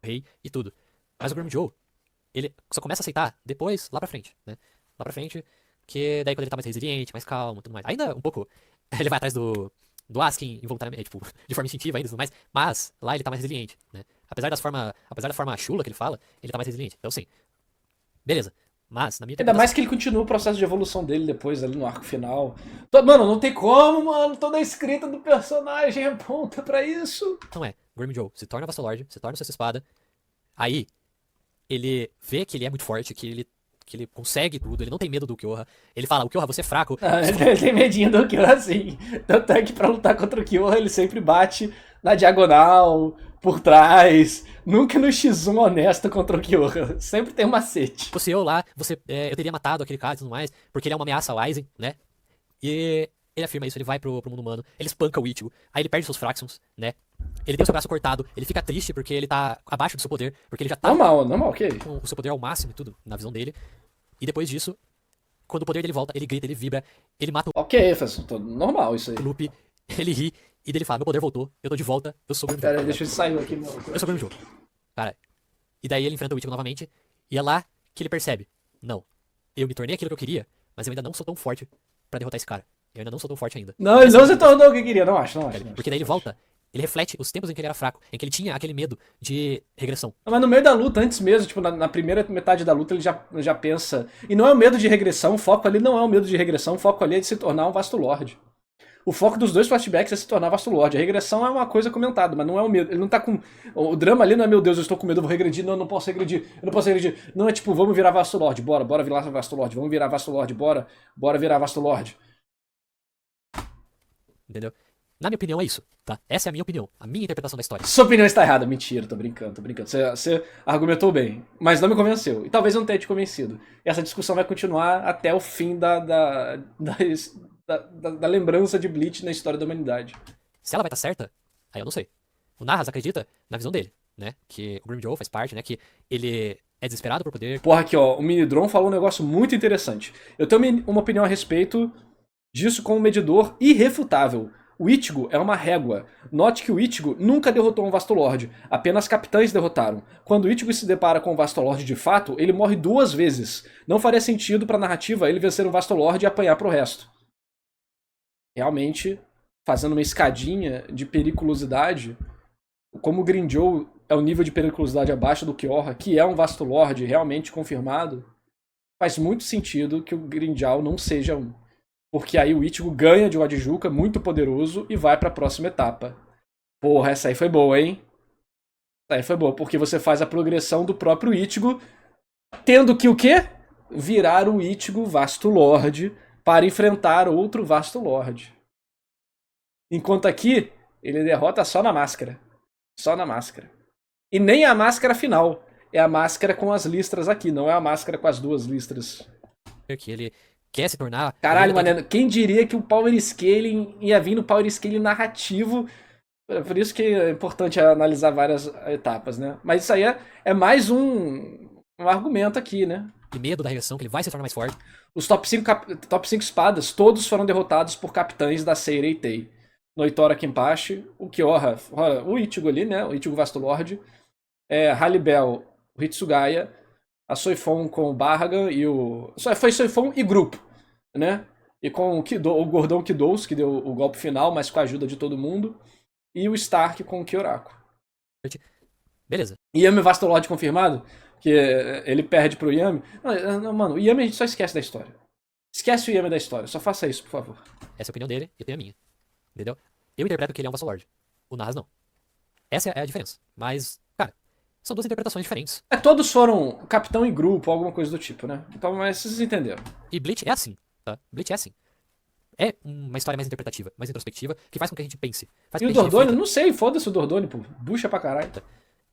Speaker 2: Rei e tudo. Mas o Grimmjow, ele só começa a aceitar depois, lá pra frente, né? Lá pra frente, que daí quando ele tá mais resiliente, mais calmo, tudo mais. Ainda um pouco, ele vai atrás do Askin involuntariamente, tipo, de forma instintiva ainda e tudo mais, mas lá ele tá mais resiliente, né? Apesar da forma chula que ele fala, ele tá mais resiliente. Então sim, beleza. Mas, na minha
Speaker 1: Ainda mais que ele continua o processo de evolução dele depois, ali no arco final. Mano, não tem como, mano. Toda a escrita do personagem aponta pra isso.
Speaker 2: Então Grimmjow se torna Vastolord, se torna Sexta Espada. Aí, ele vê que ele é muito forte, que ele consegue tudo, ele não tem medo do Kyoha. Ele fala, o Kyoha, você é fraco.
Speaker 1: Ele tem medinho do Kyoha, sim. Tanto é que pra lutar contra o Kyoha, ele sempre bate na diagonal, por trás. Nunca no X1 honesto contra o Kyoha. Sempre tem um macete.
Speaker 2: Fosse eu lá, eu teria matado aquele cara e tudo mais, porque ele é uma ameaça ao Aizen, né? E ele afirma isso, ele vai pro mundo humano, ele espanca o Ichigo, aí ele perde seus Fractions, né? Ele tem o seu braço cortado, ele fica triste porque ele tá abaixo do seu poder, porque ele já tá
Speaker 1: normal, ok.
Speaker 2: com o seu poder ao máximo e tudo, na visão dele. E depois disso, quando o poder dele volta, ele grita, ele vibra, ele mata
Speaker 3: Ok, faz normal isso aí.
Speaker 2: o Lupe, ele ri, e dele fala, meu poder voltou, eu tô de volta, eu sou o Grim Joe.
Speaker 3: Pera aí, deixa eu sair aqui.
Speaker 2: Eu sou o Grim Joe. Cara, e daí ele enfrenta o Ichigo novamente, e é lá que ele percebe, não, eu me tornei aquilo que eu queria, mas eu ainda não sou tão forte pra derrotar esse cara. Eu ainda não sou tão forte ainda.
Speaker 3: Não, ele não se tornou o que queria, não acho.
Speaker 2: Porque daí ele volta, ele reflete os tempos em que ele era fraco, em que ele tinha aquele medo de regressão.
Speaker 3: Mas no meio da luta, antes mesmo, tipo, na primeira metade da luta, ele já pensa. E não é o medo de regressão, o foco ali não é o medo de regressão, o foco ali é de se tornar um Vasto Lord. O foco dos dois flashbacks é se tornar Vasto Lord. A regressão é uma coisa comentada, mas não é o medo. Ele não tá com. O drama ali não é, meu Deus, eu estou com medo, eu vou regredir. Não, eu não posso regredir. Eu não posso regredir. Não é tipo, vamos virar Vasto Lord, bora virar Vasto Lord. Vamos virar Vasto Lord, bora virar Vasto Lord.
Speaker 2: Entendeu? Na minha opinião é isso, tá? Essa é a minha opinião, a minha interpretação da história.
Speaker 3: Sua opinião está errada. Mentira, tô brincando. Você argumentou bem, mas não me convenceu. E talvez eu não tenha te convencido. E essa discussão vai continuar até o fim da lembrança de Bleach na história da humanidade.
Speaker 2: Se ela vai estar certa, aí eu não sei. O Narras acredita na visão dele, né? Que o Grim Joe faz parte, né? Que ele é desesperado por poder.
Speaker 3: Porra, aqui ó, o Minidron falou um negócio muito interessante. Eu tenho uma opinião a respeito disso como medidor irrefutável. O Ichigo é uma régua. Note que o Ichigo nunca derrotou um Vasto Lord. Apenas capitães derrotaram. Quando o Ichigo se depara com um Vasto Lord de fato, ele morre 2 vezes. Não faria sentido pra narrativa ele vencer um Vasto Lord e apanhar pro resto. Realmente, fazendo uma escadinha de periculosidade, como o Grinjoe é o nível de periculosidade abaixo do Kyoha, que é um Vasto Lord realmente confirmado, faz muito sentido que o Grinjoe não seja um. Porque aí o Ichigo ganha de um Adjuka muito poderoso e vai pra próxima etapa. Porra, essa aí foi boa, hein? Essa aí foi boa, porque você faz a progressão do próprio Ichigo, tendo que o quê? Virar o Ichigo Vasto Lord para enfrentar outro Vasto Lord. Enquanto aqui, ele derrota só na máscara. Só na máscara. E nem a máscara final. É a máscara com as listras aqui, não é a máscara com as 2 listras.
Speaker 2: Que ele quer se tornar.
Speaker 3: Caralho, mano, quem diria que o Power Scaling ia vir no Power Scaling narrativo? Por isso que é importante analisar várias etapas, né? Mas isso aí é mais um argumento aqui, né?
Speaker 2: De medo da regressão, que ele vai se tornar mais forte.
Speaker 3: Os top 5 espadas, todos foram derrotados por capitães da Seirei Tei. Noitora Kenpachi, o Kyoha, o Ichigo ali, né? O Ichigo Vasto Lord. Halibel, o Hitsugaya. A Soifon com o Barragan e o... Foi Soifon e grupo, né? E com o Gordão Kidous, que deu o golpe final, mas com a ajuda de todo mundo. E o Stark com o Kyoraku.
Speaker 2: Beleza.
Speaker 3: Yami Vasto Lord confirmado, que ele perde pro Yami. Não, mano, o Yami a gente só esquece da história. Esquece o Yami da história, só faça isso, por favor.
Speaker 2: Essa é a opinião dele e eu tenho a minha. Entendeu? Eu interpreto que ele é um Vasto Lord. O Narras não. Essa é a diferença. Mas, cara, são 2 interpretações diferentes.
Speaker 3: Todos foram capitão em grupo, alguma coisa do tipo, né? Então, mas vocês entenderam.
Speaker 2: E Bleach é assim, tá? Bleach é assim. É uma história mais interpretativa, mais introspectiva, que faz com que a gente pense. Faz
Speaker 3: E
Speaker 2: com
Speaker 3: o
Speaker 2: que a gente
Speaker 3: Dordone?
Speaker 2: reflita.
Speaker 3: Não sei, foda-se o Dordone, pô. Bucha pra caralho.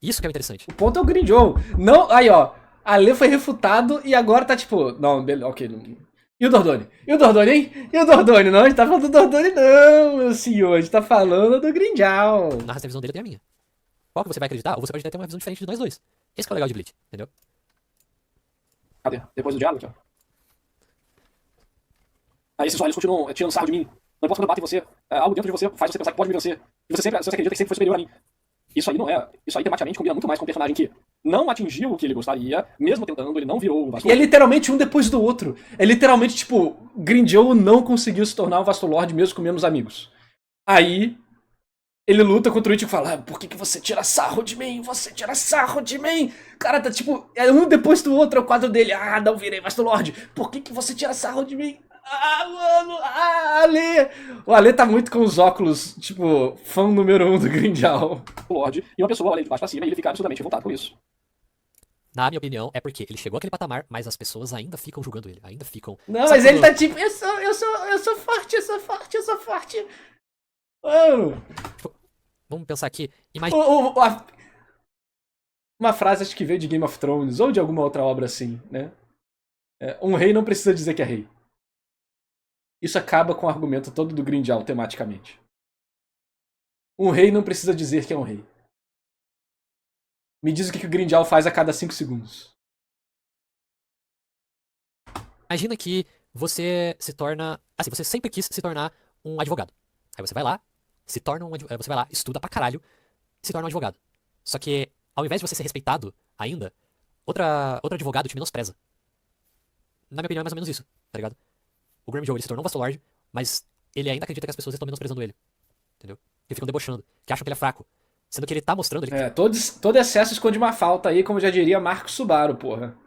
Speaker 2: Isso que é o interessante.
Speaker 3: O ponto é o Grinjoe. Não, aí ó, a Lê foi refutado e agora tá tipo, não, beleza, ok. E o Dordone? E o Dordone, hein? E o Dordone? Não, a gente tá falando do Dordone não, meu senhor. A gente tá falando do Grinjoe.
Speaker 2: Narras tem a visão dele, eu tenho a minha. Qual que você vai acreditar? Ou você pode ter uma visão diferente de nós dois. Esse que é o legal de Bleach, entendeu?
Speaker 4: Cadê? Depois do diálogo, aqui, ó. Aí esses olhos continuam tirando sarro de mim. Não importa quando eu bato em você. Algo dentro de você faz você pensar que pode me vencer. E você acredita que sempre foi superior a mim. Isso aí não é. Isso aí tematicamente combina muito mais com um personagem que não atingiu o que ele gostaria, mesmo tentando, ele não virou o Vasto
Speaker 3: E é
Speaker 4: Lord.
Speaker 3: literalmente um depois do outro. É literalmente tipo, Grinjoe não conseguiu se tornar um Vasto Lord mesmo com menos amigos. Aí ele luta contra o Ichigo e fala, por que você tira sarro de mim? Você tira sarro de mim? Cara, tá tipo, é um depois do outro, é o quadro dele. Não virei Vasto Lord. Por que você tira sarro de mim? Mano, Ale! O Ale tá muito com os óculos, tipo, fã número 1 do Grinjoe.
Speaker 4: Lorde, e uma pessoa olha de baixo pra cima e ele fica absolutamente revoltado com isso.
Speaker 2: Na minha opinião, é porque ele chegou àquele patamar, mas as pessoas ainda ficam julgando ele. Ainda ficam.
Speaker 3: Não,
Speaker 2: Sabe
Speaker 3: mas ele
Speaker 2: quando-
Speaker 3: tá tipo, eu sou forte. Mano,
Speaker 2: Vamos pensar aqui. Imagina.
Speaker 3: uma frase acho que veio de Game of Thrones ou de alguma outra obra assim, né? Um rei não precisa dizer que é rei. Isso acaba com o argumento todo do Grinjoe tematicamente. Um rei não precisa dizer que é um rei. Me diz o que o Grinjoe faz a cada 5 segundos.
Speaker 2: Imagina que você se torna... Assim, você sempre quis se tornar um advogado. Aí você vai lá, se torna você vai lá, estuda pra caralho, se torna um advogado. Só que, ao invés de você ser respeitado ainda, outro advogado te menospreza. Na minha opinião, é mais ou menos isso, tá ligado? O Grimjaw, ele se tornou um Vassalord, mas ele ainda acredita que as pessoas estão menosprezando ele. Entendeu? Que ficam debochando, que acham que ele é fraco. Sendo que ele tá mostrando...
Speaker 1: Todo excesso esconde uma falta aí, como já diria Marcos Subaru, porra.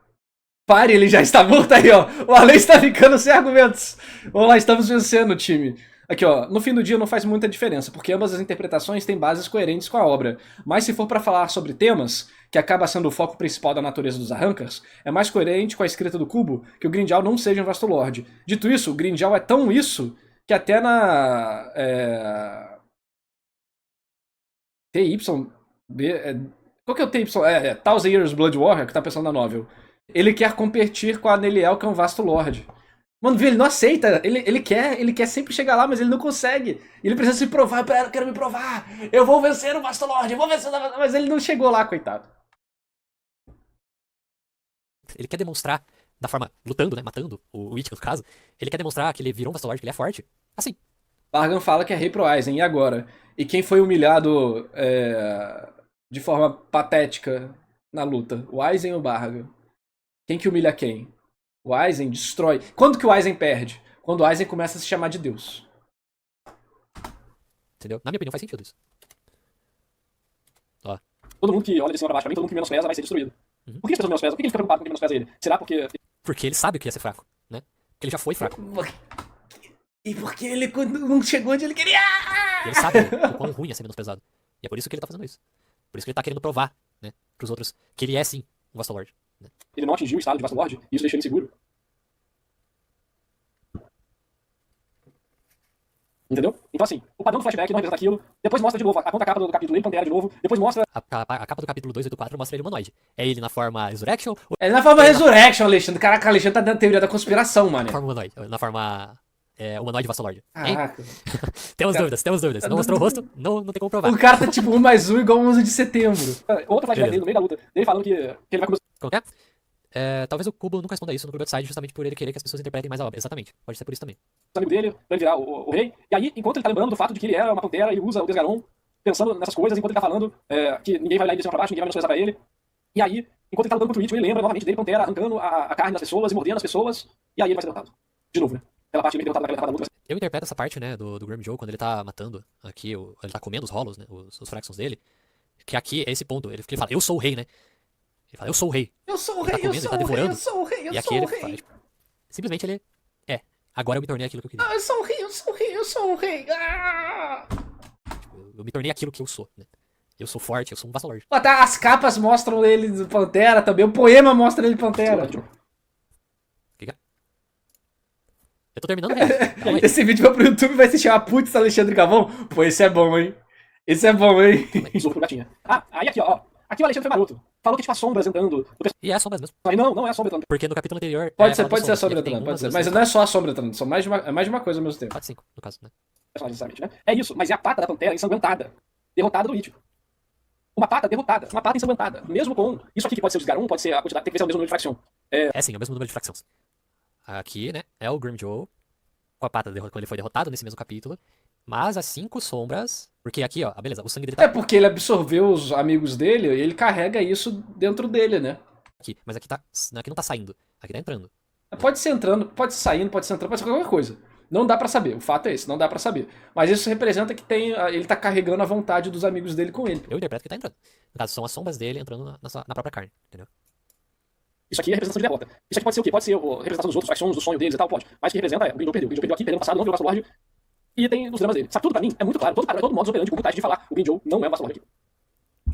Speaker 1: Pare, ele já está morto aí, ó. O Arley está ficando sem argumentos. Vamos lá, estamos vencendo, time. Aqui, ó. No fim do dia não faz muita diferença, porque ambas as interpretações têm bases coerentes com a obra. Mas se for pra falar sobre temas, que acaba sendo o foco principal da natureza dos Arrancars, é mais coerente com a escrita do Cubo que o Grimmjow não seja um Vastolord. Dito isso, o Grimmjow é tão isso que até na... TY... Qual que é o TY? Thousand Years Blood Warrior, que tá pensando na novel. Ele quer competir com a Neliel, que é um Vastolord. Mano, ele não aceita. Ele quer sempre chegar lá, mas ele não consegue. Ele precisa se provar. Eu quero me provar. Eu vou vencer o Vastolord. Eu vou vencer o... Mas ele não chegou lá, coitado.
Speaker 2: Ele quer demonstrar, da forma, lutando, né, matando o Witch, no caso, ele quer demonstrar que ele virou um Vastolord, que ele é forte. Assim.
Speaker 1: Bargan fala que é rei pro Aizen, e agora? E quem foi humilhado de forma patética na luta? O Aizen ou o Bargan? Quem que humilha quem? O Aizen destrói. Quando que o Aizen perde? Quando o Aizen começa a se chamar de Deus.
Speaker 2: Entendeu? Na minha opinião faz sentido isso. Ó.
Speaker 4: Todo mundo que olha de cima pra baixo pra mim, todo mundo que menospreza vai ser destruído.
Speaker 2: Uhum.
Speaker 4: Por que as pessoas menosprezam? Por que ele fica preocupado com quem menospreza ele? Será porque...
Speaker 2: Porque ele sabe que ia ser fraco, né? Porque ele já foi fraco.
Speaker 1: E porque ele não chegou onde ele queria.
Speaker 2: E ele sabe o quão ruim é ser menosprezado. E é por isso que ele tá fazendo isso. Por isso que ele tá querendo provar, né, pros outros que ele é sim um Vastolord. Né?
Speaker 4: Ele não atingiu o estado de Vastolord e isso deixou ele inseguro. Entendeu? Então assim, o padrão do flashback não representa aquilo. Depois mostra de novo a contracapa do capítulo, ele Pantera de novo. Depois mostra...
Speaker 2: A capa do capítulo 284 mostra ele humanoide. É ele na forma Resurrection ou
Speaker 1: É na forma Resurrection, Alexandre. Caraca, Alexandre tá dando teoria da conspiração, mano.
Speaker 2: na forma humanoide? Na forma... humanoide Vastolord. Hein?
Speaker 1: Caraca.
Speaker 2: Temos dúvidas. Não mostrou o rosto, não tem como provar.
Speaker 1: O cara tá tipo 1 mais 1 igual 11 de setembro.
Speaker 4: Outro flashback dele no meio da luta, ele falando que ele vai começar
Speaker 2: Como que é? Talvez o Kubo nunca responda isso no Clube Outside justamente por ele querer que as pessoas interpretem mais a obra. Exatamente. Pode ser por isso também.
Speaker 4: amigo dele, pra ele virar o rei. E aí, enquanto ele tá lembrando do fato de que ele era uma pantera, ele usa o Desgaron, pensando nessas coisas, enquanto ele tá falando que ninguém vai lá e descer pra baixo, ninguém vai menosprezar pra ele. E aí, enquanto ele tá lutando contra o Witch, ele lembra novamente dele, pantera, arrancando a carne das pessoas e mordendo as pessoas. E aí ele vai ser derrotado. De novo, né? Aquela parte meio derrotada naquela etapa da luta.
Speaker 2: Eu interpreto essa parte, né, do Grimmjow, quando ele tá matando aqui, ele tá comendo os Hollows, né, os fractions dele, que aqui é esse ponto, ele fala, eu sou o rei, né? Ele fala, eu sou o rei.
Speaker 1: Eu sou o
Speaker 2: Ele tá
Speaker 1: rei, eu
Speaker 2: comendo,
Speaker 1: sou
Speaker 2: ele tá
Speaker 1: o rei,
Speaker 2: devorando.
Speaker 1: eu sou o rei, eu
Speaker 2: E aqui
Speaker 1: sou o
Speaker 2: ele
Speaker 1: rei.
Speaker 2: fala, tipo, simplesmente ele agora eu me tornei aquilo que eu queria.
Speaker 1: Eu sou o rei, eu sou o rei, eu sou o rei. Ah!
Speaker 2: Eu me tornei aquilo que eu sou, né? Eu sou forte, eu sou um Vastolord.
Speaker 1: Pô, tá, as capas mostram ele de Pantera também, o poema mostra ele de Pantera.
Speaker 2: O que é? Eu tô terminando real. Calma aí.
Speaker 1: Esse vídeo vai pro YouTube e vai se chamar Putz Alexandre Gavão. Pô, esse é bom, hein? Esse é bom, hein?
Speaker 4: Usou pro gatinha. Ah, aí aqui, ó. Aqui o Alexandre foi maroto. Falou que tinha sombras entrando.
Speaker 2: E é a sombra mesmo.
Speaker 4: Não é a sombra entrando.
Speaker 2: Porque no capítulo anterior...
Speaker 1: Pode ser
Speaker 2: falando
Speaker 1: a
Speaker 2: sombras,
Speaker 1: sombra
Speaker 2: ele tem
Speaker 1: entrando, pode ser.
Speaker 2: uma,
Speaker 1: Mas
Speaker 2: duas,
Speaker 1: não é só a sombra entrando, são mais de uma coisa ao mesmo tempo.
Speaker 2: 4, 5, no caso, né?
Speaker 4: Necessariamente, né? É isso, mas é a pata da pantera ensanguentada. Derrotada do Witch. Uma pata derrotada, uma pata ensanguentada. Mesmo com... Isso aqui que pode ser o Desgaron, pode ser a quantidade, tem que ser o mesmo número de fraction.
Speaker 2: É sim, é o mesmo número de fracções. Aqui, né, é o Grimmjow, com a pata quando ele foi derrotado nesse mesmo capítulo. Mas as 5 sombras... Porque aqui, ó, beleza, o sangue dele tá
Speaker 1: É porque ele absorveu os amigos dele e ele carrega isso dentro dele, né?
Speaker 2: aqui. Mas aqui não tá saindo, aqui tá entrando.
Speaker 1: Pode ser entrando, pode ser saindo, pode ser entrando, pode ser qualquer coisa. Não dá pra saber, o fato é esse, não dá pra saber. Mas isso representa que ele tá carregando a vontade dos amigos dele com ele.
Speaker 2: Eu interpreto que tá entrando. No caso, são as sombras dele entrando na própria carne, entendeu?
Speaker 4: Isso aqui é representação de derrota. Isso aqui pode ser o quê? Pode ser a representação dos outros, fracções, do sonho deles e tal, pode. Mas o que representa é, o Grimmjow perdeu. O Grimmjow perdeu aqui, perdeu no passado, não virou Vastolord. E tem os dramas dele. Sabe, tudo pra mim é muito claro. Todo modo operandi com vontade de falar. O Grimmjow não é um Vastolord aqui.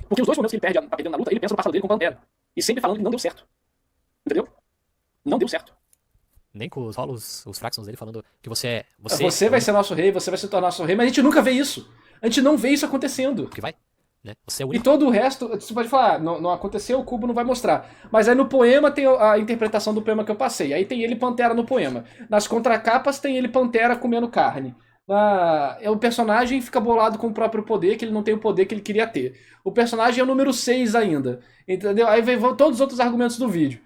Speaker 4: Porque os dois momentos que ele tá perdendo na luta, ele pensa no passado dele com o Pantera. E sempre falando que não deu certo. Entendeu? Não deu certo.
Speaker 2: Nem com os Hollows, os fractions dele falando que você
Speaker 1: Você vai ser nosso rei, você vai se tornar nosso rei, mas a gente nunca vê isso. A gente não vê isso acontecendo.
Speaker 2: que vai, né? Você é o
Speaker 1: E
Speaker 2: único.
Speaker 1: todo o resto, você pode falar, não aconteceu, o Cubo não vai mostrar. Mas aí no poema tem a interpretação do poema que eu passei. Aí tem ele Pantera no poema. Nas contracapas tem ele Pantera comendo carne. O personagem fica bolado com o próprio poder, que ele não tem o poder que ele queria ter. O personagem é o número 6 ainda. Entendeu? Aí vem todos os outros argumentos do vídeo.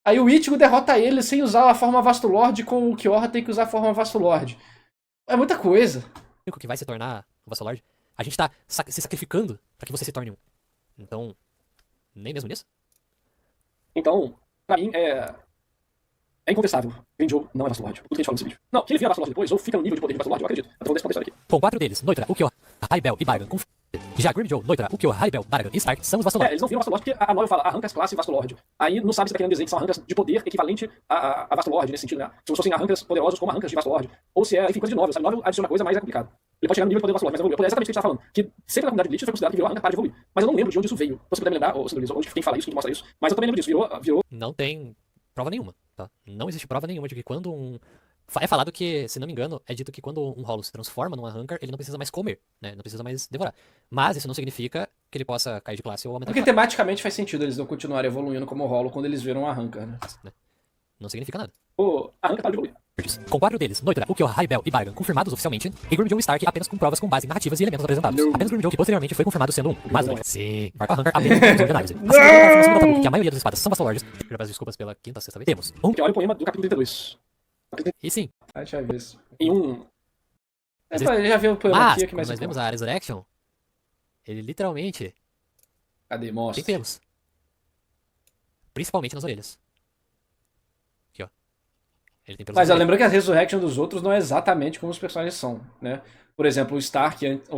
Speaker 1: Aí o Ichigo derrota ele sem usar a forma Vastolord, com o Kyorra tem que usar a forma Vastolord. É muita coisa.
Speaker 2: O único que vai se tornar o Vastolord, a gente tá se sacrificando pra que você se torne um. Então, nem mesmo nisso?
Speaker 4: Então, pra mim, é incontestável. Grindel não é Vastolord. Tudo que a gente fala nesse vídeo. Não, que ele vira Vastolord depois, ou fica no nível de poder de Vastolord, eu acredito. Eu tô contestando aqui.
Speaker 2: Com 4 deles, Noitra, Ukyo, Haribel e Baragan, já Grimjow, Noitra, Ukyo, Haribel, Baragan e Stark são os Vastolord.
Speaker 4: Eles não viram Vastolord porque a Noel fala arrancas classe Vastolord. Aí não sabe se tá querendo dizer que são arrancas de poder equivalente a Vastolord, nesse sentido, né? Se fossem arrancas poderosos como arrancas de Vastolord. Ou se é, enfim, coisa de Novel, sabe? Novel adiciona coisa, mas é complicado. Ele pode chegar no nível de poder Vastolord, mas evoluir. É exatamente o que a gente tava falando. Que sempre na comunidade de Bleach foi considerado que virou arranca para de evoluir. Mas eu não lembro de onde isso veio. Você puder me lembrar, ou quem fala isso, quem mostra isso. Mas eu também lembro disso. Virou.
Speaker 2: Não tem prova nenhuma, tá? Não existe prova nenhuma de que quando é falado que, se não me engano, é dito que quando um Hollow se transforma num Arrancar, ele não precisa mais comer, né? Não precisa mais devorar. Mas isso não significa que ele possa cair de classe ou aumentar
Speaker 1: Porque
Speaker 2: de classe,
Speaker 1: tematicamente faz sentido eles não continuarem evoluindo como Hollow quando eles viram um Arrancar, né?
Speaker 2: né? Não significa nada.
Speaker 4: Arranca para de evoluir.
Speaker 2: Com 4 deles, Noitra, Ukyo, Haribel e Baragan confirmados oficialmente, e Grimjow e Stark apenas com provas com base em narrativas e elementos apresentados. Apenas Grimjow que posteriormente foi confirmado sendo um. Mas não. Sim. Arrancar apenas com de análise. Assim como a confirmação do Tabu, que a maioria das espadas são Vastolords. Já peço desculpas pela quinta ou sexta vez. Temos
Speaker 4: Porque olha o poema do capítulo 32.
Speaker 2: E sim.
Speaker 1: Ah, deixa eu ver isso.
Speaker 4: Em um.
Speaker 1: Já vi o poema
Speaker 2: Mas,
Speaker 1: aqui, que
Speaker 2: quando
Speaker 1: mais
Speaker 2: nós vemos a Resurrection, ele literalmente
Speaker 1: Cadê? Mostra.
Speaker 2: tem pelos. Principalmente nas orelhas. Aqui, ó. Ele tem pelos
Speaker 1: Mas
Speaker 2: nas
Speaker 1: eu
Speaker 2: orelhas.
Speaker 1: lembro que a Resurrection dos outros não é exatamente como os personagens são, né? Por exemplo, o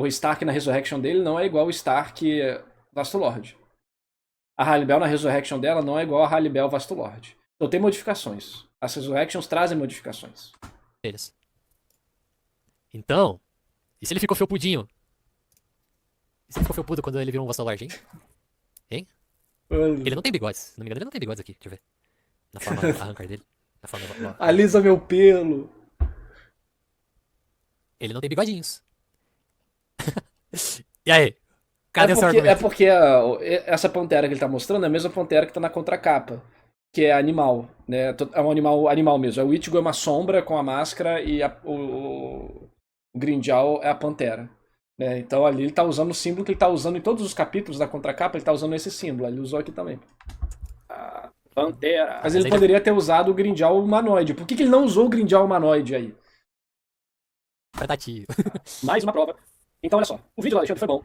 Speaker 1: Stark na Resurrection dele não é igual o Stark Vastolord. A Halibel na Resurrection dela não é igual a Halibel Vastolord. Então tem modificações. As Resurrections trazem modificações.
Speaker 2: Orelhas. Então, e se ele ficou felpudinho? E se ele ficou felpudo quando ele virou um Vastolord, hein? Hein? Ele não tem bigodes. Se não me engano, ele não tem bigodes aqui. Deixa eu ver. Na forma arrancar dele. Na forma...
Speaker 1: Alisa meu pelo.
Speaker 2: Ele não tem bigodinhos. E aí? Cadê o seu
Speaker 1: É
Speaker 2: argumento?
Speaker 1: porque essa pantera que ele tá mostrando é a mesma pantera que tá na contracapa. Que é animal, né? É um animal mesmo. O Ichigo é uma sombra com a máscara e o Grinjal é a pantera. Né? Então ali ele tá usando o símbolo que ele tá usando em todos os capítulos da contracapa, ele tá usando esse símbolo. Ele usou aqui também.
Speaker 4: Pantera.
Speaker 1: Mas ele poderia ter usado o Grinjal humanoide. Por que ele não usou o Grinjal humanoide aí?
Speaker 2: Tratativo.
Speaker 4: Mais uma prova. Então, olha só. O vídeo do Alexandre foi bom.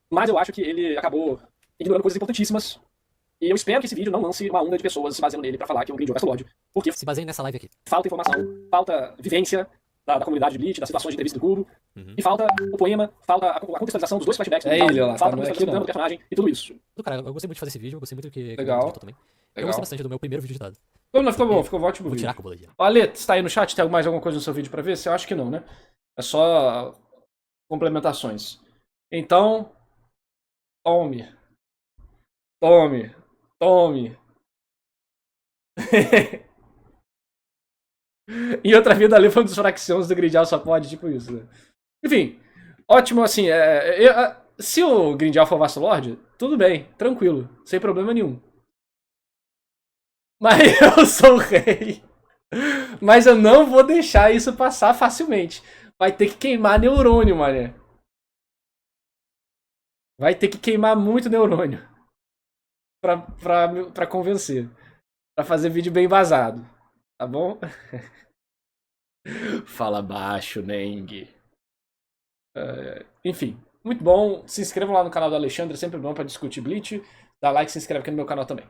Speaker 4: Mas eu acho que ele acabou ignorando coisas importantíssimas. E eu espero que esse vídeo não lance uma onda de pessoas se baseando nele pra falar que o Grindel é Vastolord. Porque
Speaker 2: Se baseia nessa live aqui.
Speaker 4: falta informação, falta vivência da comunidade de Bleach, das situações de entrevista do Cubo. E falta o poema, falta a contextualização dos dois flashbacks.
Speaker 1: É
Speaker 4: falta
Speaker 1: ele, lá,
Speaker 4: falta
Speaker 1: tá,
Speaker 4: a
Speaker 1: não é aqui,
Speaker 4: contextualização do personagem e tudo isso.
Speaker 2: Cara, eu gostei muito de fazer esse vídeo, eu gostei muito que
Speaker 1: Legal.
Speaker 2: o Vitor também. Eu
Speaker 1: Legal.
Speaker 2: gostei bastante do meu primeiro vídeo editado.
Speaker 1: Não, ficou bom, ficou ótimo o
Speaker 2: Vou
Speaker 1: vídeo.
Speaker 2: tirar a cubologia.
Speaker 1: Ó, Ale, você tá aí no chat? Tem mais alguma coisa no seu vídeo pra ver? Eu acho que não, né? É só complementações. Então, tome. Tome. Tome. Em outra vida, ali foi um dos fracções do Grinjal só pode, tipo isso, né? Enfim, ótimo, assim, se o Grinjal for Vastolord, tudo bem, tranquilo, sem problema nenhum. Mas eu sou o rei. Mas eu não vou deixar isso passar facilmente. Vai ter que queimar neurônio, mané. Vai ter que queimar muito neurônio. Pra convencer. Pra fazer vídeo bem vazado. Tá bom? Fala baixo, Neng. Enfim, muito bom. Se inscrevam lá no canal do Alexandre, é sempre bom pra discutir Bleach. Dá like e se inscreve aqui no meu canal também.